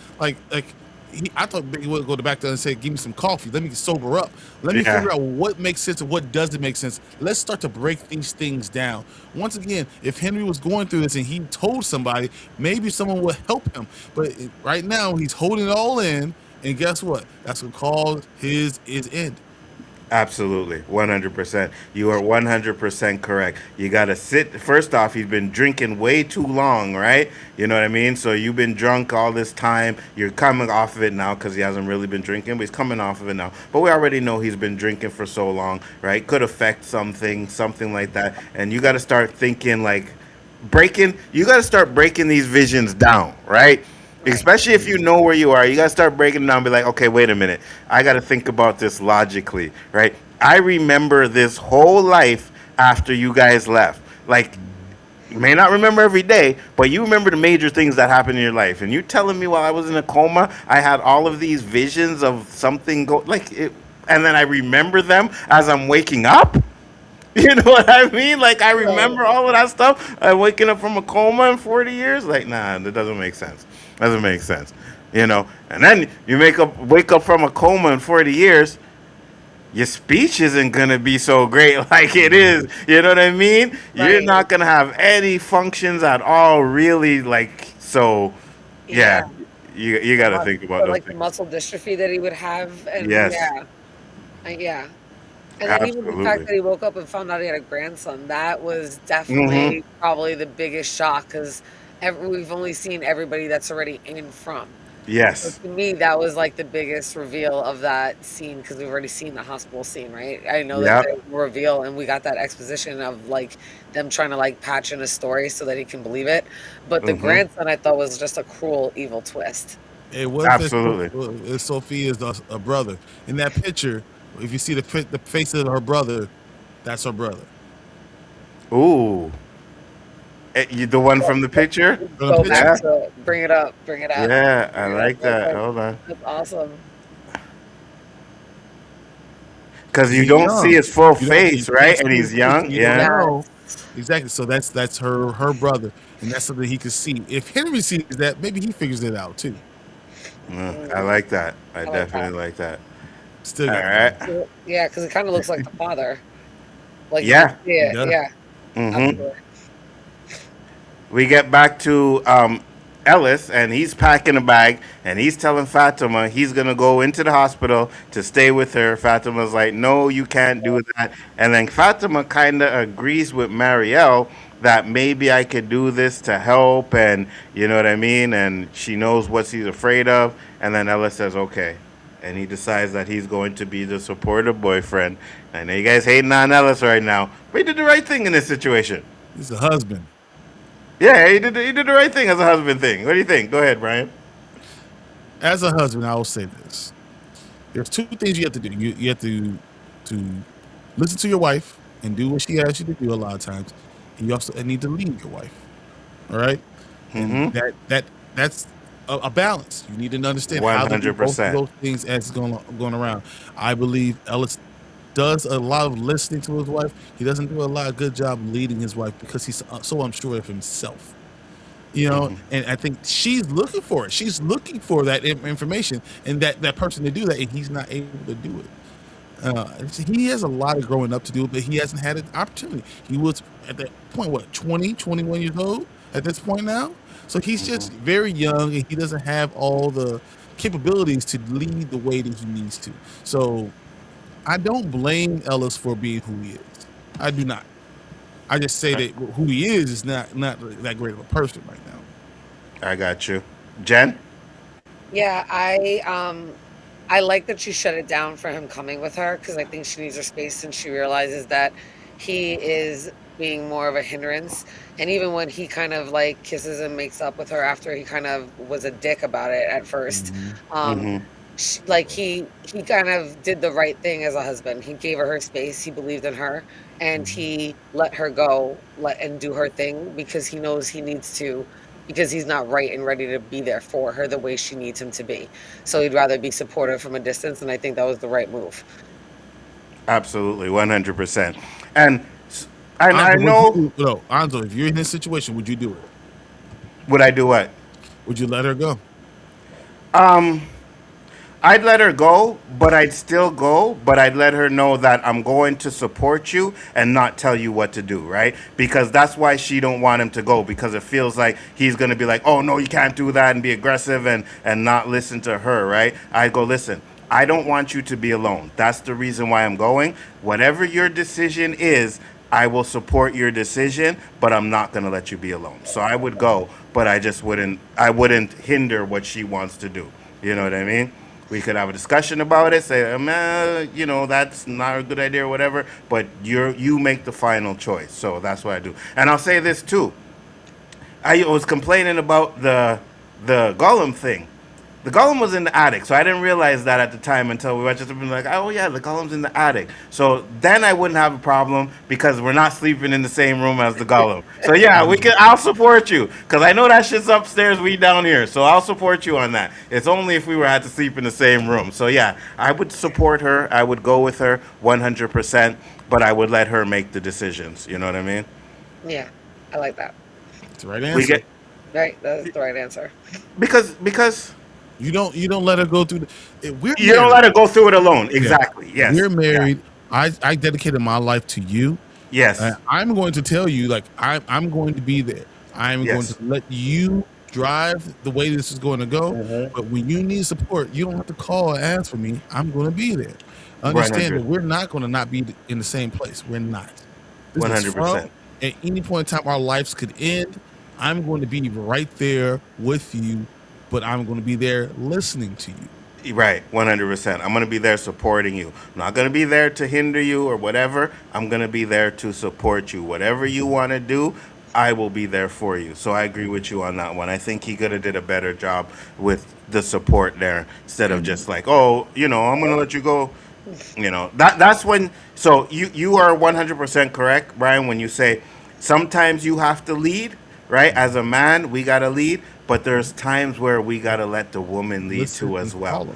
I thought he would go back there and say, "Give me some coffee. Let me sober up. Let me figure out what makes sense and what doesn't make sense. Let's start to break these things down." Once again, if Henry was going through this and he told somebody, maybe someone would help him. But right now, he's holding it all in, and guess what? That's what caused his end. Absolutely, 100%. You are 100% correct. You got to sit. First off, he's been drinking way too long, right? You know what I mean? So you've been drunk all this time. You're coming off of it now because he hasn't really been drinking, but he's coming off of it now. But we already know he's been drinking for so long, right? Could affect something like that. And you got to start thinking like you got to start breaking these visions down, right? Especially if you know where you are, you gotta start breaking it down and be like, okay, wait a minute. I gotta think about this logically, right? I remember this whole life after you guys left. Like, you may not remember every day, but you remember the major things that happened in your life. And you telling me while I was in a coma, I had all of these visions of something and then I remember them as I'm waking up? You know what I mean? Like, I remember all of that stuff. I'm waking up from a coma in 40 years. Like, nah, that doesn't make sense. Doesn't make sense. And then you wake up from a coma in 40 years. Your speech isn't going to be so great like it is. You know what I mean? You're Right. not going to have any functions at all, really. Like, so, yeah. You got to think about those like the things. muscle dystrophy that he would have, and Yes. yeah. And then even the fact Absolutely. that he woke up and found out he had a grandson, that was definitely probably the biggest shock because we've only seen everybody that's already in from. So Yes. to me, that was like the biggest reveal of that scene because we've already seen the hospital scene, right? I know that Yep. the reveal, and we got that exposition of like them trying to like patch in a story so that he can believe it. But the grandson, I thought, was just a cruel, evil twist. It was Absolutely. Sophia's a brother. In that picture, if you see the face of her brother, that's her brother. Ooh. You the one from the picture? Go Yeah. back to bring it up. Yeah, I like that. Hold on. That's awesome. Because you He's don't young. see his full You don't- face, you right? don't And see he's his young. face. You don't Yeah. know. Exactly. So that's her brother, and that's something he could see. If Henry sees that, maybe he figures it out too. I like that. I like definitely like that. Still All got right. Yeah, because it kind of looks like the father. Like Yeah. yeah, does. yeah. Mhm. Absolutely. We get back to Ellis, and he's packing a bag, and he's telling Fatima he's gonna go into the hospital to stay with her. Fatima's like, "No, you can't do that." And then Fatima kind of agrees with Marielle that maybe I could do this to help, and you know what I mean. And she knows what she's afraid of, and then Ellis says, "Okay." And he decides that he's going to be the supportive boyfriend. I know you guys hating on Ellis right now, but he did the right thing in this situation. He's a husband. Yeah, he did the right thing as a husband thing. What do you think? Go ahead, Brian. As a husband, I will say this: there's two things you have to do. You have to listen to your wife and do what she asks you to do. A lot of times, and you also need to lead your wife. All right, and that's a balance. You need to understand how to do both of 100%. those things as going around. I believe Ellis does a lot of listening to his wife. He doesn't do a lot of good job leading his wife because he's so unsure of himself. And I think she's looking for it. She's looking for that information and that person to do that, and he's not able to do it. He has a lot of growing up to do, but he hasn't had an opportunity. He was at that point, 20, 21 years old at this point now? So he's just very young, and he doesn't have all the capabilities to lead the way that he needs to. So I don't blame Ellis for being who he is. I do not. I just say that who he is not that great of a person right now. I got you. Jen? Yeah, I like that she shut it down for him coming with her, because I think she needs her space and she realizes that he is being more of a hindrance. And even when he kind of like kisses and makes up with her after he kind of was a dick about it at first, he kind of did the right thing as a husband. He gave her space. He believed in her, and he let her go, and do her thing, because he knows he needs to, because he's not right and ready to be there for her the way she needs him to be. So he'd rather be supportive from a distance, and I think that was the right move. Absolutely, 100%. And I know. Nzo, if you're in this situation, would you do it? Would I do what? Would you let her go? I'd let her go, but I'd still go, but I'd let her know that I'm going to support you and not tell you what to do, right? Because that's why she don't want him to go, because it feels like he's going to be like, oh, no, you can't do that, and be aggressive and not listen to her, right? I go, listen, I don't want you to be alone. That's the reason why I'm going. Whatever your decision is, I will support your decision, but I'm not going to let you be alone. So I would go, but I wouldn't hinder what she wants to do. You know what I mean? We could have a discussion about it, say, that's not a good idea or whatever, but you make the final choice. So that's what I do. And I'll say this too. I was complaining about the Gollum thing. The Gollum was in the attic, so I didn't realize that at the time until we watched it and been like, oh yeah, the Gollum's in the attic. So then I wouldn't have a problem because we're not sleeping in the same room as the Gollum. So yeah, I'll support you, because I know that shit's upstairs, we down here. So I'll support you on that. It's only if we had to sleep in the same room. So yeah, I would support her. I would go with her 100%, but I would let her make the decisions. You know what I mean? Yeah, I like that. That's the right answer. Right, that's the right answer. Because you don't let her go through. You don't let her go through it alone. Exactly. Yeah. Yes. We're married. Yeah. I dedicated my life to you. Yes. I'm going to tell you, like, I'm going to be there. I'm going to let you drive the way this is going to go. But when you need support, you don't have to call and ask for me. I'm going to be there. Understand that we're not going to not be in the same place. We're not. 100%. At any point in time, our lives could end. I'm going to be right there with you, but I'm going to be there listening to you. Right, 100%. I'm going to be there supporting you. I'm not going to be there to hinder you or whatever. I'm going to be there to support you. Whatever you want to do, I will be there for you. So I agree with you on that one. I think he could have did a better job with the support there instead of just like, oh, I'm going to let you go. That's when. So you are 100% correct, Brian, when you say sometimes you have to lead, right? As a man, we got to lead. But there's times where we got to let the woman lead too as well.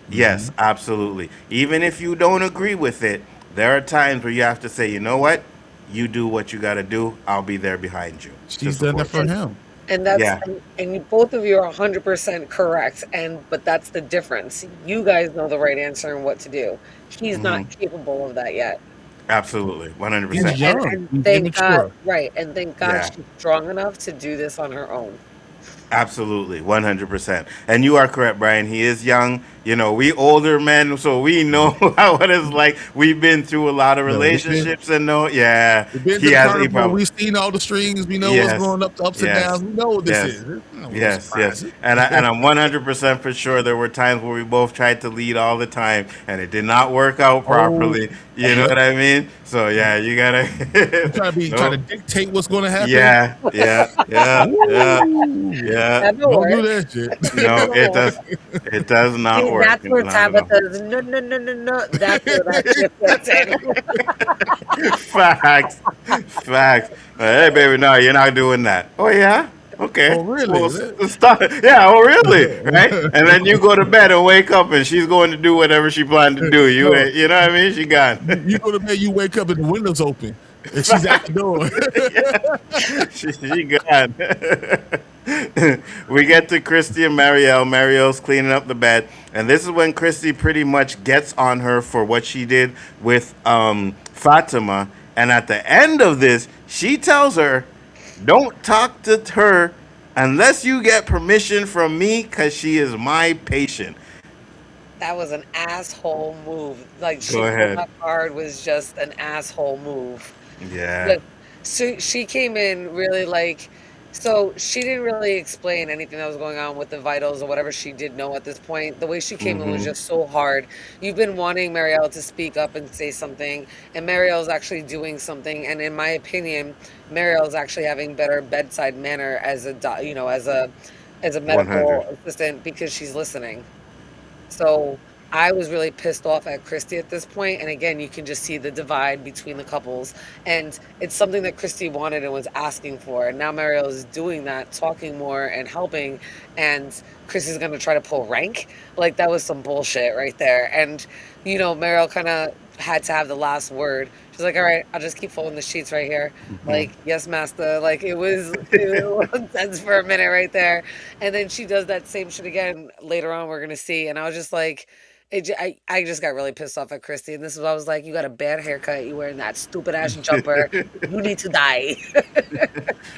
Yes, absolutely. Even if you don't agree with it, there are times where you have to say, you know what? You do what you got to do. I'll be there behind you. She's done that for him. And and both of you are 100% correct. But that's the difference. You guys know the right answer and what to do. He's not capable of that yet. Absolutely, 100%. He's young. And thank God, right? And thank God she's strong enough to do this on her own. Absolutely, 100%. And you are correct, Brian. He is young. We older men, so we know how it is like. We've been through a lot of relationships and know, he has. We've seen all the strings. We know what's going up, the ups and downs. We know what this is. Yes. And I'm 100% for sure there were times where we both tried to lead all the time, and it did not work out properly. You know what I mean? So yeah, you gotta try to dictate what's going to happen. Yeah. Don't do that shit. No, it does not work. That's where Tabitha's no. That's where that shit Facts. Hey, baby, no, you're not doing that. Oh yeah. Okay. Oh, really? Well, stop. Yeah. Oh, really? Right. And then you go to bed and wake up, and she's going to do whatever she planned to do. You, No, you know what I mean? She gone. you go to bed, you wake up and the window's open, and she's at the door. She gone. We get to Christy and Marielle. Marielle's cleaning up the bed, and this is when Christy pretty much gets on her for what she did with Fatima. And at the end of this, she tells her, "Don't talk to her unless you get permission from me, cause she is my patient." That was an asshole move. Like Go shooting on ahead. that card was just an asshole move. Yeah. But so she came in really like, so she didn't really explain anything that was going on with the vitals or whatever she did know at this point. The way she came in was Mm-hmm. just so hard. You've been wanting Marielle to speak up and say something, and Marielle's actually doing something. And in my opinion, Marielle's actually having better bedside manner as a, as a medical 100. assistant because she's listening. So I was really pissed off at Christy at this point. And again, you can just see the divide between the couples. And it's something that Christy wanted and was asking for. And now Mariel is doing that, talking more and helping. And Christy's going to try to pull rank. Like, that was some bullshit right there. And, Mariel kind of had to have the last word. She's like, all right, I'll just keep folding the sheets right here. Mm-hmm. Like, yes, master. Like, it was tense for a minute right there. And then she does that same shit again later on, we're going to see. And I was just like, I just got really pissed off at Christy. And this is what I was like, you got a bad haircut. You wearing that stupid ass jumper. You need to die.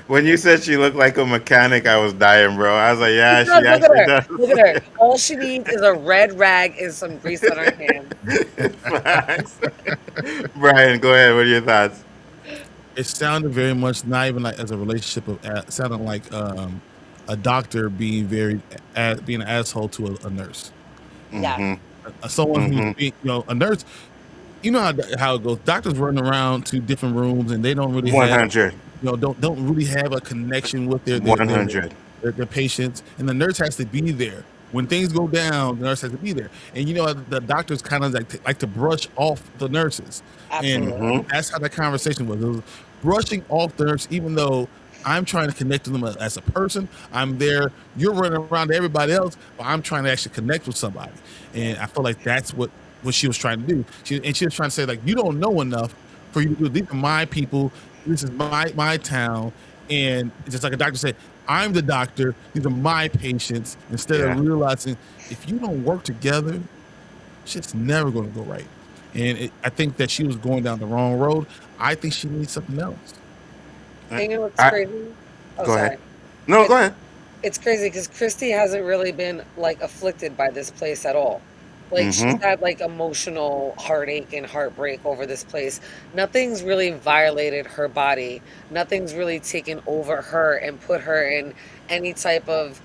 When you said she looked like a mechanic, I was dying, bro. I was like, She yeah, does. she Look at actually her. does. Look at her. All she needs is a red rag and some grease on her hands. Facts. Brian, go ahead. What are your thoughts? It sounded very much not even like as a relationship of it sounded like a doctor being being an asshole to a nurse. Yeah. Mm-hmm. Someone who's Mm-hmm. being, a nurse. You know how it goes. Doctors run around to different rooms and they don't really have 100. don't really have a connection with their 100. their patients, and the nurse has to be there when things go down. The nurse has to be there, and the doctors kind of like to brush off the nurses, and Absolutely. Mm-hmm. that's how the conversation was. It was brushing off the nurse, even though I'm trying to connect to them as a person. I'm there. You're running around to everybody else, but I'm trying to actually connect with somebody, and I feel like that's what she was trying to do. She was trying to say, like, you don't know enough for you to do. These are my people. This is my town. And just like a doctor said, I'm the doctor. These are my patients. Instead Yeah. of realizing if you don't work together, shit's never going to go right. And I think that she was going down the wrong road. I think she needs something else. And you know what's I, crazy? Oh, go sorry. ahead. No, go ahead. It's crazy because Christy hasn't really been like afflicted by this place at all. Like, she's Mm-hmm. had like emotional heartache and heartbreak over this place. Nothing's really violated her body. Nothing's really taken over her and put her in any type of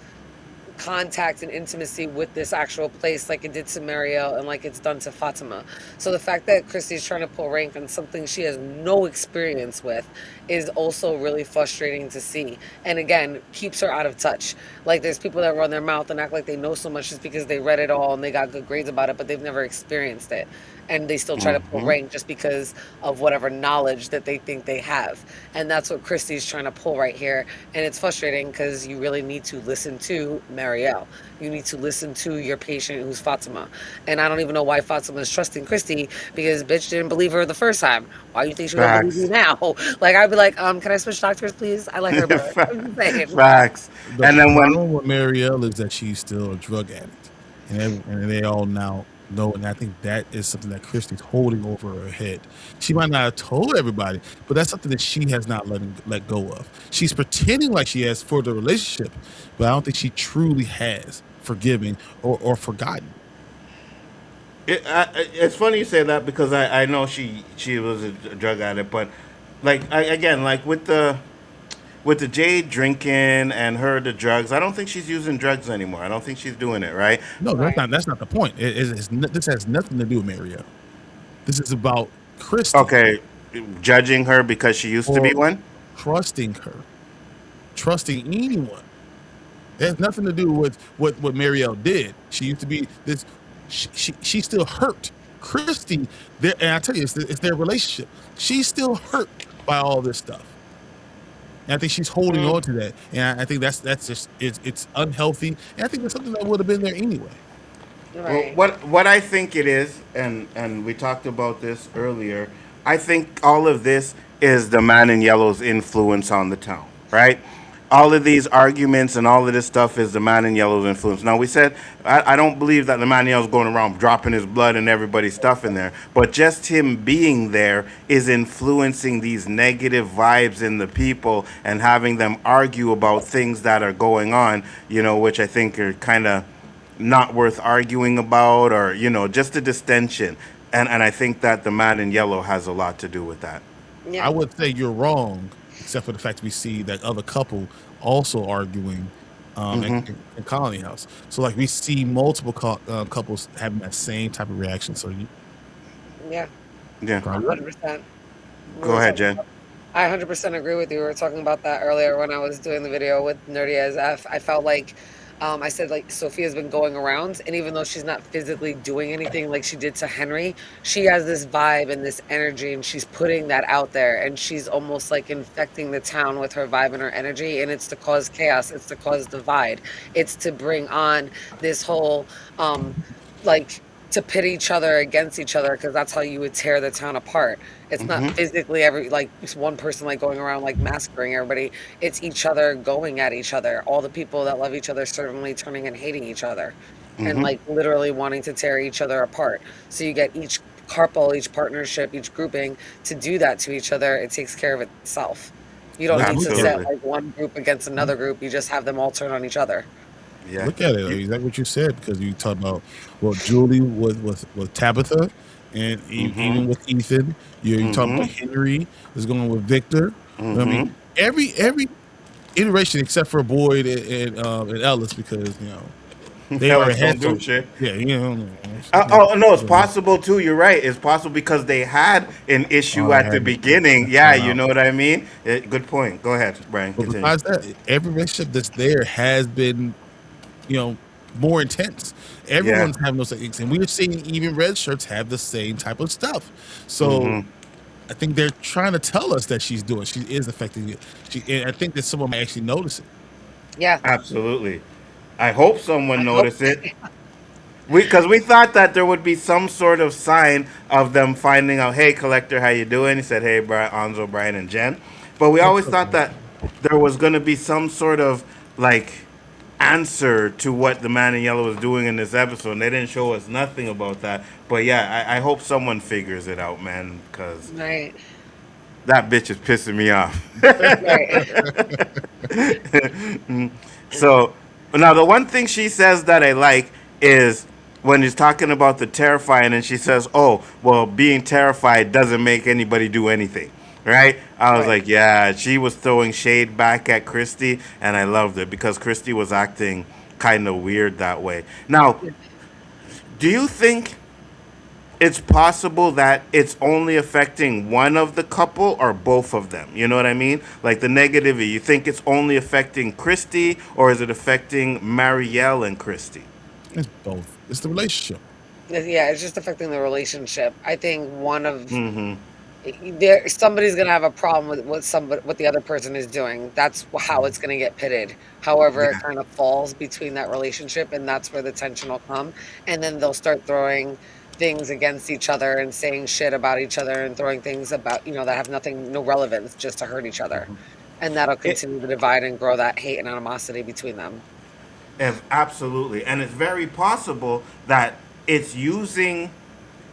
contact and intimacy with this actual place like it did to Marielle and like it's done to Fatima. So the fact that Christy's trying to pull rank on something she has no experience with is also really frustrating to see. And again, keeps her out of touch. Like, there's people that run their mouth and act like they know so much just because they read it all and they got good grades about it, but they've never experienced it. And they still try to pull Mm-hmm. rank just because of whatever knowledge that they think they have. And that's what Christy's trying to pull right here. And it's frustrating because you really need to listen to Marielle. You need to listen to your patient who's Fatima. And I don't even know why Fatima is trusting Christy, because bitch didn't believe her the first time. Why you think she's gonna believe Facts. you now? Like, I'd be like, can I switch doctors, please? I like her better. I'm just saying. Facts. The And then when problem with Marielle is that she's still a drug addict, and they all now know. And I think that is something that Christy's holding over her head. She might not have told everybody, but that's something that she has not let go of. She's pretending like she has for the relationship, but I don't think she truly has forgiven or forgotten. it's funny you say that because I know she was a drug addict, but like again, like with the Jade drinking and her the drugs, I don't think she's using drugs anymore. I don't think she's doing it, right? No, Right. that's not the point. This has nothing to do with Marielle. This is about Christy. Okay, judging her because she used to be one. Trusting her, trusting anyone. It has nothing to do with what Marielle did. She used to be this. She's still hurt. Christy, and I tell you, it's their relationship. She's still hurt by all this stuff, And I think she's holding on to that, and I think that's just it's unhealthy. And I think it's something that would have been there anyway. Right. Well, what I think it is, and we talked about this earlier. I think all of this is the man in yellow's influence on the town, right? All of these arguments and all of this stuff is the man in yellow's influence. Now we said I don't believe that the man in yellow's going around dropping his blood and everybody's stuff in there, but just him being there is influencing these negative vibes in the people and having them argue about things that are going on, which I think are kind of not worth arguing about, or just a distension, and I think that the man in yellow has a lot to do with that. Yeah. I would say you're wrong, except for the fact we see that other couple also arguing in Colony House. So like we see multiple couples having that same type of reaction. So Yeah. 100%. Go ahead, Jen. I 100% agree with you. We were talking about that earlier when I was doing the video with Nerdy as F. I felt like I said like Sophia's been going around, and even though she's not physically doing anything like she did to Henry, she has this vibe and this energy, and she's putting that out there, and she's almost like infecting the town with her vibe and her energy, and it's to cause chaos, it's to cause divide, it's to bring on this whole like to pit each other against each other, because that's how you would tear the town apart. It's not physically it's one person like going around like massacring everybody. It's each other going at each other. All the people that love each other certainly turning and hating each other, and like literally wanting to tear each other apart. So you get each couple, each partnership, each grouping to do that to each other. It takes care of itself. You don't need to set like one group against another group. You just have them all turn on each other. Yeah. Look at it. Exactly what you said, because you talk about Julie with Tabitha, and even with Ethan. You talking about Henry is going with Victor. I mean, every iteration except for Boyd and Ellis, because they already had some shit. Yeah, Oh no, it's possible too. You're right. It's possible because they had an issue at the beginning. Yeah, you know what I mean. Good point. Go ahead, Brian. But besides that, every relationship that's there has been more intense. Everyone's having those things, and we're seeing even red shirts have the same type of stuff. So I think they're trying to tell us that she is affecting it. And I think that someone might actually notice it. Yeah, absolutely. I hope someone noticed it. Because we thought that there would be some sort of sign of them finding out, hey, Collector, how you doing? He said, hey, Brian, Nzo, Brian, and Jen. But we always thought that there was going to be some sort of like answer to what the man in yellow was doing in this episode, and they didn't show us nothing about that. But yeah, I hope someone figures it out, man, because that bitch is pissing me off. So now the one thing she says that I like is when he's talking about the terrifying, and she says, oh, well, being terrified doesn't make anybody do anything. Right? I was like, yeah, she was throwing shade back at Christy, and I loved it because Christy was acting kind of weird that way. Now, do you think it's possible that it's only affecting one of the couple or both of them? You know what I mean? Like the negativity. You think it's only affecting Christy, or is it affecting Marielle and Christy? It's both. It's the relationship. Yeah, it's just affecting the relationship. I think one of somebody's gonna have a problem with what the other person is doing. That's how it's gonna get pitted. However, it kind of falls between that relationship, and that's where the tension will come. And then they'll start throwing things against each other and saying shit about each other and throwing things about that have no relevance, just to hurt each other. And that'll continue to divide and grow that hate and animosity between them. Absolutely, and it's very possible that it's using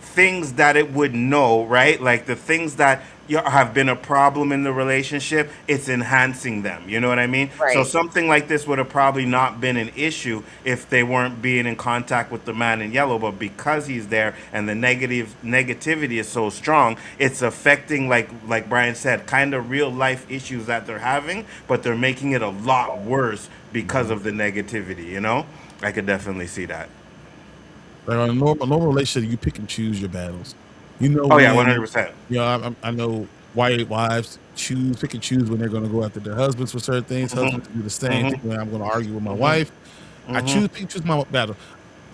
things that it would know, right? Like the things that have been a problem in the relationship, it's enhancing them. You know what I mean? Right. So something like this would have probably not been an issue if they weren't being in contact with the man in yellow. But because he's there and the negativity is so strong, it's affecting, like Brian said, kind of real life issues that they're having, but they're making it a lot worse because of the negativity. I could definitely see that. Like on a normal relationship, you pick and choose your battles. Oh yeah, 100%. I know white wives pick and choose when they're going to go after their husbands for certain things. Husbands do the same thing when I'm going to argue with my wife. I pick and choose my battle.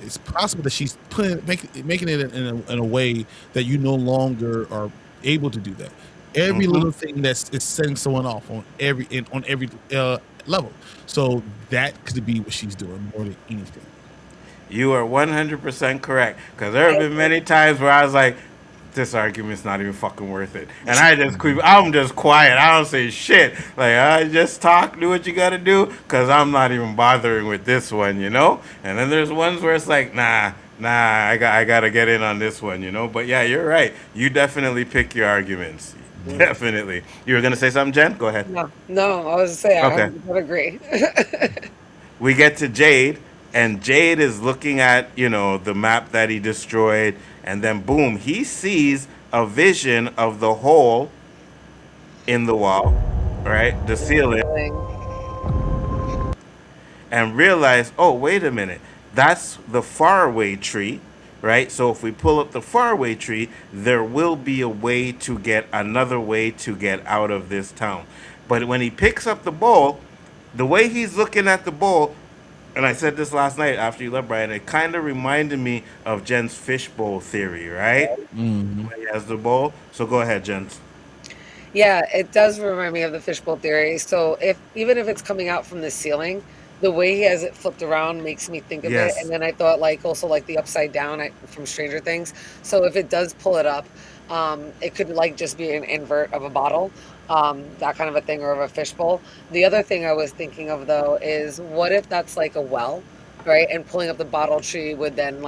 It's possible that she's making it in a way that you no longer are able to do that. Every little thing that's is setting someone off on every level. So that could be what she's doing more than anything. You are 100% correct. Because there have been many times where I was like, this argument's not even fucking worth it. And I'm just quiet. I don't say shit. Like, I just talk, do what you gotta do, because I'm not even bothering with this one, you know? And then there's ones where it's like, nah, I gotta get in on this one, you know? But yeah, you're right. You definitely pick your arguments. Definitely. You were gonna say something, Jen? Go ahead. No, I was saying Okay. I agree. We get to Jade, and Jade is looking at, the map that he destroyed, and then boom, he sees a vision of the hole in the wall, right? The ceiling, and realize, oh, wait a minute, that's the faraway tree, right? So if we pull up the faraway tree, there will be another way to get out of this town. But when he picks up the bowl, the way he's looking at the bowl, and I said this last night after you left, Brian, it kind of reminded me of Jen's fishbowl theory, right? Mm-hmm. When he has the bowl. So go ahead, Jen. Yeah, it does remind me of the fishbowl theory. So even if it's coming out from the ceiling, the way he has it flipped around makes me think of it. Yes. And then I thought also the upside down from Stranger Things. So if it does pull it up, it could just be an invert of a bottle, that kind of a thing, or of a fishbowl. The other thing I was thinking of though is, what if that's like a well, right? And pulling up the bottle tree would then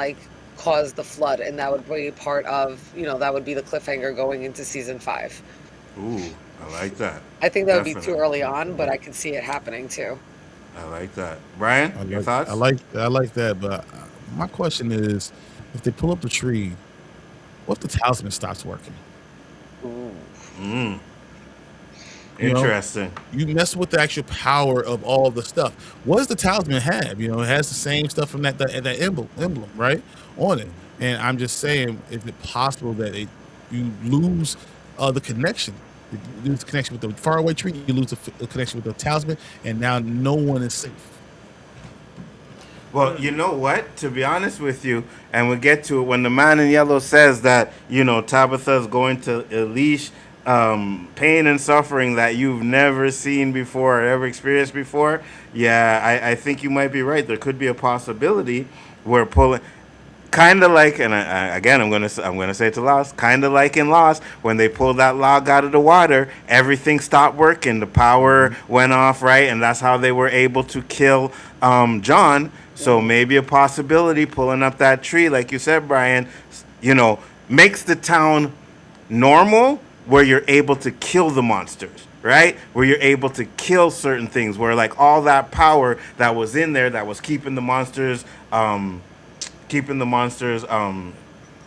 cause the flood, and that would be part of, that would be the cliffhanger going into season 5. Ooh, I like that. I think that would be too Definitely. early on, but I can see it happening too. I like that. Brian, your thoughts? I like that, but my question is, if they pull up the tree, what if the talisman stops working? Mm. You know, Interesting. you mess with the actual power of all the stuff. What does the talisman have? It has the same stuff from that emblem, right, on it. And I'm just saying, is it possible that you lose the connection? You lose the connection with the faraway tree. You lose the connection with the talisman, and now no one is safe. Well, you know what? To be honest with you, and we'll get to it, when the man in yellow says that, Tabitha's going to unleash pain and suffering that you've never seen before or ever experienced before, yeah, I think you might be right. There could be a possibility where pulling, kind of like, and again, I'm gonna say it to Lost, kind of like in Lost, when they pulled that log out of the water, everything stopped working, the power went off, right, and that's how they were able to kill John. So maybe a possibility, pulling up that tree, like you said, Brian, makes the town normal, where you're able to kill the monsters, right? Where you're able to kill certain things, where all that power that was in there that was keeping the monsters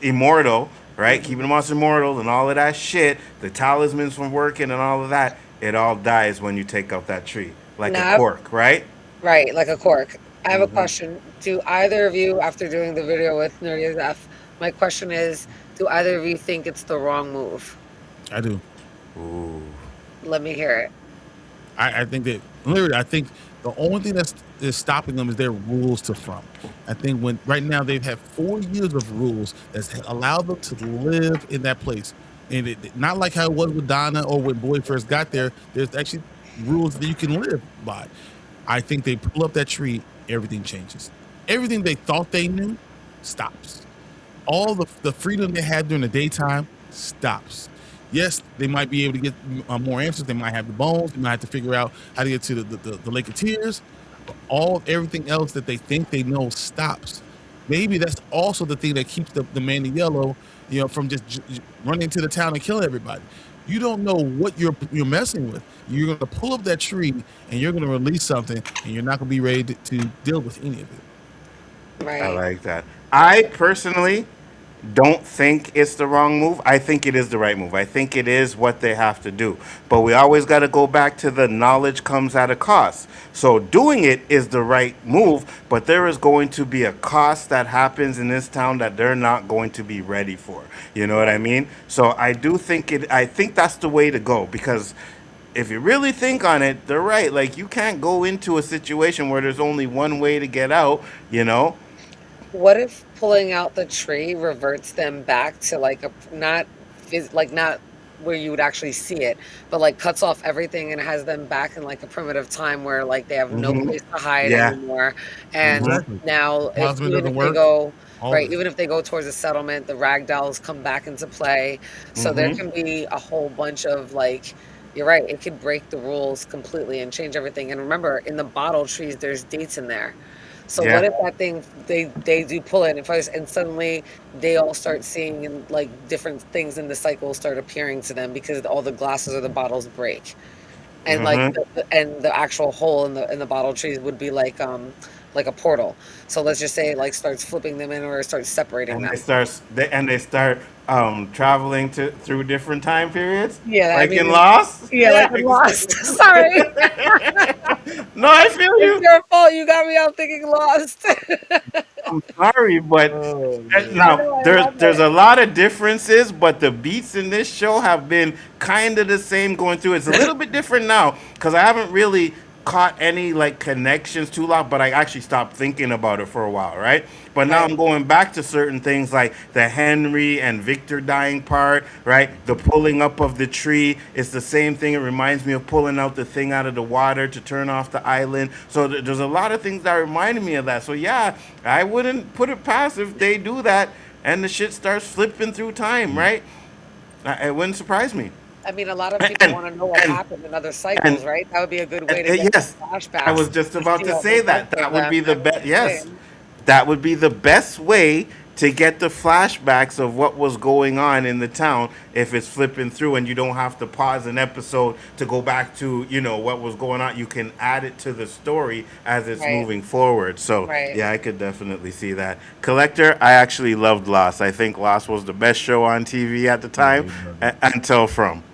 immortal, right? Keeping the monsters immortal and all of that shit, the talismans from working and all of that, it all dies when you take out that tree, like a cork, right? Right, like a cork. I have a question. Do either of you, after doing the video with Nerdy F, my question is, do either of you think it's the wrong move? I do. Ooh. Let me hear it. I think that literally, I think the only thing is stopping them is their rules to from. I think right now they've had 4 years of rules that's allowed them to live in that place, and not like how it was with Donna or when Boyd first got there. There's actually rules that you can live by. I think they pull up that tree, everything changes. Everything they thought they knew stops. All the freedom they had during the daytime stops. Yes, they might be able to get more answers. They might have the bones. They might have to figure out how to get to the Lake of Tears. But everything else that they think they know stops. Maybe that's also the thing that keeps the man in yellow, from just running to the town and killing everybody. You don't know what you're messing with. You're going to pull up that tree and you're going to release something, and you're not going to be ready to deal with any of it. Right. I like that. I personally don't think it's the wrong move. I think it is the right move. I think it is what they have to do. But we always got to go back to the knowledge comes at a cost. So doing it is the right move, but there is going to be a cost that happens in this town that they're not going to be ready for. You know what I mean? So I think that's the way to go, because if you really think on it, they're right. You can't go into a situation where there's only one way to get out, What if pulling out the tree reverts them back to not where you would actually see it, but like cuts off everything and has them back in like a primitive time where like they have no Hmm. place to hide Yeah. anymore. And Hmm. Exactly. now, if Plasma even doesn't if they work. go All right, this. even if they go towards a settlement, the ragdolls come back into play. So there Hmm. can be a whole bunch of like. You're right. It could break the rules completely and change everything. And remember, in the bottle trees, there's dates in there. So what Yeah. if that thing they do pull it and suddenly they all start seeing and like different things in the cycle start appearing to them because all the glasses or the bottles break, and like Hmm. and the actual hole in the bottle trees would be like a portal. So let's just say it like starts flipping them in or starts separating And them. they start traveling to through different time periods, Yeah, I like in mean, Lost. yeah, like Yeah. I'm lost. Sorry, No, I feel it's you. your fault. You got me out thinking lost. I'm sorry, but Oh I now know I there's love there's it. a lot of differences, but the beats in this show have been kind of the same going through. It's a little bit different now because I haven't really caught any like connections too long, but I actually stopped thinking about it for a while, right? But now Right, I'm going back to certain things like the Henry and Victor dying part, right? The pulling up of the tree. It's the same thing. It reminds me of pulling out the thing out of the water to turn off the island. So there's a lot of things that reminded me of that. So yeah, I wouldn't put it past if they do that and the shit starts flipping through time, right? It wouldn't surprise me. I mean, a lot of people And want to know what and happened in other and cycles, right? That would be a good way to get yes, I was flashbacks just to about see to what say was meant that. for That would be them. the I mean, best. I'm Yes, saying. that would be the best way to get the flashbacks of what was going on in the town if it's flipping through and you don't have to pause an episode to go back to what was going on. You can add it to the story as it's Right, moving forward. So right. yeah, I could definitely see that. Collector, I actually loved Lost. I think Lost was the best show on TV at the Yeah, time you love it. until From.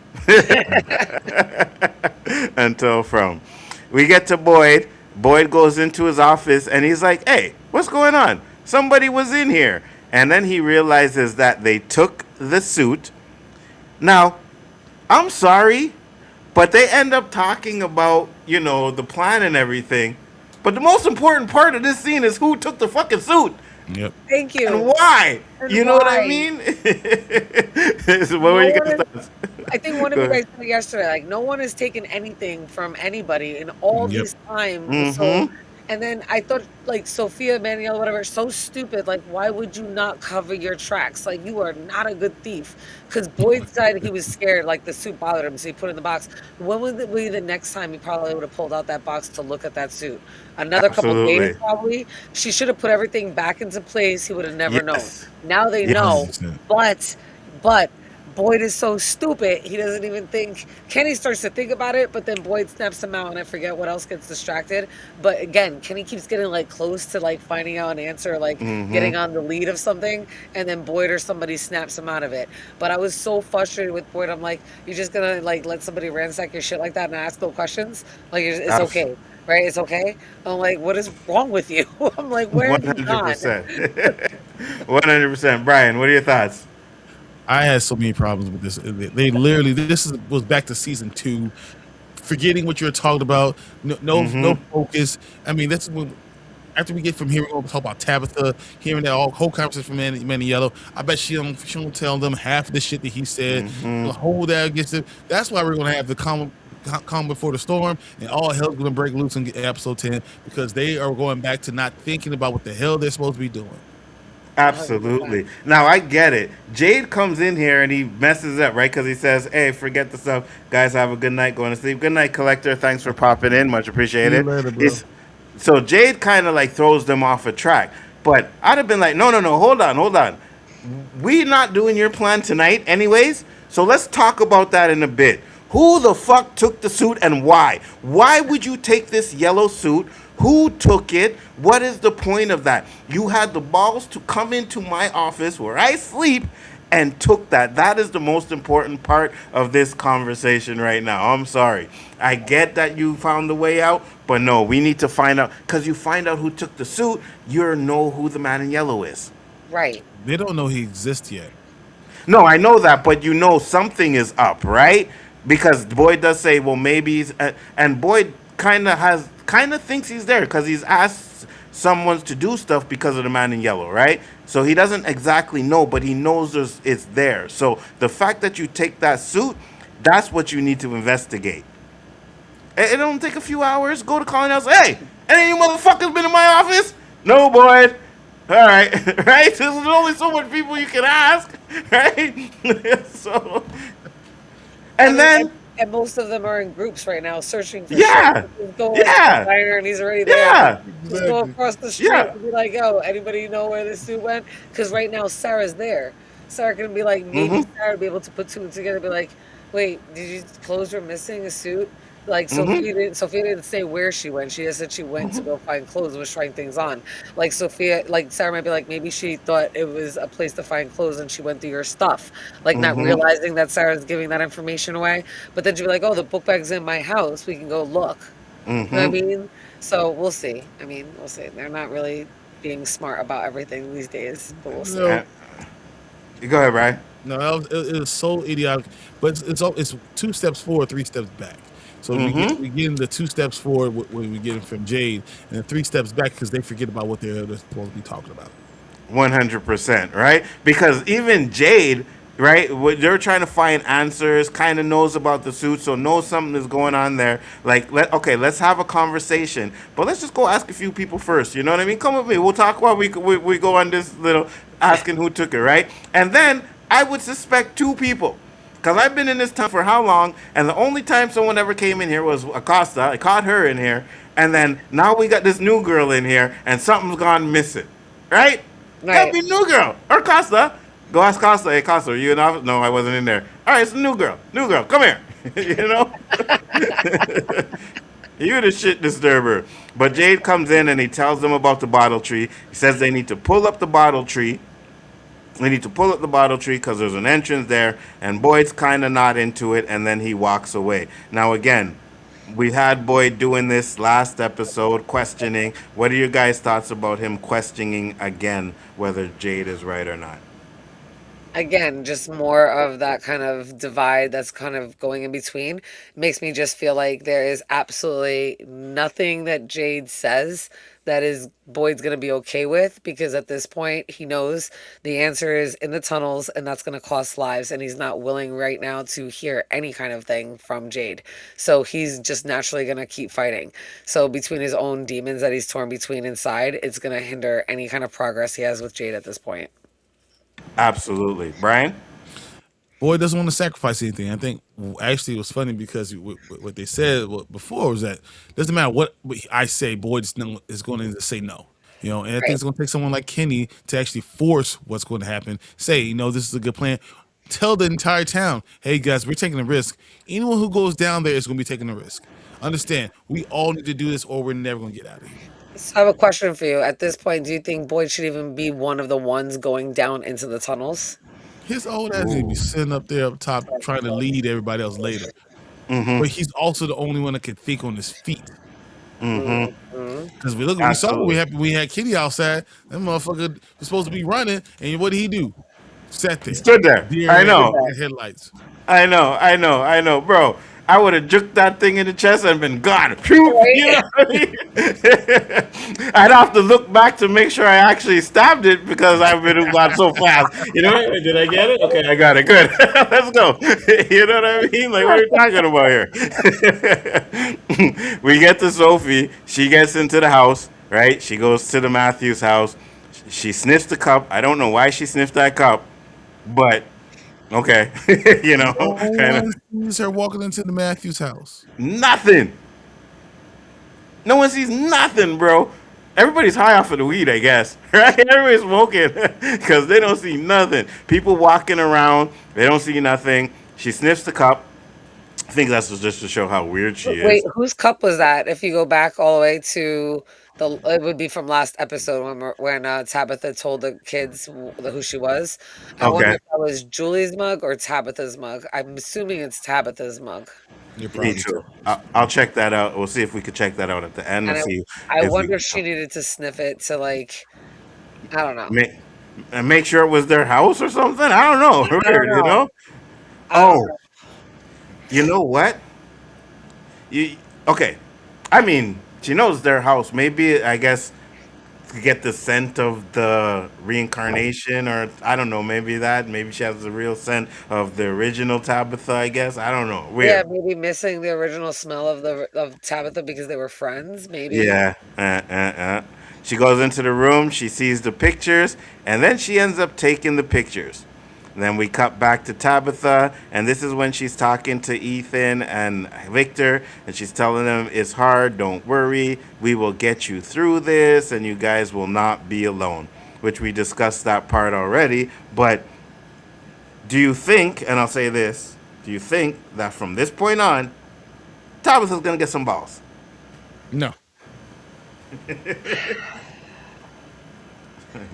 Until From. We get to Boyd. Boyd goes into his office and he's like, "Hey, what's going on? Somebody was in here." And then he realizes that they took the suit. Now, I'm sorry, but they end up talking about, the plan and everything. But the most important part of this scene is who took the fucking suit Yep. Thank and you. why. And You know what I why? mean? So what were No you one guys' is. thoughts? I think one of Go you ahead. guys said it yesterday. Like, no one has taken anything from anybody in all Yep. this time. So, Mm-hmm. and then I thought, like, Sophia Manuel, whatever, so stupid. Like, why would you not cover your tracks? Like, you are not a good thief. Because Boyd said he was scared, like, the suit bothered him, so he put it in the box. When would it be the next time he probably would have pulled out that box to look at that suit? Another couple days, Absolutely. probably. She should have put everything back into place. He would have never known. Yes. Now they Yes. know, 100%. but Boyd is so stupid, he doesn't even think. Kenny starts to think about it, but then Boyd snaps him out, and I forget what else gets distracted. But again, Kenny keeps getting like close to like finding out an answer, like Mm-hmm. getting on the lead of something, and then Boyd or somebody snaps him out of it. But I was so frustrated with Boyd. I'm like, you're just gonna like let somebody ransack your shit like that and ask no questions? Like it's Abs- okay, right? It's okay. I'm like, what is wrong with you? I'm like, where have you gone? 100%. 100%. Brian, what are your thoughts? I had so many problems with this. They literally was back to season 2, forgetting what you're talking about. No Mm-hmm. focus. I mean, that's when after we get from here, we're gonna talk about Tabitha, hearing that whole conversation from Manny Yellow. I bet she don't tell them half of the shit that he said. Mm-hmm. The whole that against it. That's why we're gonna have the calm before the storm, and all hell's gonna break loose in episode 10 because they are going back to not thinking about what the hell they're supposed to be doing. 100%. Absolutely. Now I get it. Jade comes in here and he messes up, right? Because he says, "Hey, forget the stuff, guys. Have a good night. Going to sleep. Good night, Collector. Thanks for popping in. Much See you appreciated." later, bro. He's, so Jade kind of like throws them off a track. But I'd have been like, "No, no, no. Hold on, hold on. We not doing your plan tonight, anyways. So let's talk about that in a bit. Who the fuck took the suit and why? Why would you take this yellow suit? Who took it? What is the point of that? You had the balls to come into my office where I sleep and took that. That is the most important part of this conversation right now. I'm sorry. I get that you found the way out, but no, we need to find out. Because you find out who took the suit, you know who the man in yellow is. Right. They don't know he exists yet. No, I know that, but something is up, right? Because Boyd does say, well, maybe, and Boyd kind of has kind of thinks he's there because he's asked someone to do stuff because of the man in yellow, right? So he doesn't exactly know, but he knows it's there. So the fact that you take that suit, that's what you need to investigate. It don't take a few hours. Go to Colin House. Hey, any of you motherfuckers been in my office? No, boy. All right, right. There's only so much people you can ask, right? So, and then and most of them are in groups right now searching for yeah, shit. Just go to the yeah, diner and he's already there. yeah, Just go across the street yeah. and be like, "Yo, anybody know where this suit went?" Because right now Sarah's there. Sarah can be like, maybe Sarah would be able to put two and two together. Be like, "Wait, did you clothes were missing a suit?" Like Sophia didn't say where she went. She just said she went to go find clothes and was trying things on. Like Sarah might be like, maybe she thought it was a place to find clothes and she went through your stuff. Like not realizing that Sarah's giving that information away. But then she'd be like, oh, the book bag's in my house. We can go look. You know what I mean? So we'll see. I mean, we'll see. They're not really being smart about everything these days, but we'll see. You go ahead, Brian. No, it was so idiotic. But it's 2 steps forward, 3 steps back. So we get the 2 steps forward when we get it from Jade, and then 3 steps back because they forget about what they're supposed to be talking about. 100%, right? Because even Jade, right, they're trying to find answers, kind of knows about the suit, so knows something is going on there. Like, let's have a conversation, but let's just go ask a few people first. You know what I mean? Come with me. We'll talk while we go on this little asking who took it, right? And then I would suspect 2 people. Because I've been in this town for how long, and the only time someone ever came in here was Acosta. I caught her in here, and then now we got this new girl in here, and something's gone missing, right? That'd be new girl. Or Costa. Go ask Costa. Hey, Costa, are you in office? No, I wasn't in there. All right, it's a new girl. New girl, come here. You know? You the shit disturber. But Jade comes in, and he tells them about the bottle tree. He says they need to pull up the bottle tree. They need to pull up the bottle tree because there's an entrance there, and Boyd's kind of not into it, and then he walks away. Now, again, we had Boyd doing this last episode, questioning. What are your guys' thoughts about him questioning again whether Jade is right or not? Again, just more of that kind of divide that's kind of going in between. Makes me just feel like there is absolutely nothing that Jade says that is Boyd's going to be okay with, because at this point he knows the answer is in the tunnels and that's going to cost lives, and he's not willing right now to hear any kind of thing from Jade. So he's just naturally going to keep fighting. So between his own demons that he's torn between inside, it's going to hinder any kind of progress he has with Jade at this point. Absolutely. Brian? Boyd doesn't want to sacrifice anything. I think actually it was funny because what they said before was that it doesn't matter what I say, Boyd is going to say no. You know, and I think it's going to take someone like Kenny to actually force what's going to happen. Say, you know, this is a good plan. Tell the entire town, hey guys, we're taking a risk. Anyone who goes down there is going to be taking a risk. Understand, we all need to do this or we're never going to get out of here. So I have a question for you. At this point, do you think Boyd should even be one of the ones going down into the tunnels? His old ass need to be sitting up there up top trying to lead everybody else later. But he's also the only one that can think on his feet. Because we saw what we had Kitty outside. That motherfucker was supposed to be running, and what did he do? Sat there. He stood there. I know. Headlights. I know, bro. I would have juked that thing in the chest and been gone. Phew, you know what I mean? I'd have to look back to make sure I actually stabbed it because I've been gone so fast. You know, did I get it? Okay, I got it. Good. Let's go. You know what I mean? Like, what are we talking about here? We get to Sophie. She gets into the house, right? She goes to the Matthews house. She sniffs the cup. I don't know why she sniffed that cup, but okay. You know, kind of sees her walking into the Matthews house. Nothing. No one sees nothing, bro. Everybody's high off of the weed, I guess. Right? Everybody's smoking because they don't see nothing. People walking around, they don't see nothing. She sniffs the cup. I think that's just to show how weird she is. Wait, whose cup was that? If you go back all the way to it would be from last episode when Tabitha told the kids who she was. I wonder if that was Julie's mug or Tabitha's mug. I'm assuming it's Tabitha's mug. Me too. I'll check that out. We'll see if we could check that out at the end. I wonder if she needed to sniff it to, like, I don't know. Make sure it was their house or something. I don't know. Weird, you know? You know what? Okay. I mean, She knows their house. Maybe I guess to get the scent of the reincarnation, or I don't know. Maybe that. Maybe she has the real scent of the original Tabitha. I guess I don't know. Yeah, Weird. maybe missing the original smell of Tabitha because they were friends, maybe. Yeah. She goes into the room. She sees the pictures, and then she ends up taking the pictures. Then we cut back to Tabitha, and this is when she's talking to Ethan and Victor, and she's telling them it's hard, don't worry, we will get you through this, and you guys will not be alone, which we discussed that part already. But do you think, and I'll say this, do you think that from this point on, Tabitha's going to get some balls? No.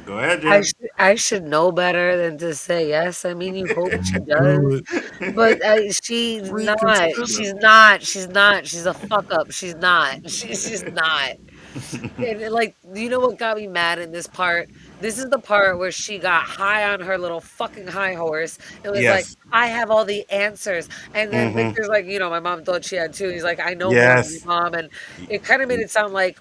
Go ahead, I Jim. should know better than to say yes. I mean, you hope she Do does, it. but she's not. Reconsider. She's not. She's not. She's a fuck up. She's not. She's just not. And, like, you know what got me mad in this part? This is the part where she got high on her little fucking high horse and was like, Yes. I have all the answers. And then Mm-hmm. Victor's like, my mom thought she had too. He's like, I know more than your Yes. mom. And it kind of made it sound like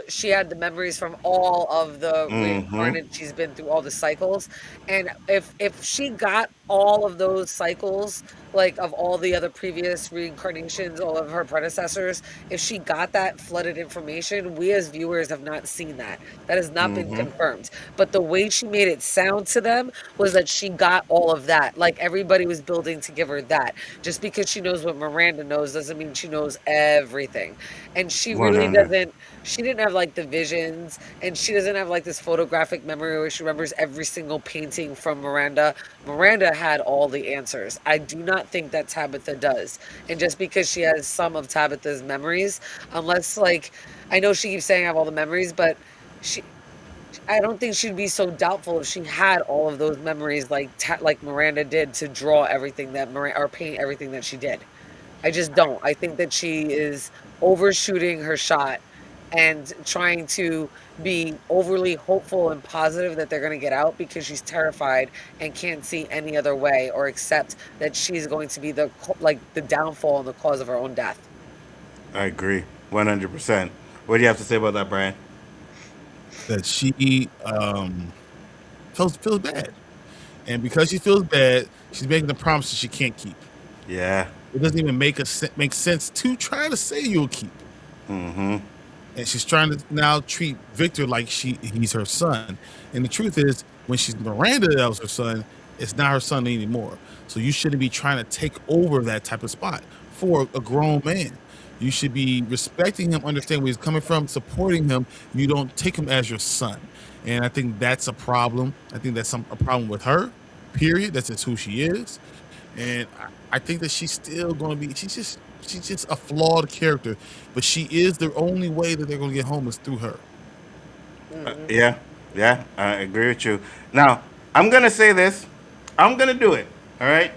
she had the memories from all of the Mm-hmm. reincarnate she's been through, all the cycles. And if she got all of those cycles, like of all the other previous reincarnations, all of her predecessors, if she got that flooded information, we as viewers have not seen that. That has not been Mm-hmm. confirmed. But the way she made it sound to them was that she got all of that. Like everybody was building to give her that. Just because she knows what Miranda knows doesn't mean she knows everything. And she really 100. doesn't, she didn't have like the visions, and she doesn't have like this photographic memory where she remembers every single painting from Miranda. Miranda had all the answers. I do not think that Tabitha does. And just because she has some of Tabitha's memories, unless like, I know she keeps saying I have all the memories, but she, I don't think she'd be so doubtful if she had all of those memories like Miranda did to draw everything that Miranda or paint everything that she did. I just don't. I think that she is overshooting her shot and trying to be overly hopeful and positive that they're going to get out because she's terrified and can't see any other way or accept that she's going to be the downfall and the cause of her own death. I agree. 100%. What do you have to say about that, Brian? That she feels bad, and because she feels bad, she's making the promises she can't keep. Yeah. It doesn't even make sense to try to say you'll keep. Mm-hmm. And she's trying to now treat Victor like he's her son. And the truth is, when she's Miranda that was her son, it's not her son anymore. So you shouldn't be trying to take over that type of spot for a grown man. You should be respecting him, understanding where he's coming from, supporting him. You don't take him as your son. And I think that's a problem. I think that's a problem with her, period. That's just who she is. And I think that she's still going to be, she's just a flawed character, but she is the only way that they're going to get home is through her. Yeah. Yeah. I agree with you. Now, I'm going to say this. I'm going to do it. All right.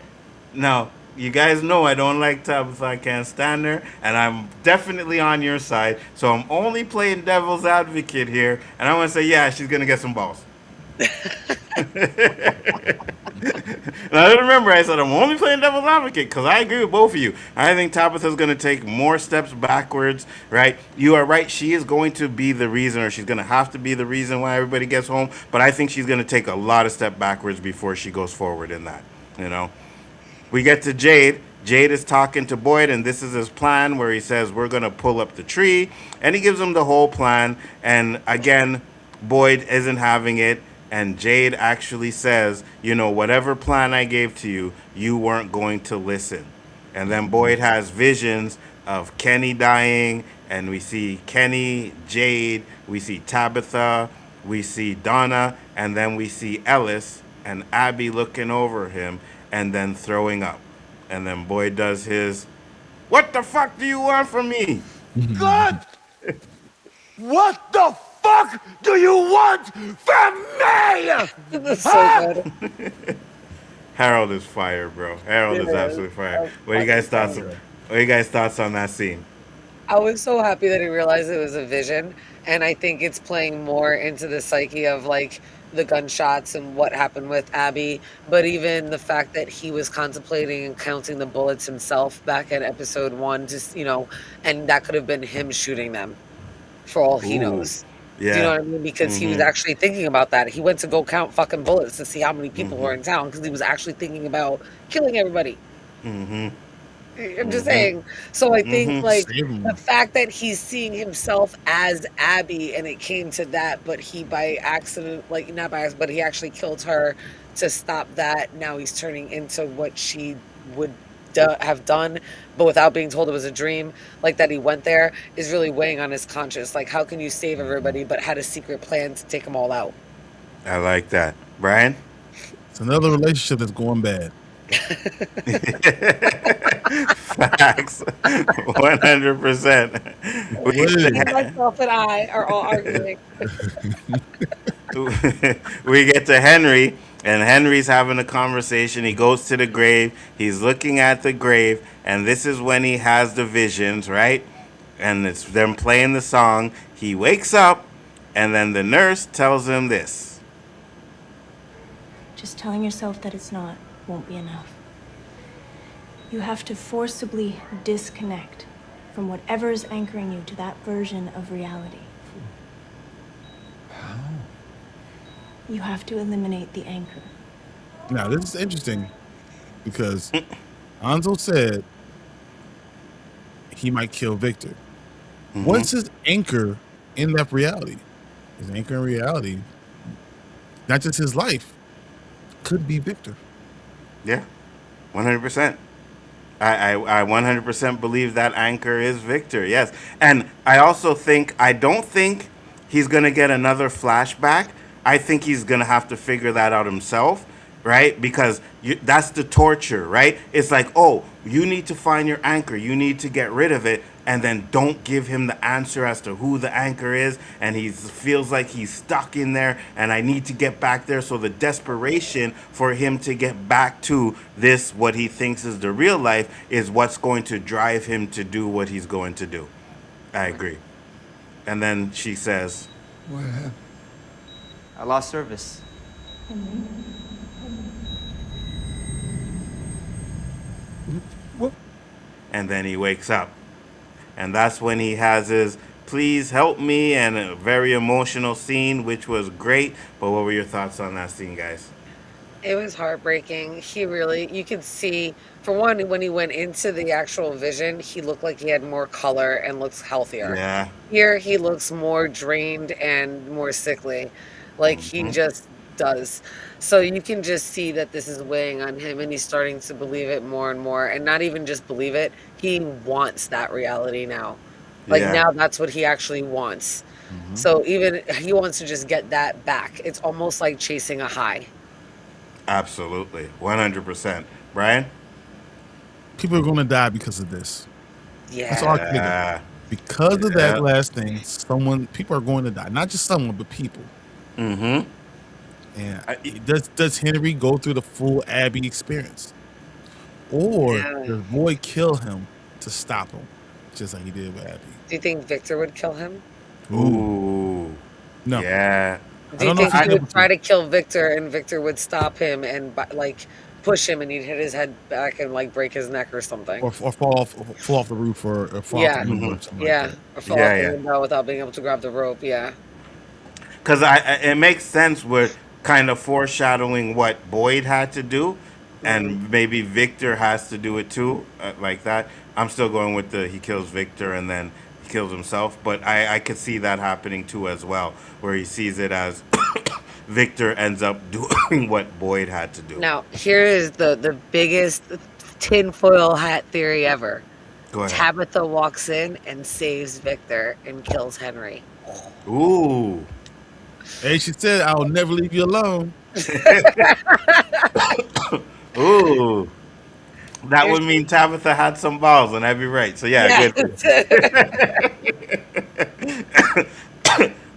Now, you guys know I don't like Tabitha. I can't stand her. And I'm definitely on your side. So I'm only playing devil's advocate here. And I want to say, yeah, she's going to get some balls. Now, remember, I said I'm only playing devil's advocate because I agree with both of you. I think Tabitha's going to take more steps backwards, right? You are right. She is going to be the reason, or she's going to have to be the reason why everybody gets home. But I think she's going to take a lot of steps backwards before she goes forward in that, We get to Jade. Jade is talking to Boyd, and this is his plan where he says, we're going to pull up the tree. And he gives him the whole plan. And again, Boyd isn't having it. And Jade actually says, whatever plan I gave to you, you weren't going to listen. And then Boyd has visions of Kenny dying, and we see Kenny, Jade, we see Tabitha, we see Donna, and then we see Ellis and Abby looking over him and then throwing up. And then Boyd does his, what the fuck do you want from me? God! What the fuck do you want from me? That's so good. Harold is fire, bro. Harold is absolutely fire. What are you guys thoughts on that scene? I was so happy that he realized it was a vision, and I think it's playing more into the psyche of like the gunshots and what happened with Abby, but even the fact that he was contemplating and counting the bullets himself back at episode 1, just and that could have been him shooting them. for all he Ooh. knows. Yeah. Do you know what I mean? Because he was actually thinking about that. He went to go count fucking bullets to see how many people were in town because he was actually thinking about killing everybody. I'm just saying. So I think like the fact that he's seeing himself as Abby and it came to that, but he by accident, like not by accident, but he actually killed her to stop that. Now he's turning into what she would have done, but without being told it was a dream, like that he went there is really weighing on his conscience. Like, how can you save everybody but had a secret plan to take them all out? I like that. Brian? It's another relationship that's going bad. Facts. 100%. Myself and I are all arguing. We get to Henry, and Henry's having a conversation. He goes to the grave. He's looking at the grave, and this is when he has the visions, right? And it's them playing the song. He wakes up, and then the nurse tells him this. Just telling yourself that it's not won't be enough. You have to forcibly disconnect from whatever is anchoring you to that version of reality. How? You have to eliminate the anchor. Now, this is interesting because Nzo said he might kill Victor. What's his anchor in that reality? His anchor in reality, not just his life, could be Victor. Yeah, 100%. I 100% believe that anchor is Victor, yes. And I also think, I don't think he's going to get another flashback. I think he's going to have to figure that out himself, right? Because that's the torture, right? It's like, oh, you need to find your anchor. You need to get rid of it. And then don't give him the answer as to who the anchor is. And he feels like he's stuck in there. And I need to get back there. So the desperation for him to get back to this, what he thinks is the real life, is what's going to drive him to do what he's going to do. I agree. And then she says, What happened? I lost service. and then he wakes up. And that's when he has his please help me and a very emotional scene, which was great. But what were your thoughts on that scene, guys? It was heartbreaking. He really, you could see, for one, when he went into the actual vision, he looked like he had more color and looks healthier. Yeah. Here, he looks more drained and more sickly. Like he just does. So you can just see that this is weighing on him and he's starting to believe it more and more. And not even just believe it, he wants that reality now. Like now that's what he actually wants. So even he wants to just get that back. It's almost like chasing a high. Absolutely. 100%. Brian? People are going to die because of this. Yeah. That's all I can think of. Because of that last thing, people are going to die. Not just someone, but people. And does Henry go through the full Abby experience? Or does Boy kill him to stop him? Just like he did with Abby. Do you think Victor would kill him? Ooh. No. Yeah. Do you think he would try to kill Victor and Victor would stop him and like push him and he'd hit his head back and like break his neck or something? Or fall off the roof or fall off the window or something like that. Or fall off the window without being able to grab the rope, Because it makes sense with kind of foreshadowing what Boyd had to do, and maybe Victor has to do it too, like that. I'm still going with he kills Victor and then he kills himself, but I could see that happening too as well, where he sees it as Victor ends up doing what Boyd had to do. Now, here is the biggest tinfoil hat theory ever. Go ahead. Tabitha walks in and saves Victor and kills Henry. Ooh. Hey, she said, "I'll never leave you alone." Ooh. That would mean Tabitha had some balls, and I'd be right. So good.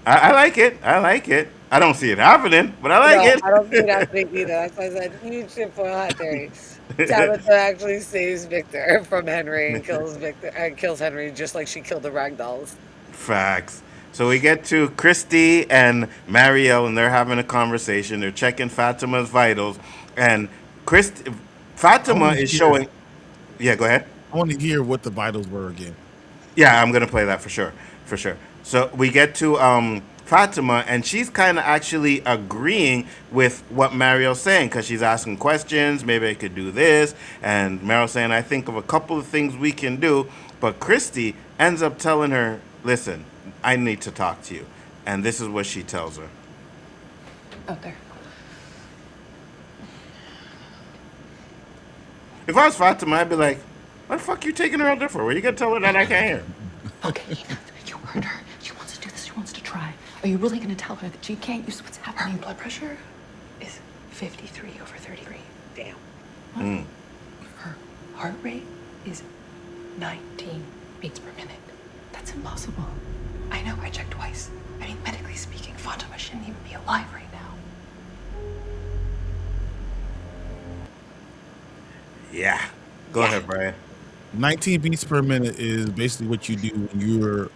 I like it. I like it. I don't see it happening, but I like it. I don't see it happening either. That's why I said huge tinfoil hat theory. Tabitha actually saves Victor from Henry and kills Henry just like she killed the ragdolls. Facts. So we get to Christy and Marielle, and they're having a conversation. They're checking Fatima's vitals, and Fatima is showing. Yeah, go ahead. I want to hear what the vitals were again. Yeah, I'm gonna play that for sure. for sure. So we get to Fatima, and she's kind of actually agreeing with what Mario's saying because she's asking questions. Maybe I could do this, and Mario's saying, "I think of a couple of things we can do." But Christy ends up telling her, "Listen, I need to talk to you," and this is what she tells her. Okay. If I was Fatima, I'd be like, "What the fuck you taking her out there for? What you gonna tell her that I can't hear?" Okay, you heard her. She wants to do this. She wants to try. Are you really going to tell her that she can't use what's happening? Her blood pressure is 53/33. Damn. Mm. Her heart rate is 19 beats per minute. That's impossible. I know, I checked twice. I mean, medically speaking, Fatima shouldn't even be alive right now. Yeah. Go ahead, Brian. 19 beats per minute is basically what you do when you're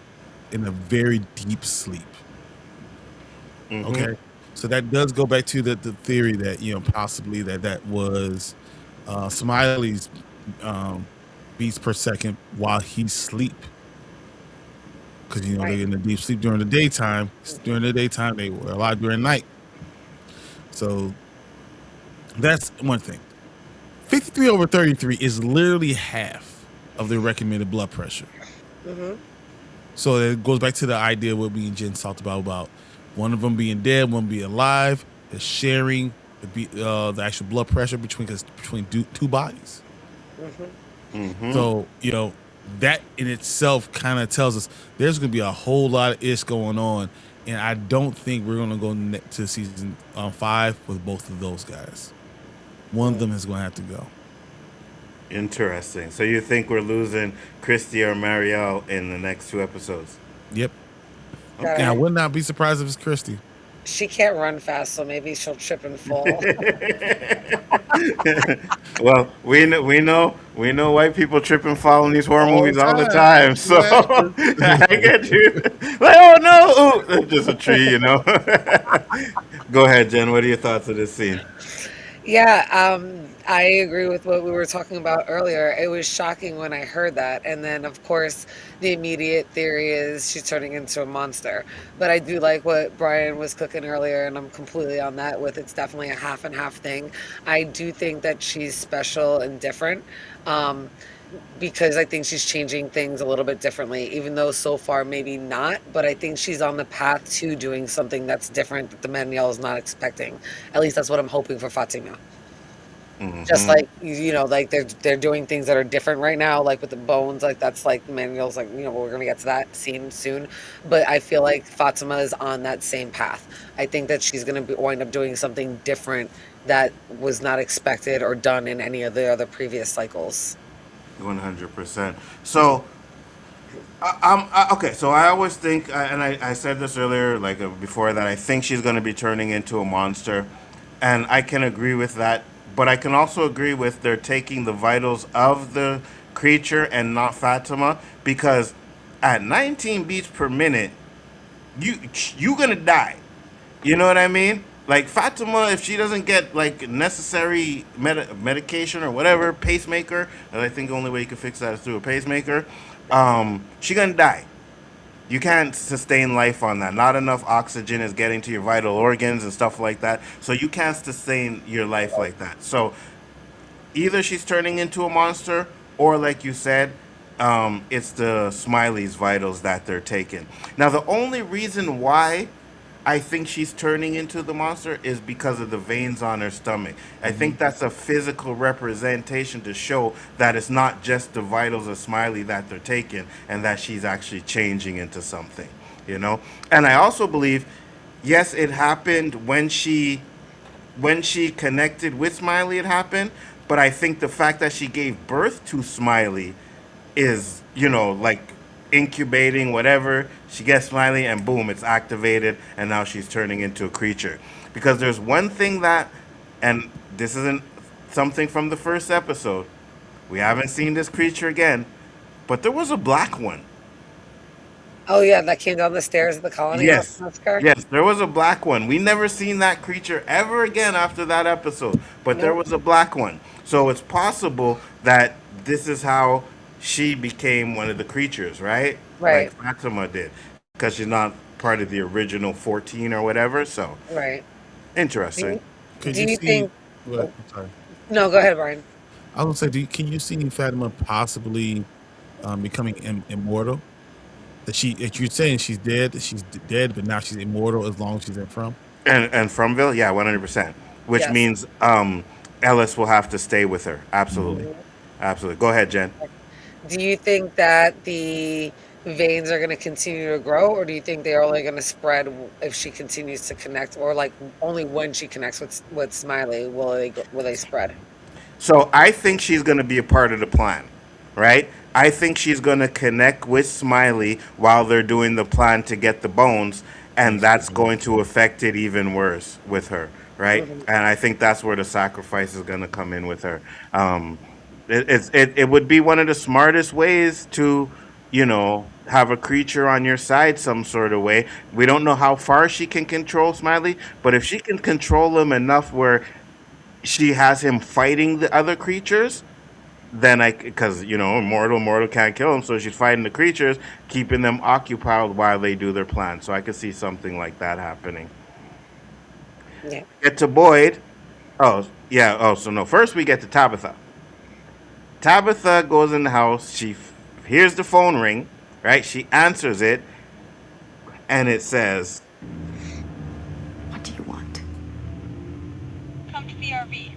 in a very deep sleep. Mm-hmm. Okay, so that does go back to the theory that possibly that was Smiley's beats per second while he's asleep, because they're in the deep sleep during the daytime. During the daytime, they were alive during night. So that's one thing. 53/33 is literally half of the recommended blood pressure. Mm-hmm. So it goes back to the idea what we and Jen talked about one of them being dead, one being alive, is sharing the actual blood pressure between two bodies. Mm-hmm. Mm-hmm. So that in itself kind of tells us there's going to be a whole lot of ish going on, and I don't think we're going to go to season 5 with both of those guys. One of them is going to have to go. Interesting. So you think we're losing Christy or Marielle in the next 2 episodes? Yep. Okay. I would not be surprised if it's Christy. She can't run fast, so maybe she'll trip and fall. Well, we know white people trip and fall in these horror movies all the time. So I get you. Like, oh no, ooh, just a tree, Go ahead, Jen. What are your thoughts of this scene? Yeah, I agree with what we were talking about earlier. It was shocking when I heard that. And then, of course, the immediate theory is she's turning into a monster. But I do like what Brian was cooking earlier, and I'm completely on that with it's definitely a half and half thing. I do think that she's special and different. Because I think she's changing things a little bit differently, even though so far maybe not, but I think she's on the path to doing something that's different that the Manuel is not expecting. At least that's what I'm hoping for Fatima. Mm-hmm. Just like, like they're doing things that are different right now, like with the bones, like that's like Manuel's like, we're going to get to that scene soon. But I feel like Fatima is on that same path. I think that she's going to wind up doing something different that was not expected or done in any of the other previous cycles. 100%. So, okay. So I always think, and I said this earlier, before that, I think she's going to be turning into a monster, and I can agree with that. But I can also agree with they're taking the vitals of the creature and not Fatima, because at 19 beats per minute, you gonna die. You know what I mean? Like Fatima, if she doesn't get necessary medication or whatever, pacemaker, and I think the only way you can fix that is through a pacemaker, she gonna die. You can't sustain life on that. Not enough oxygen is getting to your vital organs and stuff like that. So you can't sustain your life like that. So either she's turning into a monster, or like you said, it's the Smiley's vitals that they're taking. Now, the only reason why I think she's turning into the monster is because of the veins on her stomach. I think that's a physical representation to show that it's not just the vitals of Smiley that they're taking, and that she's actually changing into something, And I also believe, yes, it happened when she connected with Smiley, it happened, but I think the fact that she gave birth to Smiley is, incubating, whatever. She gets Smiley and boom, it's activated, and now she's turning into a creature. Because there's one thing that, and this isn't something from the first episode, we haven't seen this creature again, but there was a black one. Oh yeah, that came down the stairs of the colony. Yes, yes, there was a black one. We never seen that creature ever again after that episode, but there was a black one. So it's possible that this is how she became one of the creatures, right? Like Right. Fatima did, because she's not part of the original 14 or whatever. So Right. Do interesting. you, Could do you you see? think? What? I'm sorry. No, go ahead, Brian. I was gonna say, can you see Fatima possibly becoming immortal? That you're saying she's dead, that she's dead, but now she's immortal as long as she's in from. And Fromville, yeah, 100%. Which Yes. means Ellis will have to stay with her. Absolutely, Mhm. absolutely. Go ahead, Jen. Do you think that the veins are going to continue to grow, or do you think they're only going to spread if she continues to connect, or like only when she connects with Smiley will they spread? So I think she's going to be a part of the plan, right? I think she's going to connect with Smiley while they're doing the plan to get the bones, and that's going to affect it even worse with her, right? Mhm. And I think that's where the sacrifice is going to come in with her. It would be one of the smartest ways to, have a creature on your side some sort of way. We don't know how far she can control Smiley, but if she can control him enough where she has him fighting the other creatures, then because mortal can't kill him, so she's fighting the creatures, keeping them occupied while they do their plan. So I could see something like that happening. Yeah. Get to Boyd. Oh yeah. Oh, so no. First we get to Tabitha. Tabitha goes in the house. She hears the phone ring. Right. She answers it, and it says, What do you want? Come to the RV,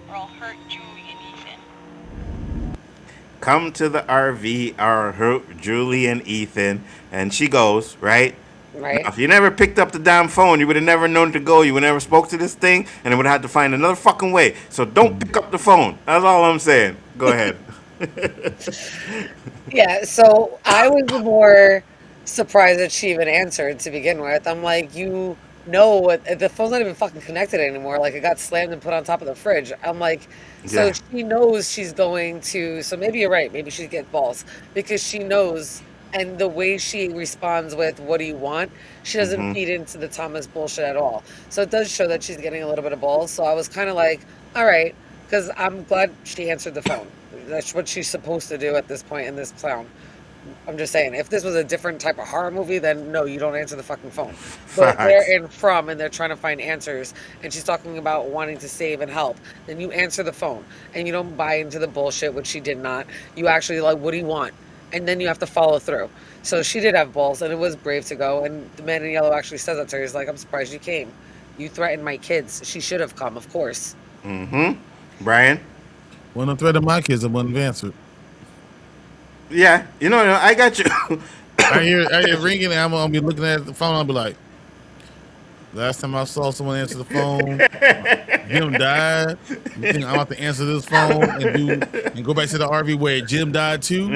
or I'll hurt Julie and Ethan. "Come to the RV or hurt Julie and Ethan." And she goes, right? Right. Now, if you never picked up the damn phone, you would have never known to go. You would never spoke to this thing, and it would have had to find another fucking way. So don't pick up the phone. That's all I'm saying. Go ahead. Yeah, so I was more surprised that she even answered to begin with. I'm like, what the phone's not even fucking connected anymore. Like it got slammed and put on top of the fridge. I'm like, so Yeah. she knows she's going to. So maybe you're right. Maybe she gets balls because she knows, and the way she responds with "What do you want?" She doesn't hmm feed into the Thomas bullshit at all. So it does show that she's getting a little bit of balls. So I was kind of like, all right, because I'm glad she answered the phone. That's what she's supposed to do at this point in this clown. I'm just saying, if this was a different type of horror movie, then no, you don't answer the fucking phone. But Facts. they're in from and they're trying to find answers, and she's talking about wanting to save and help. Then you answer the phone, and you don't buy into the bullshit, which she did not. You actually like, what do you want? And then you have to follow through. So she did have balls, and it was brave to go. And the man in yellow actually says that to her. He's like, I'm surprised you came. You threatened my kids. She should have come, of course. Brian. When I threatened my kids, I wasn't answered. Yeah. I got you. I hear ringing, and I'm gonna be looking at the phone. I'll be like, last time I saw someone answer the phone, Jim died. You think I'm about to answer this phone and go back to the RV where Jim died too?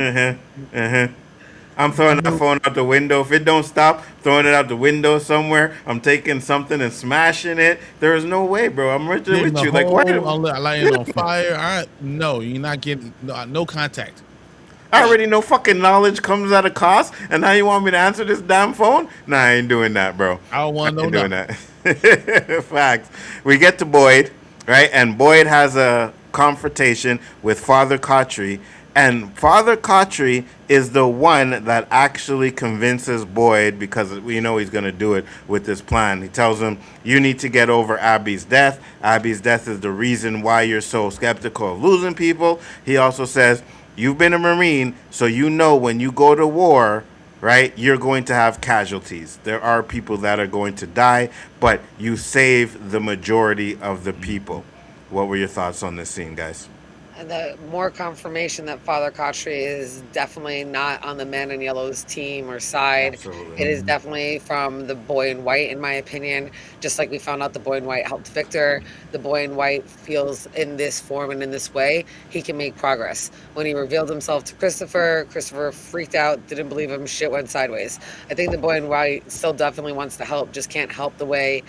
I'm throwing that phone out the window. If it don't stop, throwing it out the window somewhere. I'm taking something and smashing it. There is no way, bro. I'm right there with you. Like, why? I'm lighting on fire. No, you're not getting no contact. I already know fucking knowledge comes at a cost, and now you want me to answer this damn phone? Nah, I ain't doing that, bro. I don't want to know doing that. Facts. We get to Boyd, right? And Boyd has a confrontation with Father Cautry. And Father Cautry is the one that actually convinces Boyd, because we know he's going to do it with this plan. He tells him, you need to get over Abby's death. Abby's death is the reason why you're so skeptical of losing people. He also says, you've been a Marine, so you know when you go to war, right, you're going to have casualties. There are people that are going to die, but you save the majority of the people. What were your thoughts on this scene, guys? And the more confirmation that Father Cautry is definitely not on the Man in Yellow's team or side. Absolutely. It is definitely from the boy in white, in my opinion. Just like we found out the boy in white helped Victor, the boy in white feels in this form and in this way, he can make progress. When he revealed himself to Christopher freaked out, didn't believe him, shit went sideways. I think the boy in white still definitely wants to help, just can't help the way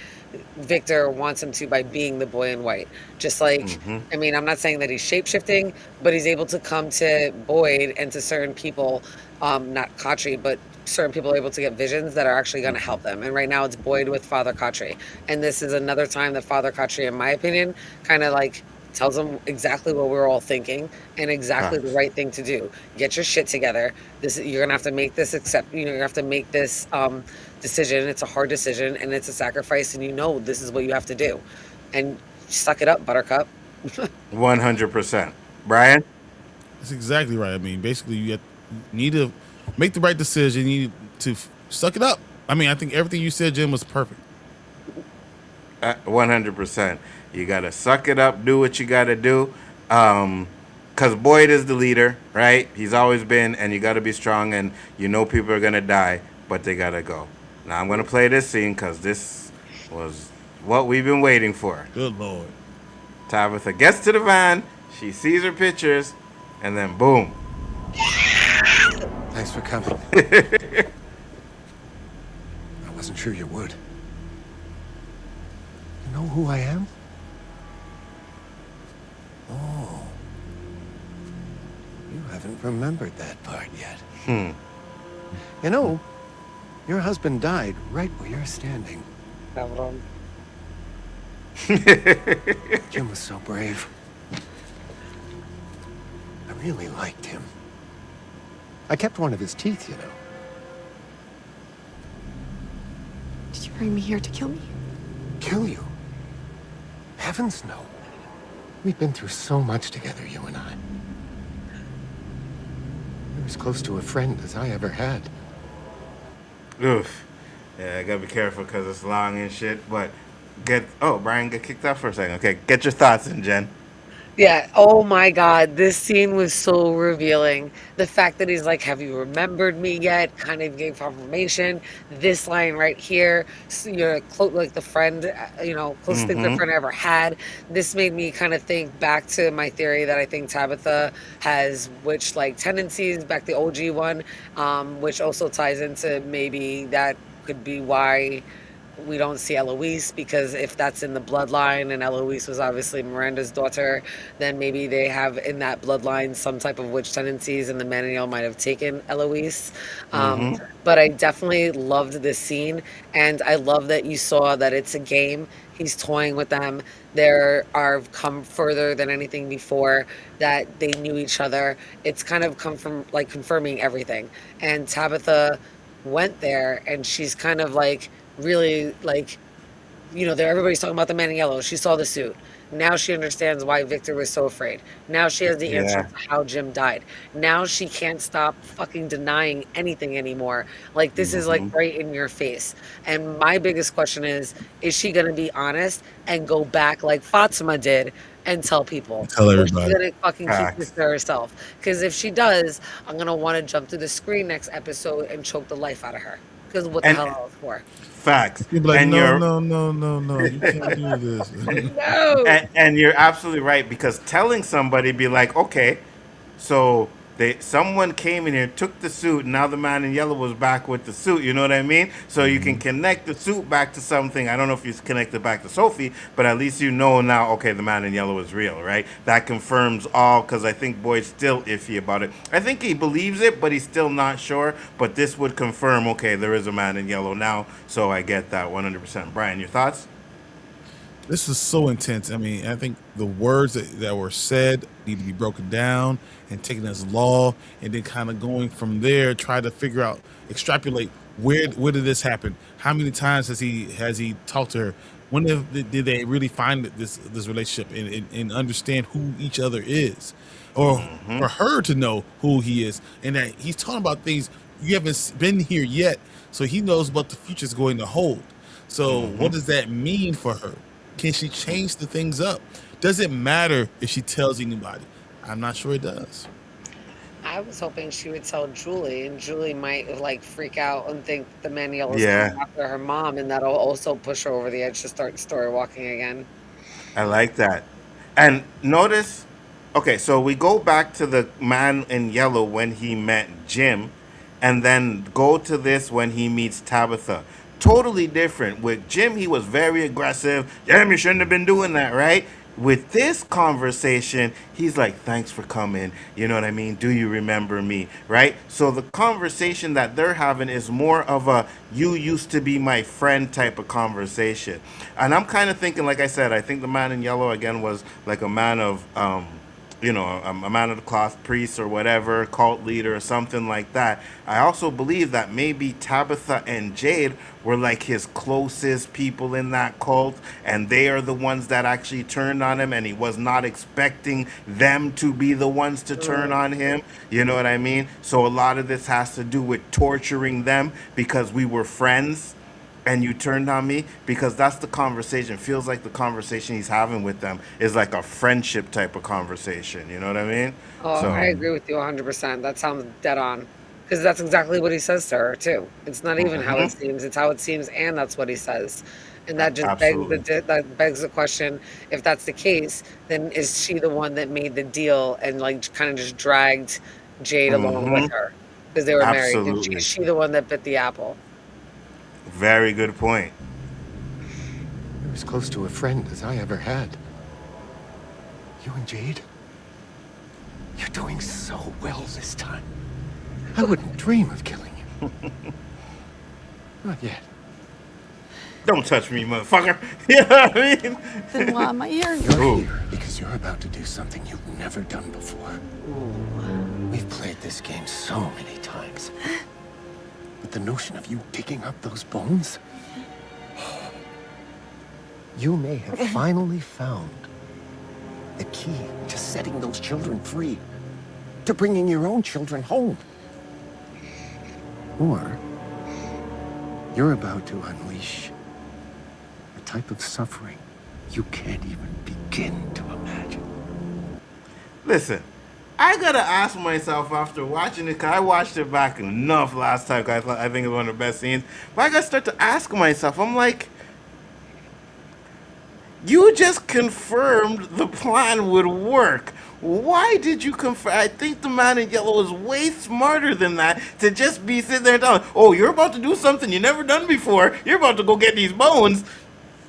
Victor wants him to by being the boy in white. Just like, I mean, I'm not saying that he's shape-shifting, but he's able to come to Boyd and to certain people, not Cautry, but certain people are able to get visions that are actually going to help them. And right now it's Boyd with Father Cautry. And this is another time that Father Cautry, in my opinion, kind of like tells him exactly what we're all thinking and exactly the Facts. right thing to do. Get your shit together. You're gonna have to make this you're gonna have to make this decision. It's a hard decision and it's a sacrifice, and this is what you have to do. And suck it up, Buttercup. 100%. Brian? That's exactly right. I mean, basically, you need to make the right decision. You need to suck it up. I mean, I think everything you said, Jim, was perfect. 100%. You gotta suck it up, do what you gotta do. Cause Boyd is the leader, right? He's always been, and you gotta be strong, and people are gonna die, but they gotta go. Now I'm gonna play this scene because this was what we've been waiting for. Good Lord. Tabitha gets to the van, she sees her pictures, and then boom. Thanks for coming. I wasn't sure you would. You know who I am? Oh. You haven't remembered that part yet. You know, your husband died right where you're standing. Jim was so brave. I really liked him. I kept one of his teeth, you know. Did you bring me here to kill me? Kill you? Heavens, no. We've been through so much together, you and I. You're as close to a friend as I ever had. Oof. Yeah, I gotta be careful because it's long and shit. But Brian get kicked out for a second. Okay, get your thoughts in, Jen. Yeah. Oh my God. This scene was so revealing. The fact that he's like, "Have you remembered me yet?" kind of gave confirmation. This line right here, you're like the friend, closest thing the friend I ever had. This made me kind of think back to my theory that I think Tabitha has witch like tendencies, back the OG one, which also ties into maybe that could be why we don't see Eloise, because if that's in the bloodline and Eloise was obviously Miranda's daughter, then maybe they have in that bloodline some type of witch tendencies, and the Mananiel might have taken Eloise. But I definitely loved this scene, and I love that you saw that it's a game. He's toying with them. They are come further than anything before, that they knew each other. It's kind of come from like confirming everything. And Tabitha went there, and she's kind of like really like, everybody's talking about the man in yellow. She saw the suit. Now she understands why Victor was so afraid. Now she has the answer to how Jim died. Now she can't stop fucking denying anything anymore. Like, this is like right in your face. And my biggest question is she going to be honest and go back like Fatima did and tell people? Tell everybody. Or she's going to fucking keep this to herself? Because if she does, I'm going to want to jump through the screen next episode and choke the life out of her. Because what the hell else for? Facts. You'd be like, no. You can't do this. No. And you're absolutely right, because telling somebody, be like, okay, so someone came in here, took the suit, and now the man in yellow was back with the suit. You know what I mean? So you can connect the suit back to something. I don't know if you connect it back to Sophie, but at least you know now, okay, the man in yellow is real, right? That confirms all, because I think Boyd's still iffy about it. I think he believes it, but he's still not sure. But this would confirm, okay, there is a man in yellow now. So I get that 100%. Brian, your thoughts? This is so intense. I mean, I think the words that were said need to be broken down and taken as law, and then kind of going from there, try to figure out, extrapolate where did this happen? How many times has he talked to her? When did they really find this relationship and understand who each other is, or for her to know who he is, and that he's talking about things you haven't been here yet, so he knows what the future is going to hold. So what does that mean for her? Can she change the things up? Does it matter if she tells anybody? I'm not sure it does. I was hoping she would tell Julie, and Julie might like freak out and think the Maniel is Yeah. coming after her mom, and that'll also push her over the edge to start story walking again. I like that. And notice, okay, so we go back to the man in yellow when he met Jim, and then go to this when he meets Tabitha. Totally different. With Jim, he was very aggressive. Jim, you shouldn't have been doing that, right? With this conversation, he's like, thanks for coming. You know what I mean? Do you remember me? Right? So the conversation that they're having is more of a you used to be my friend type of conversation. And I'm kind of thinking, like I said, I think the man in yellow again was like a man of a man of the cloth priest or whatever, cult leader or something like that. I also believe that maybe Tabitha and Jade were like his closest people in that cult, and they are the ones that actually turned on him, and he was not expecting them to be the ones to turn on him. You know what I mean? So a lot of this has to do with torturing them because we were friends and you turned on me, because that's the conversation. Feels like the conversation he's having with them is like a friendship type of conversation. You know what I mean? Oh, I agree with you 100%. That sounds dead on. Because that's exactly what he says to her, too. It's not even how it seems, it's how it seems, and that's what he says. And that just begs the question, if that's the case, then is she the one that made the deal and like kind of just dragged Jade along with her? Because they were married. Absolutely. Is she the one that bit the apple? Very good point. You're as close to a friend as I ever had. You and Jade, you're doing so well this time. I wouldn't dream of killing you. Not yet. Don't touch me, motherfucker. You know what I mean? Then why am I here? You're here because you're about to do something you've never done before. We've played this game so many times. But the notion of you digging up those bones, you may have finally found the key to setting those children free, to bringing your own children home. Or you're about to unleash a type of suffering you can't even begin to imagine. Listen, I gotta ask myself after watching it, because I watched it back enough last time, because I think it's one of the best scenes. But I gotta start to ask myself, I'm like, you just confirmed the plan would work. Why did you confirm? I think the man in yellow is way smarter than that to just be sitting there and telling, oh, you're about to do something you never done before. You're about to go get these bones.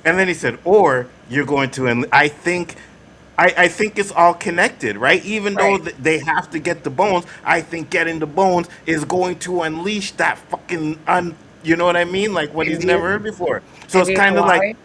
And then he said, or you're going to, and I think it's all connected, right? Even though they have to get the bones, I think getting the bones is going to unleash that fucking, you know what I mean? Like what he's never heard before. So it's kind of like,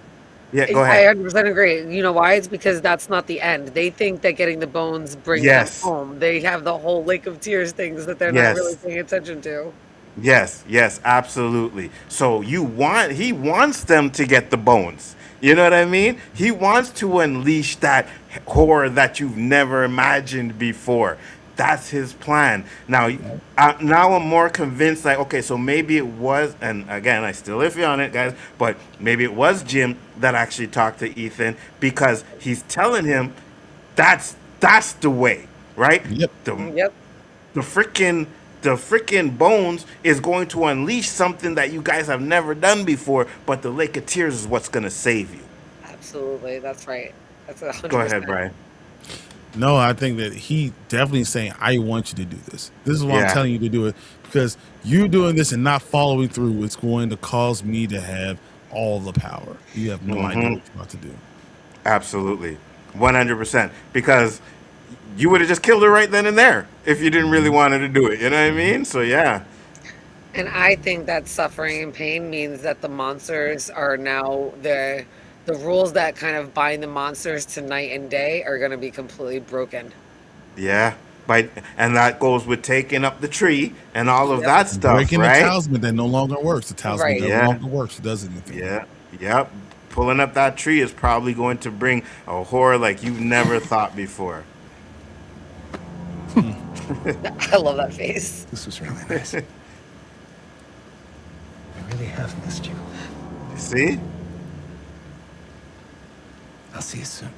yeah, go ahead. I 100% agree. You know why? It's because that's not the end. They think that getting the bones brings them home. They have the whole Lake of Tears things that they're not really paying attention to. Yes, absolutely. So he wants them to get the bones. You know what I mean? He wants to unleash that horror that you've never imagined before. That's his plan. Now I'm more convinced, like, okay, so maybe it was, and again, I still iffy on it, guys, but maybe it was Jim that actually talked to Ethan, because he's telling him that's the way, right? Yep. The freaking bones is going to unleash something that you guys have never done before, but the Lake of Tears is what's going to save you. Absolutely, that's right. That's 100%. Go ahead, Brian. No, I think that he definitely saying, I want you to do this. This is why I'm telling you to do it, because you doing this and not following through is going to cause me to have all the power. You have no idea what you're about to do. Absolutely. 100%. Because you would have just killed her right then and there if you didn't really want her to do it. You know what I mean? So, yeah. And I think that suffering and pain means that the monsters are now the rules that kind of bind the monsters to night and day are going to be completely broken. Yeah. And that goes with taking up the tree and all of that stuff, breaking right? the talisman that no longer works. The talisman no longer works. It does anything. Yeah. Yep. Pulling up that tree is probably going to bring a horror like you've never thought before. I love that face. This was really nice. I really have missed you. See? I'll see you soon.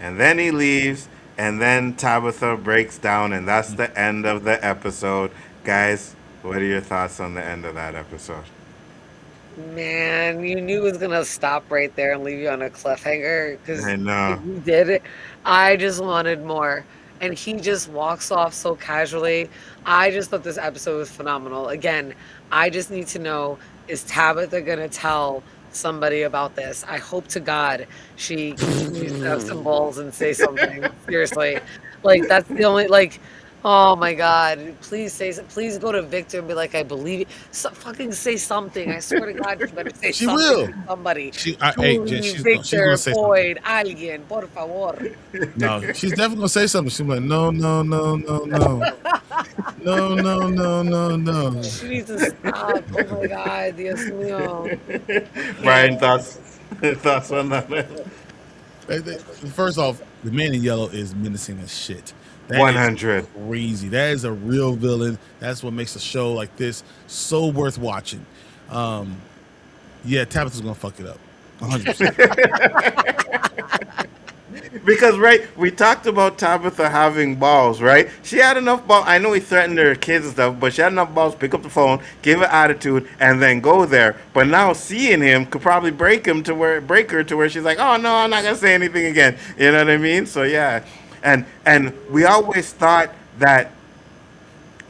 And then he leaves, and then Tabitha breaks down, and that's the end of the episode. Guys, what are your thoughts on the end of that episode? Man, you knew it was going to stop right there and leave you on a cliffhanger. Because I know. you did it. I just wanted more. And he just walks off so casually. I just thought this episode was phenomenal. Again, I just need to know, is Tabitha going to tell somebody about this. I hope to God she continues to have some balls and say something. Seriously. Like, that's the only, like, oh my God. Please say, please go to Victor and be like, I believe you. So, fucking say something. I swear to God, you better say She something will. to somebody. Hey, Jen, Julie, she's gonna Victor, say something. Boyd, alguien, por favor. No, she's definitely gonna say something. She's like, no, no, no, no, no, no, no, no, no, no. She needs to stop. Oh my God, Dios mío. Brian, thoughts on that? First off, the man in yellow is menacing as shit. That is 100. crazy. That is a real villain. That's what makes a show like this so worth watching. Yeah, Tabitha's gonna fuck it up. 100%. Because we talked about Tabitha having balls, right? She had enough balls. I know he threatened her kids and stuff, but she had enough balls to pick up the phone, give her attitude, and then go there. But now seeing him could probably break her to where she's like, oh no, I'm not gonna say anything again. You know what I mean? So yeah, and we always thought that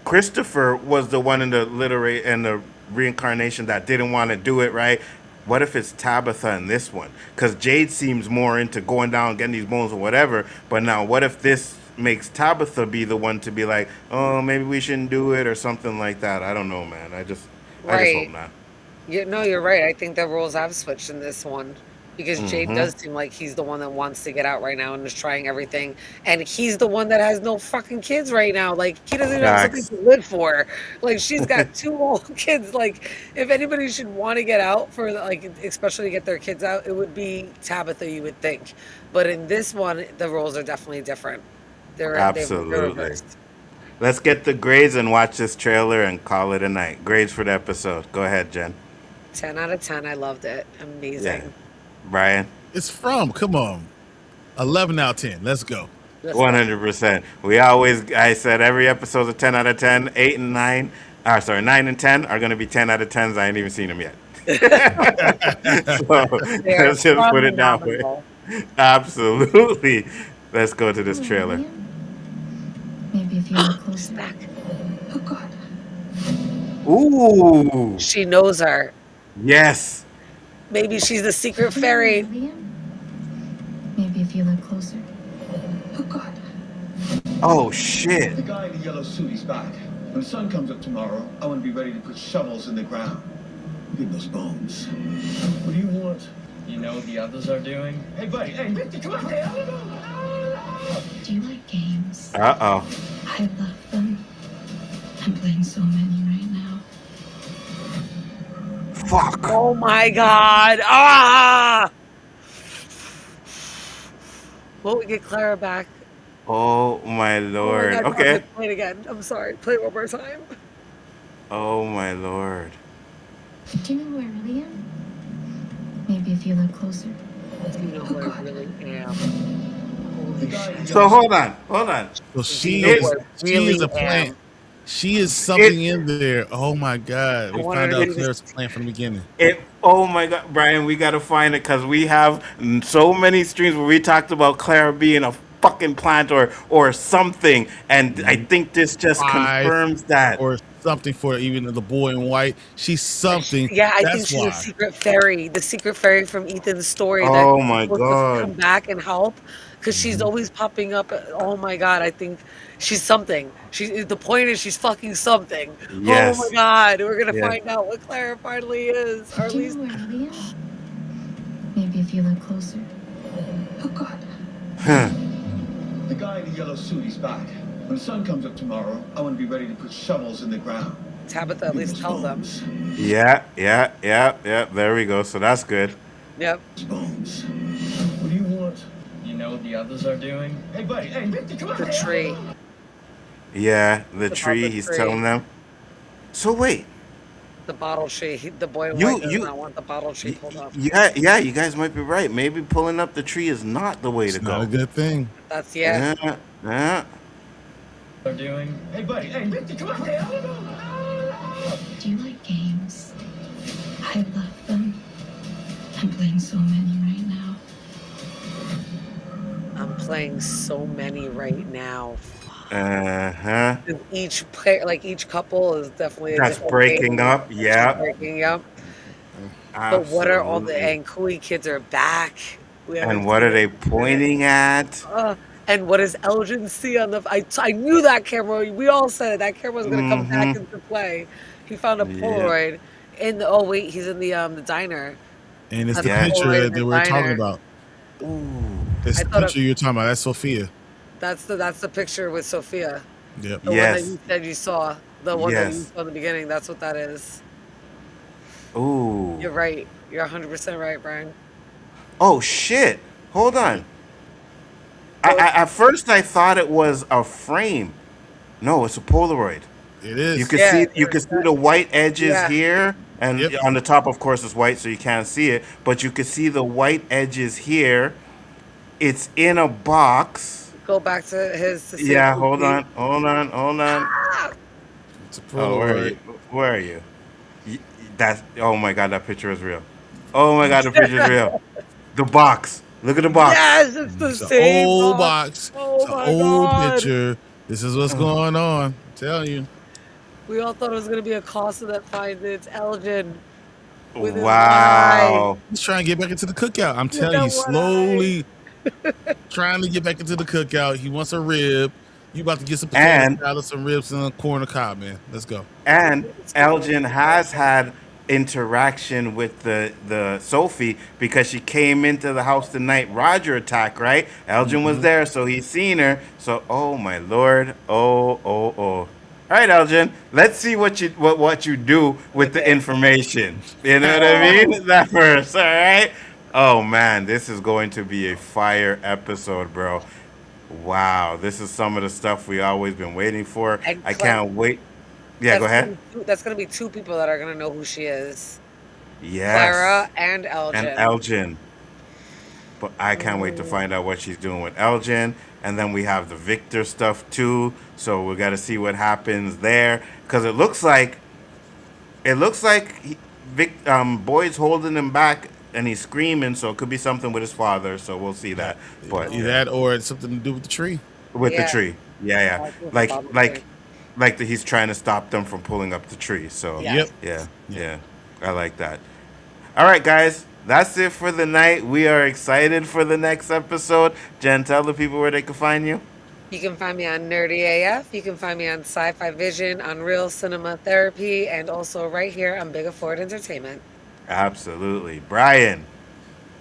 Christopher was the one in the reincarnation that didn't want to do it, right? What if it's Tabitha in this one? Because Jade seems more into going down, getting these bones or whatever. But now, what if this makes Tabitha be the one to be like, oh, maybe we shouldn't do it or something like that? I don't know, man. I just hope not. No, you're right. I think the roles have switched in this one because Jade Mhm. does seem like he's the one that wants to get out right now and is trying everything. And he's the one that has no fucking kids right now. Like, he doesn't even have something Facts. to live for. Like, she's got 2 old kids. Like, if anybody should want to get out for, like, especially to get their kids out, it would be Tabitha, you would think. But in this one, the roles are definitely different. They're Absolutely. reversed. Let's get the grades and watch this trailer and call it a night. Grades for the episode. Go ahead, Jen. 10 out of 10. I loved it. Amazing. Yeah. Brian. It's come on. 11 out of 10. Let's go. 100%. I said every episode's a 10 out of 10. 8 and 9, 9 and 10 are going to be 10 out of 10s. I ain't even seen them yet. So let's just put it that way. Absolutely. Let's go to this trailer. Maybe if you look close back. Oh God. Ooh. She knows her. Yes. Maybe she's the secret fairy. Maybe if you look closer. Oh God. Oh shit. The guy in the yellow suit, he's back. When the sun comes up tomorrow, I want to be ready to put shovels in the ground. Look at those bones. What do you want? You know what the others are doing? Hey, buddy. Hey, Victor, come on. Hey, Do you like games? Uh-oh. I love them. I'm playing so many right now. Fuck. Oh my God. Ah! Well, we get Clara back. Oh my lord. Oh my God, Okay. Play it again. I'm sorry. Play it one more time. Oh my lord. Do you know who I really am? Maybe if you look closer. Do you know who I really am? So hold on. So she You know is what really a plant. She is something in there. Oh my God. We found out Claire's a plant from the beginning. Oh my God, Brian, we gotta find it because we have so many streams where we talked about Clara being a fucking plant or something, and I think this just confirms that. Or something for even the boy in white. She's something. Yeah, I think That's she's why. a secret fairy. The secret fairy from Ethan's story. Oh that my was supposed to God. come back and help because she's always popping up. Oh my God, I think she's something. The point is she's fucking something. Yes. Oh my God, we're gonna Yes. find out what Clara finally is, or at Do you least. know who I really am? Maybe if you look closer. Oh God. The guy in the yellow suit, he's back. When the sun comes up tomorrow, I want to be ready to put shovels in the ground. Tabitha at least tell them. Yeah. There we go. So that's good. Yep. Bones. What do you want? You know what the others are doing? Hey, buddy. Hey, Victor, come on. The tree. Yeah, the About tree. the He's tree. telling them. So wait. The bottle tree. The boy in You- white does you- not want the bottle tree pulled up. Yeah. You guys might be right. Maybe pulling up the tree is not the way It's to not go. a good thing. That's Yeah. Are doing? Hey, buddy. Hey, Victor, come on. Do you like games? I love them. I'm playing so many right now. I'm playing so many right now. Uh-huh. Each player, like each couple, is definitely a That's different breaking game. up. Yeah. Breaking up. But what are all the Absolutely. and Kui kids are back. We And haven't what seen are them they in a minute. pointing at? And what does Elgin see on the? I knew that camera. We all said that camera was gonna come back Mm-hmm. into play. He found a Yeah. Polaroid in the. Oh wait, he's in the diner. And it's Has the a Yes. picture Polaroid in the that we're talking diner. about. Ooh. It's I the thought of, picture you're talking about. That's Sophia. that's the picture with Sophia. Yep. The one that Yes. you said you saw. The one that you Yes. saw in the beginning. That's what that is. Ooh. You're right. You're 100% right, Brian. Oh shit. Hold on. Oh, At first I thought it was a frame. No, it's a Polaroid. It You is. can yeah. see the white edges Yeah. here, and Yep. on the top, of course, is white, so you can't see it. But you can see the white edges here. It's in a box. Go back to his to see Yeah, hold Cookie. on, hold on, hold on. Ah! It's a Oh, where are Polaroid. you? Where are you? That's oh my god, that picture is real. Oh my god, the picture is real. The box. Look at the box. Yes, it's the It's an same old box. box. It's Oh an my old god. picture. This is what's going on. I'm telling you. We all thought it was gonna be a Costa that finds it. It's Elgin with his one eye. Wow. He's trying to get back into the cookout. I'm With telling you, that he's one eye. slowly trying to get back into the cookout. He wants a rib. You about to get some potato And salad, some ribs, and a corn on the cob, man. Let's go. And Elgin has had interaction with the Sophie because she came into the house the night Roger attacked, right? Elgin was there, so he's seen her. So, oh my lord, oh. All right, Elgin, let's see what you do with the information. You know what I mean? That first, all right. Oh man, this is going to be a fire episode, bro. Wow, this is some of the stuff we always been waiting for. And I can't wait. Yeah, go ahead. That's gonna be two people that are gonna know who she is. Yes. Clara and And Elgin. Elgin. But I can't wait to find out what she's doing with Elgin. And then we have the Victor stuff too. So we got to see what happens there. Because Boyd's holding him back and he's screaming. So it could be something with his father. So we'll see that. But Either that or it's something to do with the tree. with the Yeah. tree. Yeah. I feel Like, probably. like, like he's trying to stop them from pulling up the tree. So Yes. yeah. I like that. All right, guys. That's it for the night. We are excited for the next episode. Jen, tell the people where they can find you. You can find me on Nerdy AF. You can find me on Sci-Fi Vision, on Real Cinema Therapy, and also right here on Big Afford Entertainment. Absolutely. Brian.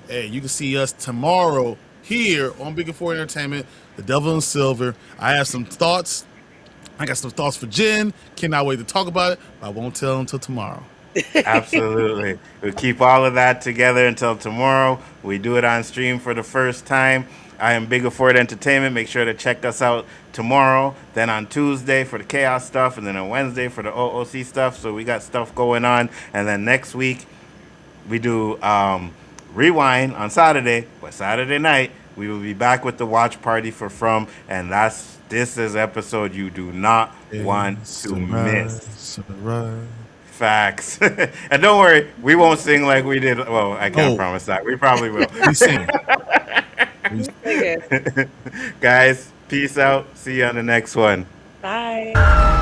Hey, you can see us tomorrow here on Big and Four Entertainment, The Devil in Silver. I have some thoughts. I got some thoughts for Jen. Cannot wait to talk about it. I won't tell until tomorrow. Absolutely. We'll keep all of that together until tomorrow. We do it on stream for the first time. I am Big Afford Entertainment. Make sure to check us out tomorrow. Then on Tuesday for the Chaos stuff. And then on Wednesday for the OOC stuff. So we got stuff going on. And then next week, we do Rewind on Saturday. But Saturday night, we will be back with the watch party for From. And this is episode you do not want to miss. Facts. And don't worry, we won't sing like we did. Well, I can't promise that. We probably will. We sing. Guys, peace out. See you on the next one. Bye.